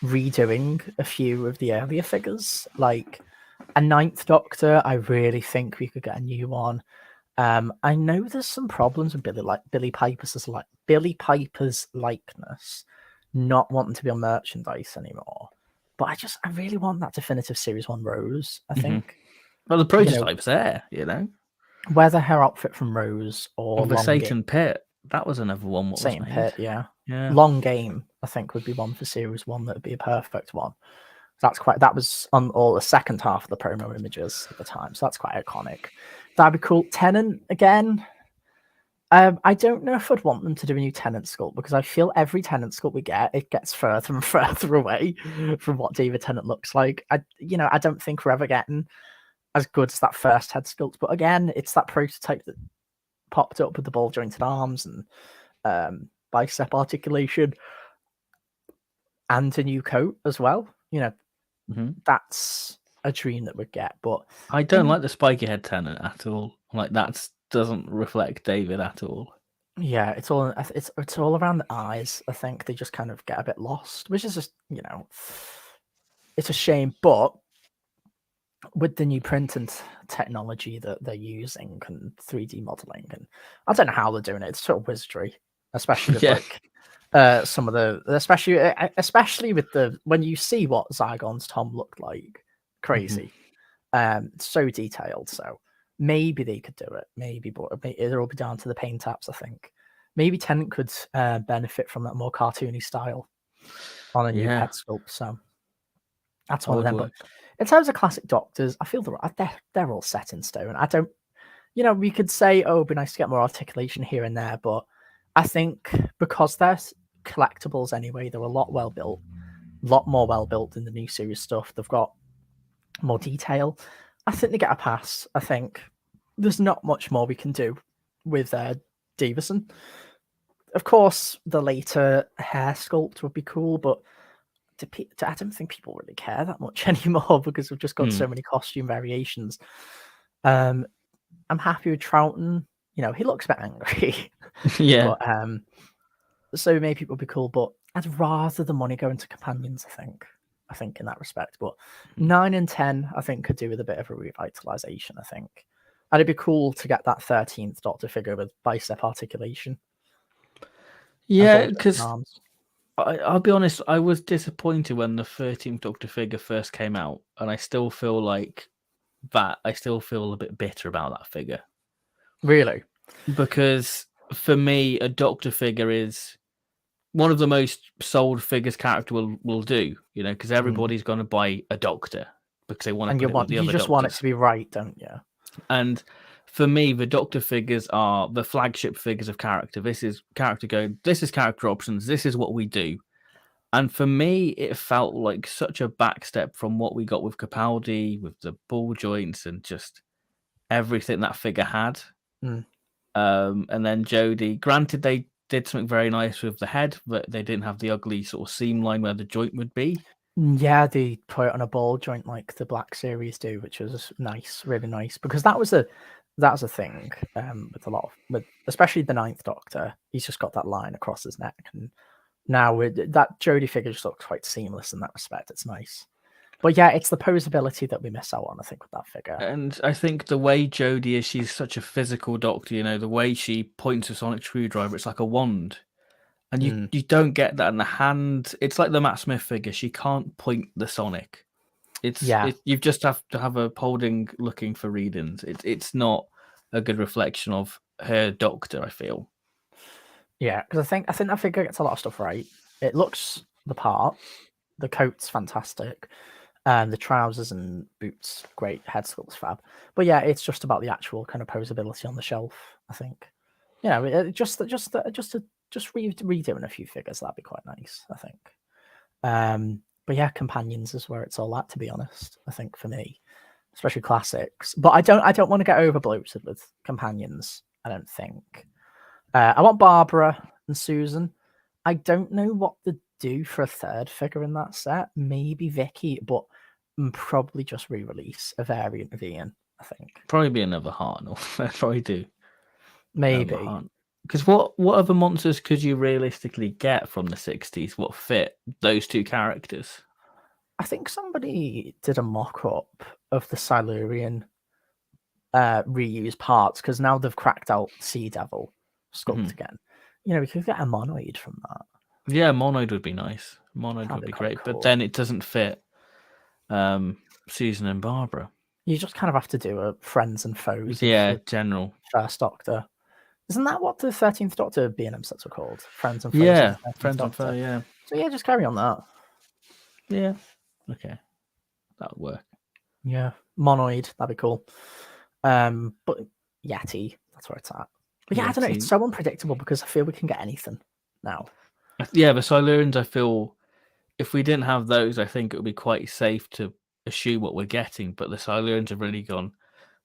redoing a few of the earlier figures, like a Ninth Doctor. I really think we could get a new one. I know there's some problems with Billy Piper's likeness not wanting to be on merchandise anymore, but I really want that definitive Series 1 Rose. I think Well, the prototype's there, you know. whether her outfit from Rose or The Long Satan Pit, that was another one what was Satan made. Pit, yeah. Yeah. Long Game, I think, would be one for Series 1 that would be a perfect one. That was on all the second half of the promo images at the time, so that's quite iconic. That'd be cool. Tennant again. I don't know if I'd want them to do a new Tennant sculpt, because I feel every Tennant sculpt we get, it gets further and further away from what David Tennant looks like. I don't think we're ever getting as good as that first head sculpt. But again, it's that prototype that popped up with the ball jointed arms and bicep articulation and a new coat as well. That's a dream that we'd get. But I don't like the spiky head Tennant at all. Like, that doesn't reflect David at all. Yeah, it's all around the eyes. I think they just kind of get a bit lost, which is just, it's a shame. But with the new printing technology that they're using and 3D modeling, and I don't know how they're doing it. It's sort of wizardry, especially with some of the, especially with when you see what Zygon's Tom looked like, crazy. It's so detailed. So maybe they could do it. Maybe, but it'll all be down to the paint apps, I think. Maybe Tennant could benefit from that more cartoony style on a new head sculpt. So that's one of them. But in terms of classic Doctors, I feel they're all set in stone. I don't, we could say, oh, it'd be nice to get more articulation here and there, but I think because they're collectibles anyway, they're a lot more well built than the new series stuff. They've got more detail. I think they get a pass. I think there's not much more we can do with Davison. Of course, the later hair sculpt would be cool, but I don't think people really care that much anymore because we've just got so many costume variations. I'm happy with Troughton. He looks a bit angry. Yeah. But, so maybe it would be cool, but I'd rather the money go into companions, I think in that respect. But 9 and 10, I think, could do with a bit of a revitalization, I think. And it'd be cool to get that 13th Doctor figure with bicep articulation. Yeah, because I'll be honest, I was disappointed when the 13th Doctor figure first came out, and I still feel like that. I still feel a bit bitter about that figure. Really? Because for me, a Doctor figure is one of the most sold figures character will do, because everybody's going to buy a Doctor because they want to put it with the other You just want it to be right, don't you? And for me, the Doctor figures are the flagship figures of character. This is character options. This is what we do. And for me, it felt like such a backstep from what we got with Capaldi, with the ball joints and just everything that figure had. And then Jodie, granted, they did something very nice with the head, but they didn't have the ugly sort of seam line where the joint would be. Yeah, they put it on a ball joint like the Black Series do, which was nice, really nice, because that was a thing with especially the Ninth Doctor. He's just got that line across his neck, and now that Jodie figure just looks quite seamless in that respect. It's nice. But yeah, it's the posability that we miss out on, I think, with that figure. And I think the way Jodie is, she's such a physical Doctor, the way she points a sonic screwdriver, it's like a wand. And you don't get that in the hand. It's like the Matt Smith figure. She can't point the sonic. You just have to have a holding looking for readings. It's not a good reflection of her Doctor, I feel. Yeah, because I think that figure gets a lot of stuff right. It looks the part. The coat's fantastic. The trousers and boots, great. Head sculpt's fab. But yeah, it's just about the actual kind of posability on the shelf, I think. Yeah, just redoing a few figures, that'd be quite nice, I think. But yeah, companions is where it's all at, to be honest, I think, for me, especially classics. But I don't want to get over bloated with companions, I don't think. I want Barbara and Susan. I don't know what to do for a third figure in that set. Maybe Vicky, but probably just re-release a variant of Ian, I think. Probably be another Hartnell. Probably do. Maybe. Because what other monsters could you realistically get from the 60s? What fit those two characters? I think somebody did a mock-up of the Silurian reused parts because now they've cracked out Sea Devil sculpt again. We could get a monoid from that. Yeah, monoid would be nice. Monoid That'd would be be quite great, cool. but then it doesn't fit Susan and Barbara. You just kind of have to do a friends and foes. Yeah, general. First Doctor. Isn't that what the 13th Doctor B&M sets are called? Friends and foes. Yeah, of the 13th friends and Doctor. foe. Yeah. So yeah, just carry on that. Yeah. Okay, that would work. Yeah, monoid. That'd be cool. But Yeti, that's where it's at. But yeah, I don't know. It's so unpredictable because I feel we can get anything now. Yeah, the Silurians, I feel if we didn't have those, I think it would be quite safe to assume what we're getting. But the Silurians have really gone,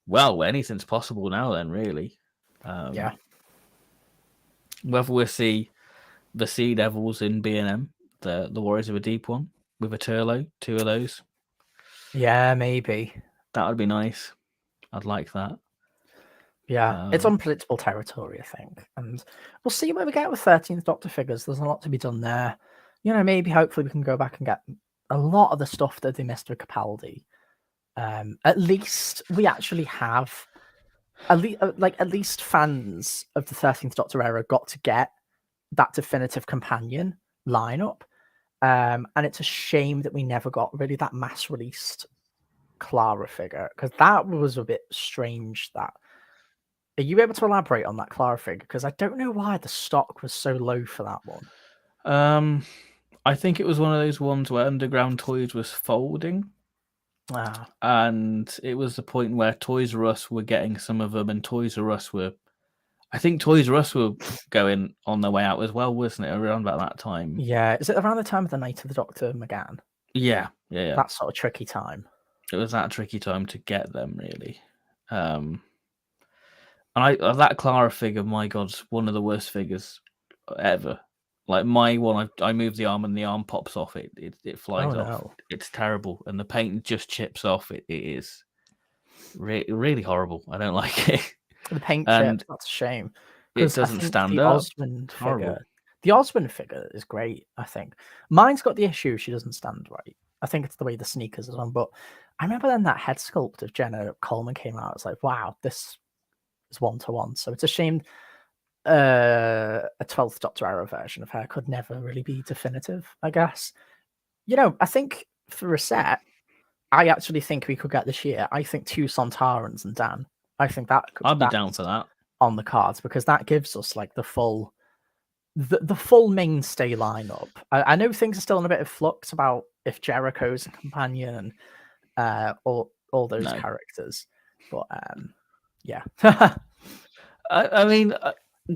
well, anything's possible now then, really. Yeah. Whether we'll see the Sea Devils in B&M, the Warriors of a Deep one, with a Turlo, two of those. Yeah, maybe. That would be nice. I'd like that. Yeah, it's unpredictable territory, I think. And we'll see where we get with 13th Doctor figures. There's a lot to be done there. Maybe hopefully we can go back and get a lot of the stuff that they missed with Capaldi. At least we actually have, at least fans of the 13th Doctor era got to get that definitive companion lineup. And it's a shame that we never got really that mass released Clara figure, because that was a bit strange. Are you able to elaborate on that Clara figure? Because I don't know why the stock was so low for that one. I think it was one of those ones where Underground Toys was folding. And it was the point where Toys R Us were getting some of them, and Toys R Us were... I think Toys R Us were going on their way out as well, wasn't it? Around about that time. Yeah. Is it around the time of the Night of the Doctor McGann? Yeah. That sort of tricky time. It was that tricky time to get them, really. And that Clara figure, my God, one of the worst figures ever. Like my one, I move the arm and the arm pops off. It flies off. No. It's terrible, and the paint just chips off. It is really horrible. I don't like it. The paint chips. That's a shame. It doesn't stand the up. Osmond figure. The Osmond figure is great. I think mine's got the issue. She doesn't stand right. I think it's the way the sneakers are on. But I remember then that head sculpt of Jenna Coleman came out. It's like, wow, this is 1-to-1. So it's a shame a 12th Doctor era version of her could never really be definitive, I guess. I think for a set, I actually think we could get this year. I think 2 Sontarans and Dan. I think that could, I'd be down for that on the cards, because that gives us like the full mainstay lineup. I know things are still in a bit of flux about if Jericho's a companion and all those characters, but yeah. I mean,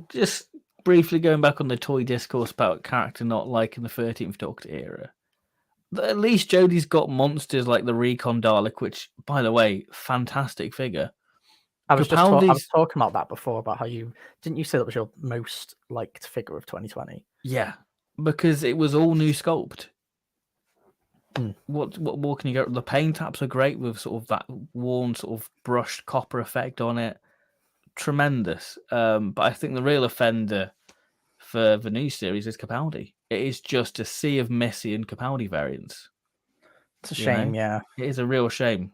just briefly going back on the toy discourse about character not liking the 13th Doctor era. At least Jodie's got monsters like the Recon Dalek, which, by the way, fantastic figure. I was talking about that before, about how you say that was your most liked figure of 2020. Yeah, because it was all new sculpt. What more can you get? The paint taps are great with sort of that worn sort of brushed copper effect on it. Tremendous. But I think the real offender for the new series is Capaldi. It is just a sea of Missy and Capaldi variants. It's a shame, yeah. It is a real shame.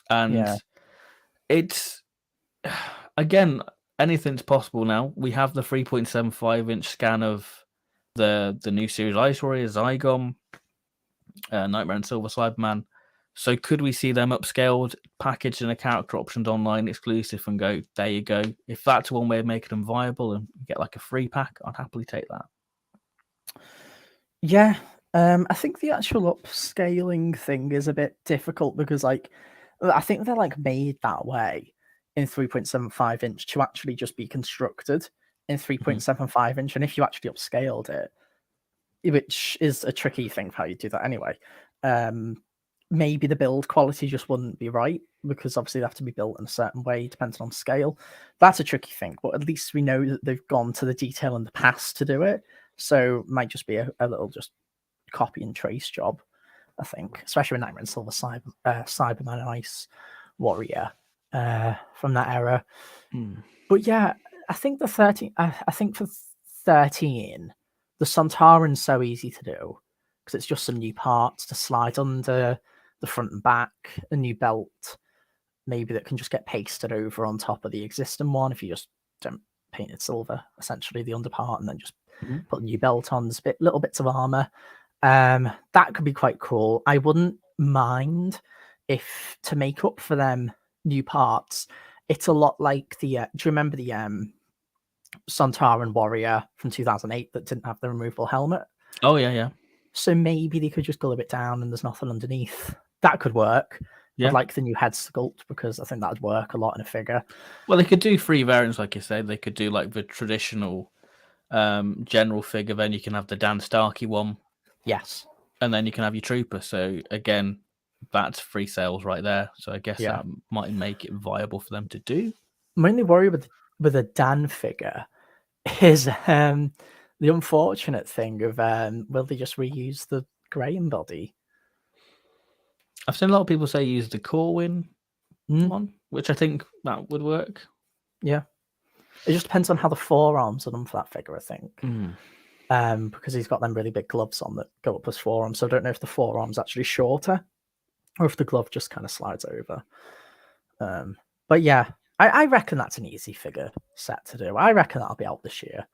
And it's, again, anything's possible now. We have the 3.75-inch scan of the new series Ice Warrior, Zygon, Nightmare and Silver Cyberman. So could we see them upscaled, packaged in a character options online exclusive and go, there you go. If that's one way of making them viable and get like a free pack, I'd happily take that. Yeah. I think the actual upscaling thing is a bit difficult because I think they're like made that way in 3.75 inch to actually just be constructed in 3.75 inch. And if you actually upscaled it, which is a tricky thing for how you do that anyway, maybe the build quality just wouldn't be right because obviously they have to be built in a certain way depending on scale. That's a tricky thing, but at least we know that they've gone to the detail in the past to do it. So it might just be a little just copy and trace job, I think, especially with Nightmare and Silver Cyberman and Ice Warrior from that era. But yeah, I think the 13. I think for 13, the Sontaran's so easy to do because it's just some new parts to slide under the front and back, a new belt, maybe that can just get pasted over on top of the existing one if you just don't paint it silver, essentially the underpart, and then just put a new belt on. There's little bits of armor. That could be quite cool. I wouldn't mind if, to make up for them new parts, it's a lot like the. Do you remember the Sontaran Warrior from 2008 that didn't have the removable helmet? Oh yeah. So maybe they could just glue it down and there's nothing underneath. That could work. Yeah. I'd like the new head sculpt because I think that would work a lot in a figure. Well, they could do 3 variants, like you said. They could do like the traditional general figure, then you can have the Dan Starkey one. Yes. And then you can have your trooper. So again, that's free sales right there. So I guess that might make it viable for them to do. My only worry with a Dan figure is the unfortunate thing of will they just reuse the Graham body? I've seen a lot of people say use the Corwin one, which I think that would work. Yeah. It just depends on how the forearms are done for that figure, I think. Because he's got them really big gloves on that go up his forearm. So I don't know if the forearm's actually shorter or if the glove just kind of slides over. But yeah, I reckon that's an easy figure set to do. I reckon that'll be out this year.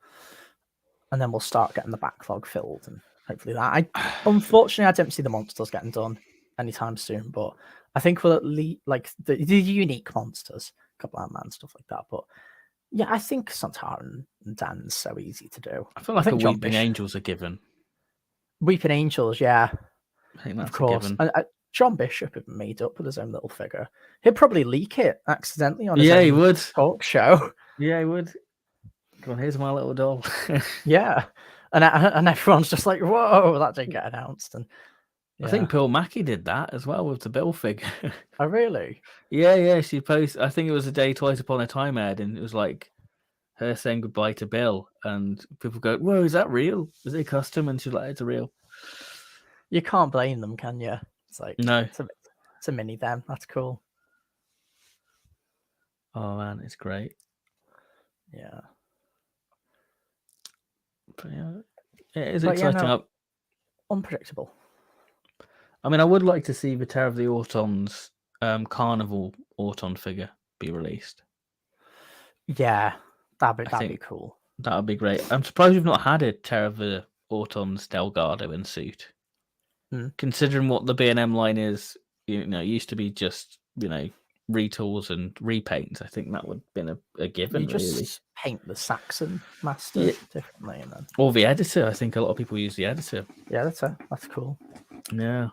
And then we'll start getting the backlog filled and hopefully that. Unfortunately, I don't see the monsters getting done anytime soon, but I think we'll at least like the unique monsters, a couple of man stuff like that. But yeah, I think Sontaran and Dan's so easy to do. I feel like the Weeping Angels are given. Weeping Angels, yeah. I think that's of course. a given. And, John Bishop had made up with his own little figure. He'd probably leak it accidentally on his he would. talk show. Yeah, he would. Come on, here's my little doll. Yeah. And everyone's just like, whoa, that didn't get announced. And I think Bill Mackey did that as well with the Bill figure. Oh, really? Yeah. She posted, I think it was a day Twice Upon a Time aired, and it was like her saying goodbye to Bill, and people go, whoa, is that real? Is it a custom? And she's like, it's a real. You can't blame them, can you? It's like, no. It's a mini them. That's cool. Oh, man, it's great. Yeah. But yeah, it is exciting. Yeah, no, unpredictable. I mean, I would like to see the Terror of the Autons Carnival Auton figure be released. Yeah, that'd be cool. That would be great. I'm surprised we've not had a Terror of the Autons Delgado in suit. Considering what the B&M line is, it used to be just, retools and repaints. I think that would have been a given, really. Paint the Saxon master differently. And then... Or the editor. I think a lot of people use the editor. Yeah, that's cool. Yeah.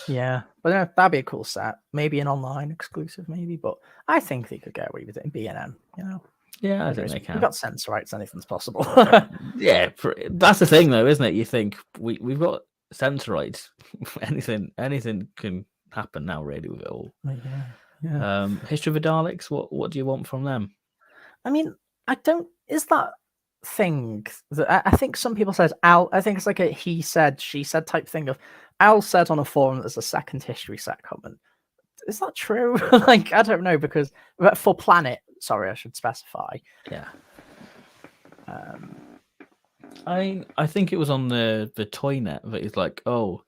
Yeah, but that'd be a cool set. Maybe an online exclusive, maybe. But I think they could get away with it in B&M, Yeah, I think they can. We've got censor rights, anything's possible. Yeah, that's the thing, though, isn't it? You think we've got censor rights. anything can happen now, really, with it all. Yeah. History of the Daleks. What do you want from them? I mean, I don't. Is that thing that I think some people said Al? I think it's like a he said, she said type thing of Al said on a forum that there's a second history set coming. Is that true? Like, I don't know, because for Planet, sorry, I should specify. Yeah. I think it was on the Toynet that he's like, oh,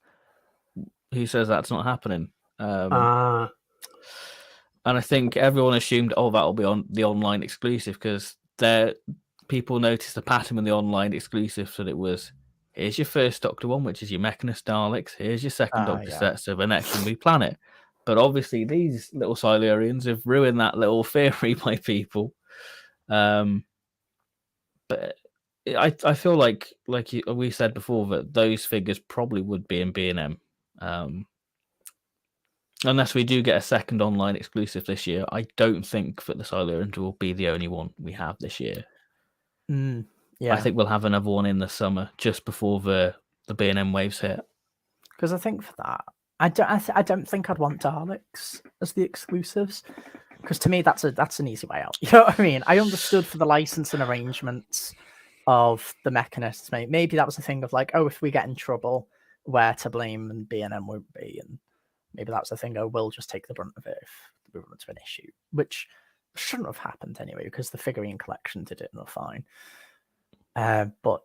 he says that's not happening. And I think everyone assumed, oh, that'll be on the online exclusive, because people noticed the pattern in the online exclusive that it was, here's your first Doctor one, which is your Mechanist Daleks, here's your second Doctor set, so the next one will be Planet. But obviously these little Silurians have ruined that little theory by people. But I feel like we said before, that those figures probably would be in B&M. Unless we do get a second online exclusive this year, I don't think that the Silurians will be the only one we have this year. Yeah, I think we'll have another one in the summer, just before the B&M waves hit. Because I think for that, I don't think I'd want Daleks as the exclusives. Because to me, that's an easy way out. You know what I mean? I understood for the licensing arrangements of the Mechanists. Maybe that was a thing of like, oh, if we get in trouble, where to blame, and B&M won't be, and maybe that's the thing. Oh, we'll just take the brunt of it if we run into an issue. Which shouldn't have happened anyway, because the figurine collection did it and they're fine. But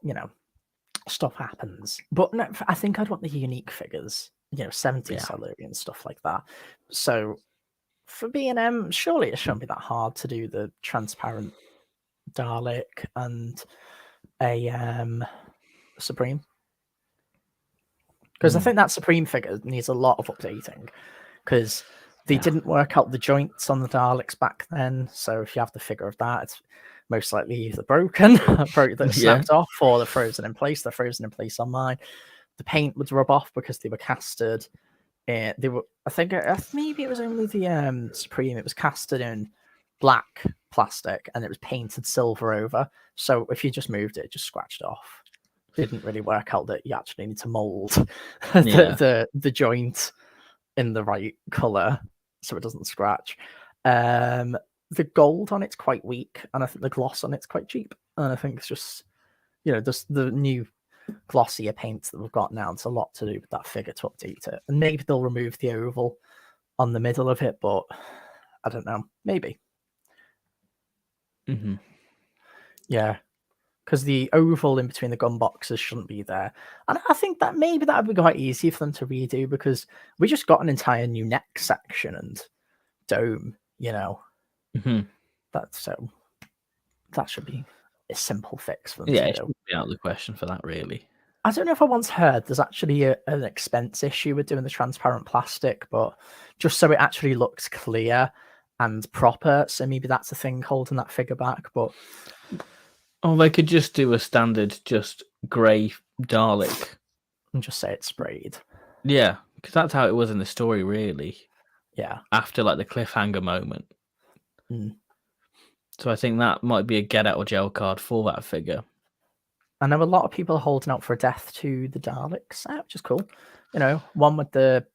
stuff happens. But no, I think I'd want the unique figures, 70s Silurian stuff like that. So for B&M, surely it shouldn't be that hard to do the transparent Dalek and a Supreme. Because I think that Supreme figure needs a lot of updating, because they didn't work out the joints on the Daleks back then. So if you have the figure of that, it's most likely either broken, that snapped off, or they're frozen in place. They're frozen in place on mine. The paint would rub off because they were casted. They were, I think maybe it was only the Supreme. It was casted in black plastic and it was painted silver over. So if you just moved it, just scratched off. Didn't really work out that you actually need to mold the joint in the right color so it doesn't scratch. The gold on it's quite weak, and I think the gloss on it's quite cheap. And I think it's just, just the new glossier paints that we've got now. It's a lot to do with that figure to update it, and maybe they'll remove the oval on the middle of it, but I don't know. Maybe. Yeah, because the oval in between the gun boxes shouldn't be there, and I think that maybe that would be quite easy for them to redo, because we just got an entire new neck section and dome. That should be a simple fix for them to it do. should be out of the question for that, really. I don't know if I once heard there's actually an expense issue with doing the transparent plastic, but just so it actually looks clear and proper. So maybe that's the thing holding that figure back. But they could just do a standard, just grey Dalek and just say it's sprayed. Yeah, because that's how it was in the story, really. Yeah. After the cliffhanger moment. So I think that might be a get out of jail card for that figure. I know a lot of people are holding out for a death to the Daleks, which is cool. One with the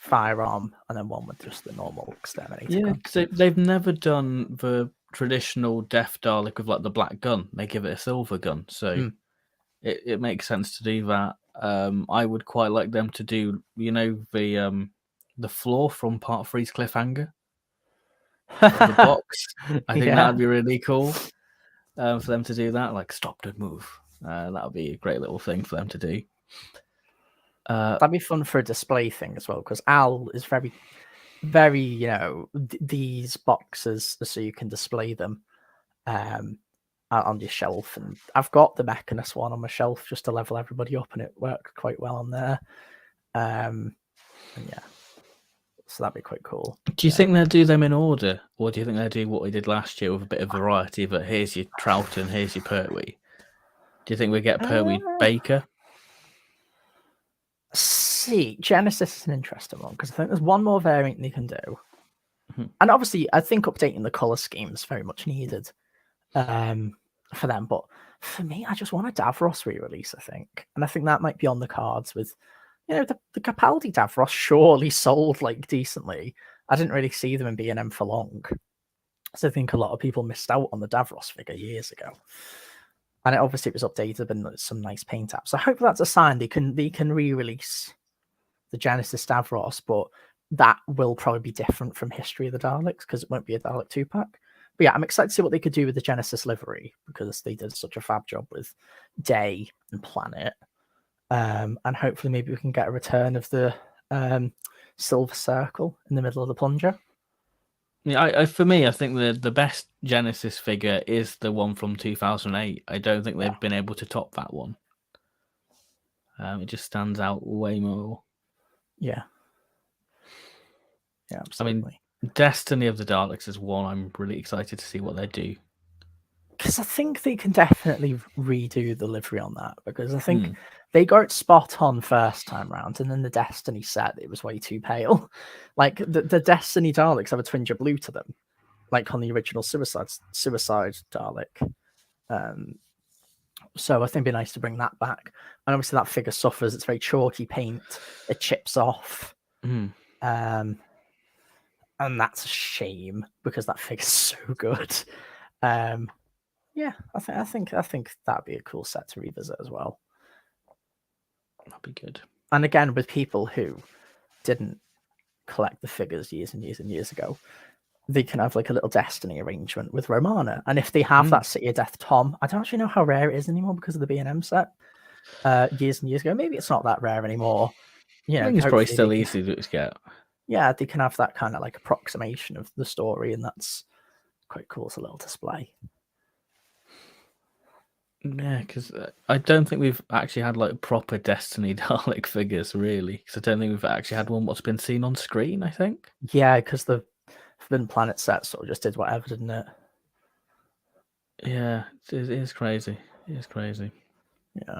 firearm, and then one with just the normal exterminator gun. Because they've never done the traditional death Dalek with the black gun. They give it a silver gun, so it makes sense to do that. I would quite like them to do, the floor from Part 3's cliffhanger. The box. I think that'd be really cool for them to do that. Stop, don't move. That would be a great little thing for them to do. That'd be fun for a display thing as well, because Al is very, very, these boxes so you can display them on your shelf. And I've got the Mechanist one on my shelf just to level everybody up, and it worked quite well on there. So that'd be quite cool. Do you think they'll do them in order, or do you think they'll do what we did last year with a bit of variety? But here's your Troughton, here's your Pertwee. Do you think we get Pertwee Baker? See, Genesis is an interesting one, because I think there's one more variant they can do. And obviously, I think updating the colour scheme is very much needed for them. But for me, I just want a Davros re-release, I think. And I think that might be on the cards with, the Capaldi Davros surely sold decently. I didn't really see them in B&M for long. So I think a lot of people missed out on the Davros figure years ago. And it obviously was updated and some nice paint apps. So I hope that's a sign they can re-release the Genesis Davros, but that will probably be different from History of the Daleks, because it won't be a Dalek 2-pack. But yeah, I'm excited to see what they could do with the Genesis livery, because they did such a fab job with Day and Planet. And hopefully maybe we can get a return of the Silver Circle in the middle of the plunger. Yeah, for me, I think the best Genesis figure is the one from 2008. I don't think they've been able to top that one. It just stands out way more. Yeah. Yeah, absolutely. I mean, Destiny of the Daleks is one I'm really excited to see what they do. Because I think they can definitely redo the livery on that, because I think they got it spot on first time round, and then the Destiny set, it was way too pale. The Destiny Daleks have a twinge of blue to them, on the original Suicide Dalek. So I think it'd be nice to bring that back. And obviously that figure suffers. It's very chalky paint. It chips off. And that's a shame, because that figure's so good. Yeah, I think that'd be a cool set to revisit as well. That'd be good. And again, with people who didn't collect the figures years and years and years ago, they can have like a little Destiny arrangement with Romana, and if they have that City of Death Tom, I don't actually know how rare it is anymore because of the B&M set. Years and years ago, maybe it's not that rare anymore. I think it's probably still easy to get. Yeah, they can have that kind of like approximation of the story, and that's quite cool as a little display. Yeah, because I don't think we've actually had like proper Destiny Dalek figures, really. Because I don't think we've actually had one what's been seen on screen, I think. Yeah, because the Forbidden Planet set sort of just did whatever, didn't it? Yeah, it is crazy. It is crazy. Yeah.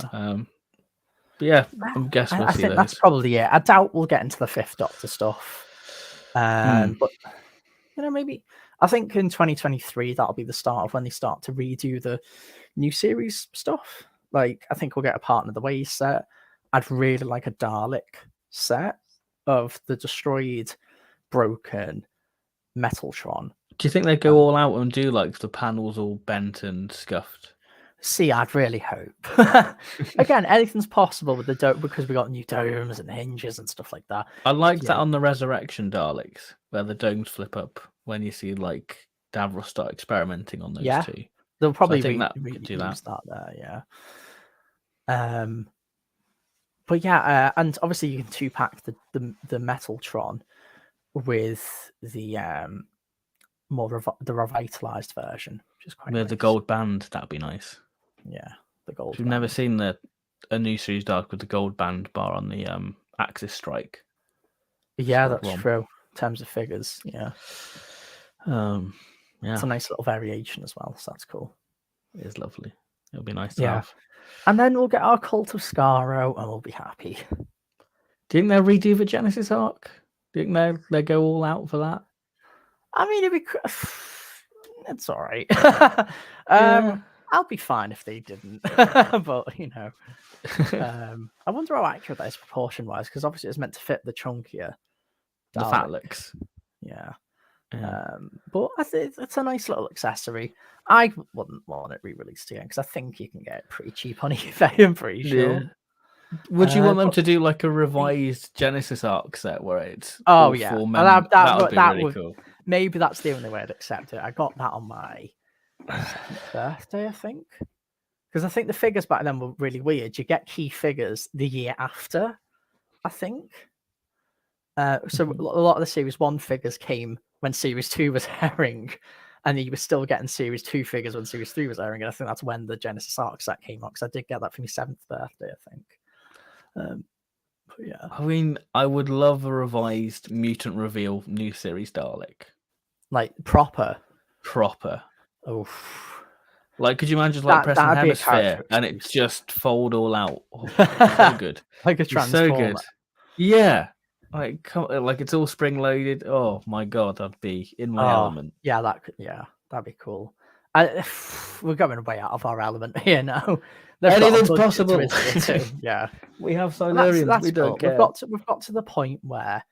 But yeah, I guess we'll see I think those. that's probably it. I doubt we'll get into the Fifth Doctor stuff. But maybe I think in 2023 that'll be the start of when they start to redo the new series stuff. Like I think we'll get a Partner the Ways set. I'd really like a Dalek set of the destroyed, broken Metaltron. Do you think they go all out and do like the panels all bent and scuffed? See, I'd really hope. Again, anything's possible with the dome because we got new domes and hinges and stuff like that. I like that on the Resurrection Daleks, where the domes flip up when you see like Davros start experimenting on those two. They'll probably do that there, yeah. But yeah, and obviously you can 2-pack the Metaltron with the the revitalized version, which is quite with the gold band. That'd be nice. Yeah, the gold. We've never seen a new series Dark with the gold band bar on the Axis Strike. Yeah, that's true. In terms of figures, yeah. Yeah, it's a nice little variation as well. So that's cool. It is lovely. It'll be nice to have. And then we'll get our Cult of Skaro, and we'll be happy. Do you think they'll redo the Genesis arc? Do you think they'll go all out for that? I mean, it's all right. I'll be fine if they didn't. But I wonder how accurate that is proportion-wise, because obviously it's meant to fit the chunkier the Phalanx. Yeah. But I think it's a nice little accessory. I wouldn't want it re-released again because I think you can get it pretty cheap on eBay. I'm pretty sure. Yeah. Would you want them to do like a revised Genesis arc set where it's full that would be really cool. Maybe that's the only way I'd accept it. I got that on my 7th birthday, I think, because I think the figures back then were really weird. You get key figures the year after, I think. So a lot of the Series 1 figures came when Series 2 was airing, and you were still getting Series 2 figures when Series 3 was airing, and I think that's when the Genesis arc set came out, because I did get that for my 7th birthday, I think. But yeah. I mean, I would love a revised Mutant Reveal new series Dalek. Like, proper. Oh. Like, could you imagine like pressing Hemisphere and it just fold all out? Oh, so good. Like a transformer. So good. Yeah. Like it's all spring loaded. Oh my god, I'd be in my element. Yeah, that'd be cool. We're going way out of our element here now. Anything's possible. Yeah, we have Silurians. We don't care. We've got to the point where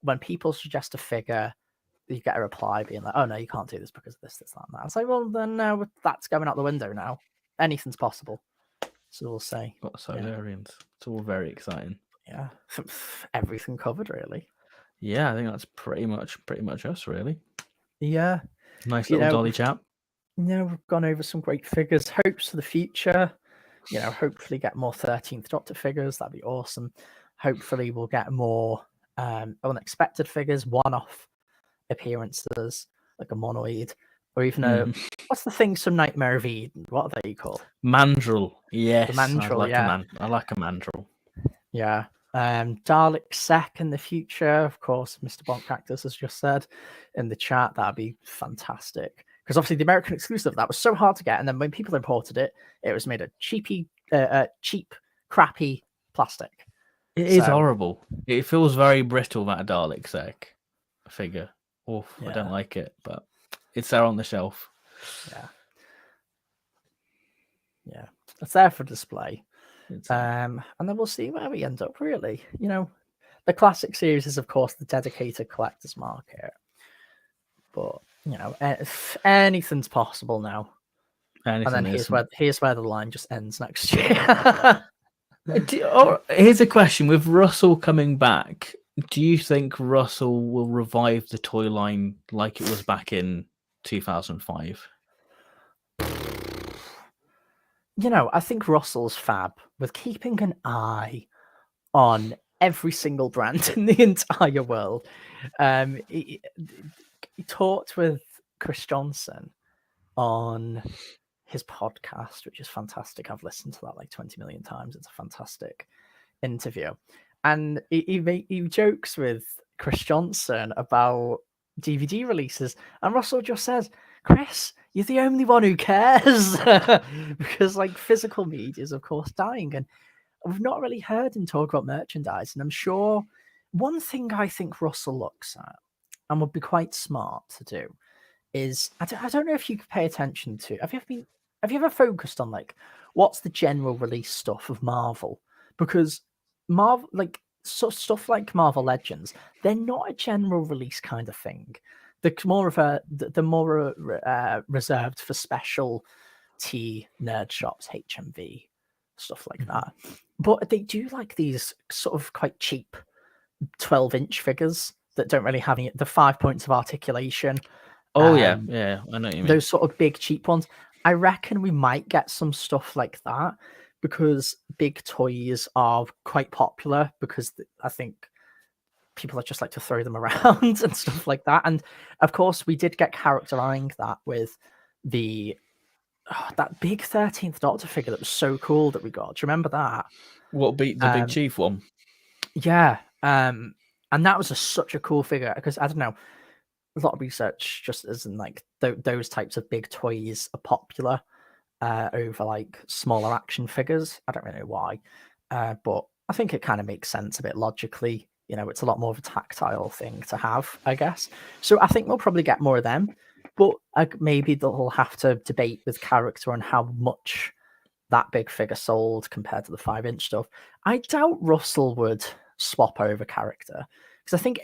when people suggest a figure, you get a reply being like, "Oh no, you can't do this because of this, that, and that." I say, "Well, then that's going out the window now. Anything's possible." So we'll say. Got Silurians. It's all very exciting. Yeah, everything covered really. Yeah, I think that's pretty much us really. Yeah, nice little dolly chat. We've gone over some great figures. Hopes for the future. Hopefully get more 13th Doctor figures. That'd be awesome. Hopefully we'll get more unexpected figures, one-off appearances like a monoid, or even what's the things from Nightmare of Eden? What are they called? Mandrill. Yes, the Mandrill. I like a Mandrill. Yeah. Dalek Sec in the future, of course, Mr. Bonk Cactus has just said in the chat. That'd be fantastic. Because obviously the American exclusive, that was so hard to get. And then when people imported it, it was made of cheap, crappy plastic. It is horrible. It feels very brittle, that Dalek Sec figure. Oof, I don't like it, but it's there on the shelf. Yeah. It's there for display. And then we'll see where we end up, really. The classic series is, of course, the dedicated collector's market. But, if anything's possible now. And then here's where the line just ends next year. Here's a question. With Russell coming back, Do you think Russell will revive the toy line like it was back in 2005? I think Russell's fab with keeping an eye on every single brand in the entire world. He talked with Chris Johnson on his podcast, which is fantastic. I've listened to that like 20 million times. It's a fantastic interview. And he jokes with Chris Johnson about DVD releases. And Russell just says, Chris, you're the only one who cares. Because like physical media is, of course, dying. And we've not really heard him talk about merchandise. And I'm sure one thing I think Russell looks at and would be quite smart to do is, I don't know if you could pay attention to, have you ever focused on like what's the general release stuff of Marvel? Because Marvel, like stuff like Marvel Legends, they're not a general release kind of thing. They're more of reserved for specialty nerd shops, HMV, stuff like that. But they do like these sort of quite cheap 12-inch figures that don't really have the 5 points of articulation. Oh yeah, I know what you mean. Those sort of big cheap ones. I reckon we might get some stuff like that because big toys are quite popular because I think people just like to throw them around and stuff like that. And of course, we did get characterizing that with that big 13th Doctor figure that was so cool that we got. Do you remember that? What beat the Big Chief one? Yeah. And that was such a cool figure because I don't know, a lot of research just isn't like those types of big toys are popular over like smaller action figures. I don't really know why, but I think it kind of makes sense a bit logically. It's a lot more of a tactile thing to have, I guess. So I think we'll probably get more of them, but maybe they'll have to debate with character on how much that big figure sold compared to the 5-inch stuff. I doubt Russell would swap over character because I think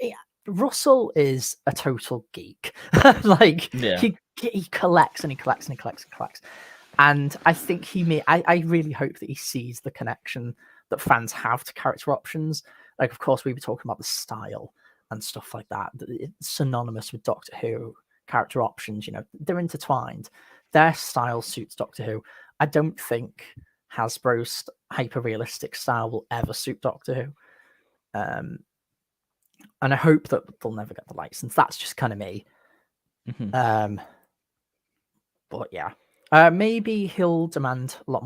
Russell is a total geek. He collects and he collects and he collects and collects. And I think I really hope that he sees the connection that fans have to character options. Like, of course, we were talking about the style and stuff like that. It's synonymous with Doctor Who character options. They're intertwined. Their style suits Doctor Who. I don't think Hasbro's hyper-realistic style will ever suit Doctor Who. And I hope that they'll never get the license. That's just kind of me. Mm-hmm. But yeah, maybe he'll demand a lot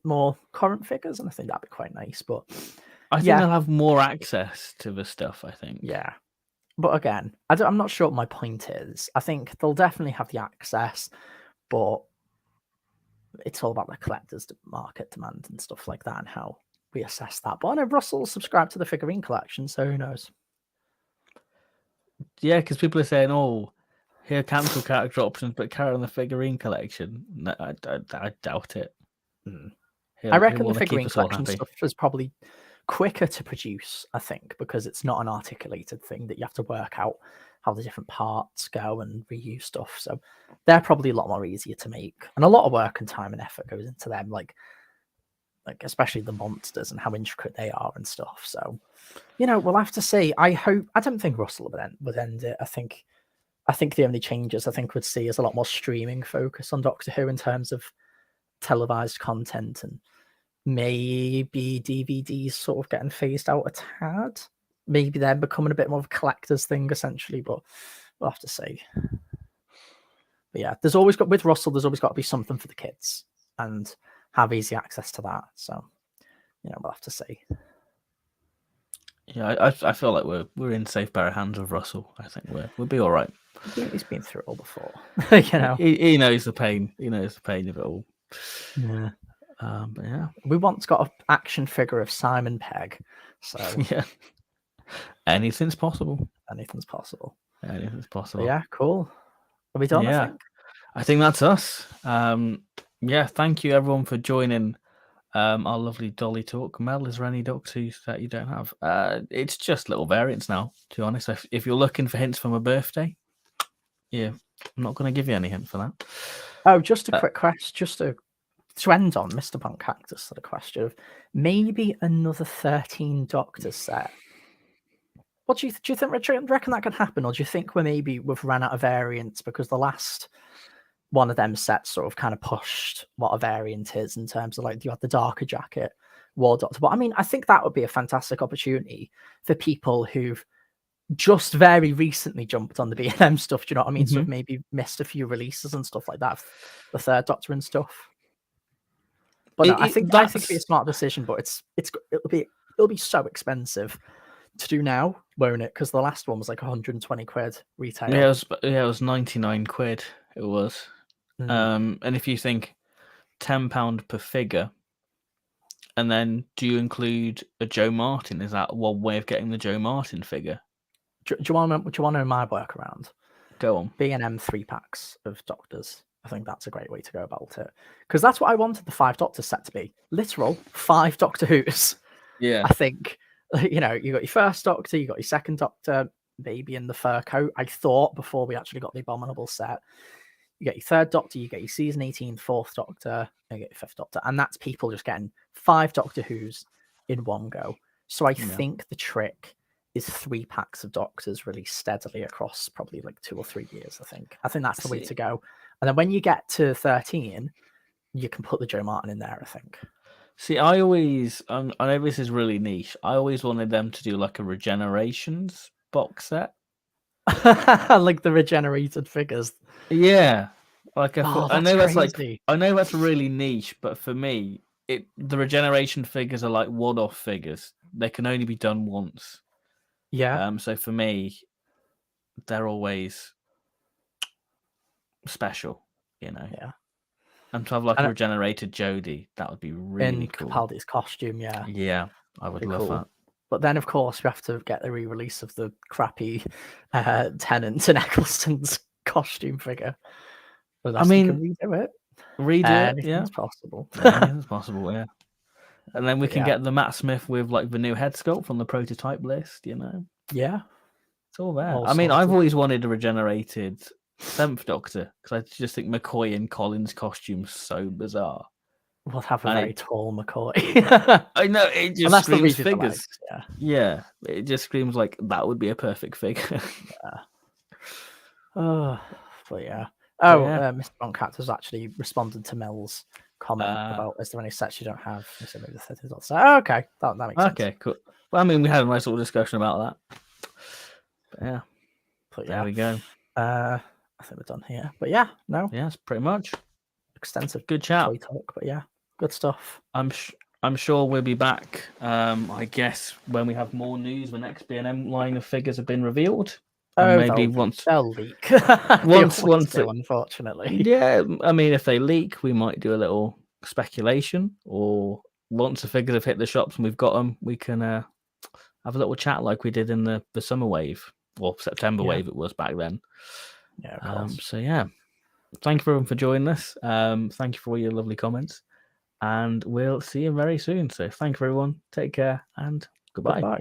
more current figures, and I think that'd be quite nice. But I think they'll have more access to the stuff. I think. Yeah, but again, I'm not sure what my point is. I think they'll definitely have the access, but it's all about the collectors' market demand and stuff like that, and how we assess that. But I know Russell subscribed to the figurine collection, so who knows? Yeah, because people are saying, "Oh, here cancel character options, but carry on the figurine collection." No, I doubt it. I reckon the figurine collection stuff is probably quicker to produce. I think because it's not an articulated thing that you have to work out how the different parts go and reuse stuff. So they're probably a lot more easier to make, and a lot of work and time and effort goes into them. Like especially the monsters and how intricate they are and stuff. So, we'll have to see. I don't think Russell would end it. I think the only changes I think we'd see is a lot more streaming focus on Doctor Who in terms of televised content, and maybe DVDs sort of getting phased out a tad. Maybe they're becoming a bit more of a collector's thing essentially, but we'll have to see. But yeah, with Russell, there's always got to be something for the kids and have easy access to that. So, we'll have to see. Yeah, I feel like we're in safe pair of hands with Russell. I think we'll be all right. He's been through it all before. He knows the pain. He knows the pain of it all. Yeah. But yeah, we once got an action figure of Simon Pegg. So yeah, anything's possible. Anything's possible. But yeah, cool. Are we done? Yeah, I think that's us. Yeah, thank you everyone for joining our lovely Dolly talk. Mel, is there any Doctors that you don't have? It's just little variants now, to be honest. If you're looking for hints for my birthday, yeah, I'm not going to give you any hint for that. Oh, just a quick question, just to end on Mr. Punk Cactus, the question of maybe another 13 Doctors set What do you think, Richard? Do you reckon that could happen, or do you think we've ran out of variants because the last one of them sets sort of kind of pushed what a variant is in terms of like you had the darker jacket, War Doctor. But I mean, I think that would be a fantastic opportunity for people who've just very recently jumped on the B&M stuff. Do you know what I mean? So maybe missed a few releases and stuff like that, the Third Doctor and stuff. But no, I think it'd be a smart decision. But it'll be so expensive to do now, won't it? Because the last one was like 120 quid retail. Yeah, it was 99 quid. It was. And if you think £10 per figure, and then do you include a Joe Martin? Is that one way of getting the Joe Martin figure? Do you want to know my workaround? Go on. B&M 3-packs of Doctors. I think that's a great way to go about it. Because that's what I wanted the 5 Doctor set to be. Literal 5 Doctor Who's. Yeah. I think, you got your first Doctor, you got your second Doctor, maybe in the fur coat, I thought, before we actually got the Abominable set. You get your third Doctor, you get your season 18 fourth Doctor, and you get your fifth Doctor. And that's people just getting 5 Doctor Who's in one go. So I think the trick is 3 packs of Doctors released steadily across probably like 2 or 3 years, I think. I think that's the way to go. And then when you get to 13, you can put the Joe Martin in there, I think. See, I always, I know this is really niche. I always wanted them to do like a Regenerations box set. Like the regenerated figures. Yeah. Like I know crazy. I know that's really niche, but for me, the regeneration figures are like one-off figures. They can only be done once. Yeah. So for me, they're always special, Yeah. And to have like a regenerated Jodie, that would be really cool. Capaldi's costume, yeah. Yeah, I would love that. But then, of course, we have to get the re-release of the crappy Tennant and Eccleston's costume figure. I mean, you can redo it. Anything's possible. Anything's possible, yeah. And then we can get the Matt Smith with like the new head sculpt from the prototype list, Yeah. It's all there. I've always wanted a regenerated 7th Doctor because I just think McCoy in Collins' costume's so bizarre. We'll have a very tall McCoy. I know, it just screams figures. Yeah, it just screams like that would be a perfect figure. But yeah. Mr. Boncat has actually responded to Mel's comment about is there any sets you don't have? He said maybe the 30th Doctor. So, okay, that makes sense. Okay, cool. Well, we had a nice little discussion about that. But there we go. I think we're done here. But yeah, it's pretty much extensive. Good chat. Toy talk, but yeah, good stuff. I'm sure we'll be back. I guess when we have more news, the next B&M line of figures have been revealed. Maybe they'll leak. once, unfortunately. Yeah, if they leak, we might do a little speculation, or once the figures have hit the shops and we've got them, we can have a little chat like we did in the summer wave or September wave. It was back then. Yeah, of course. So yeah, thank you everyone for joining us. Thank you for all your lovely comments, and we'll see you very soon. So thank you everyone. Take care and goodbye.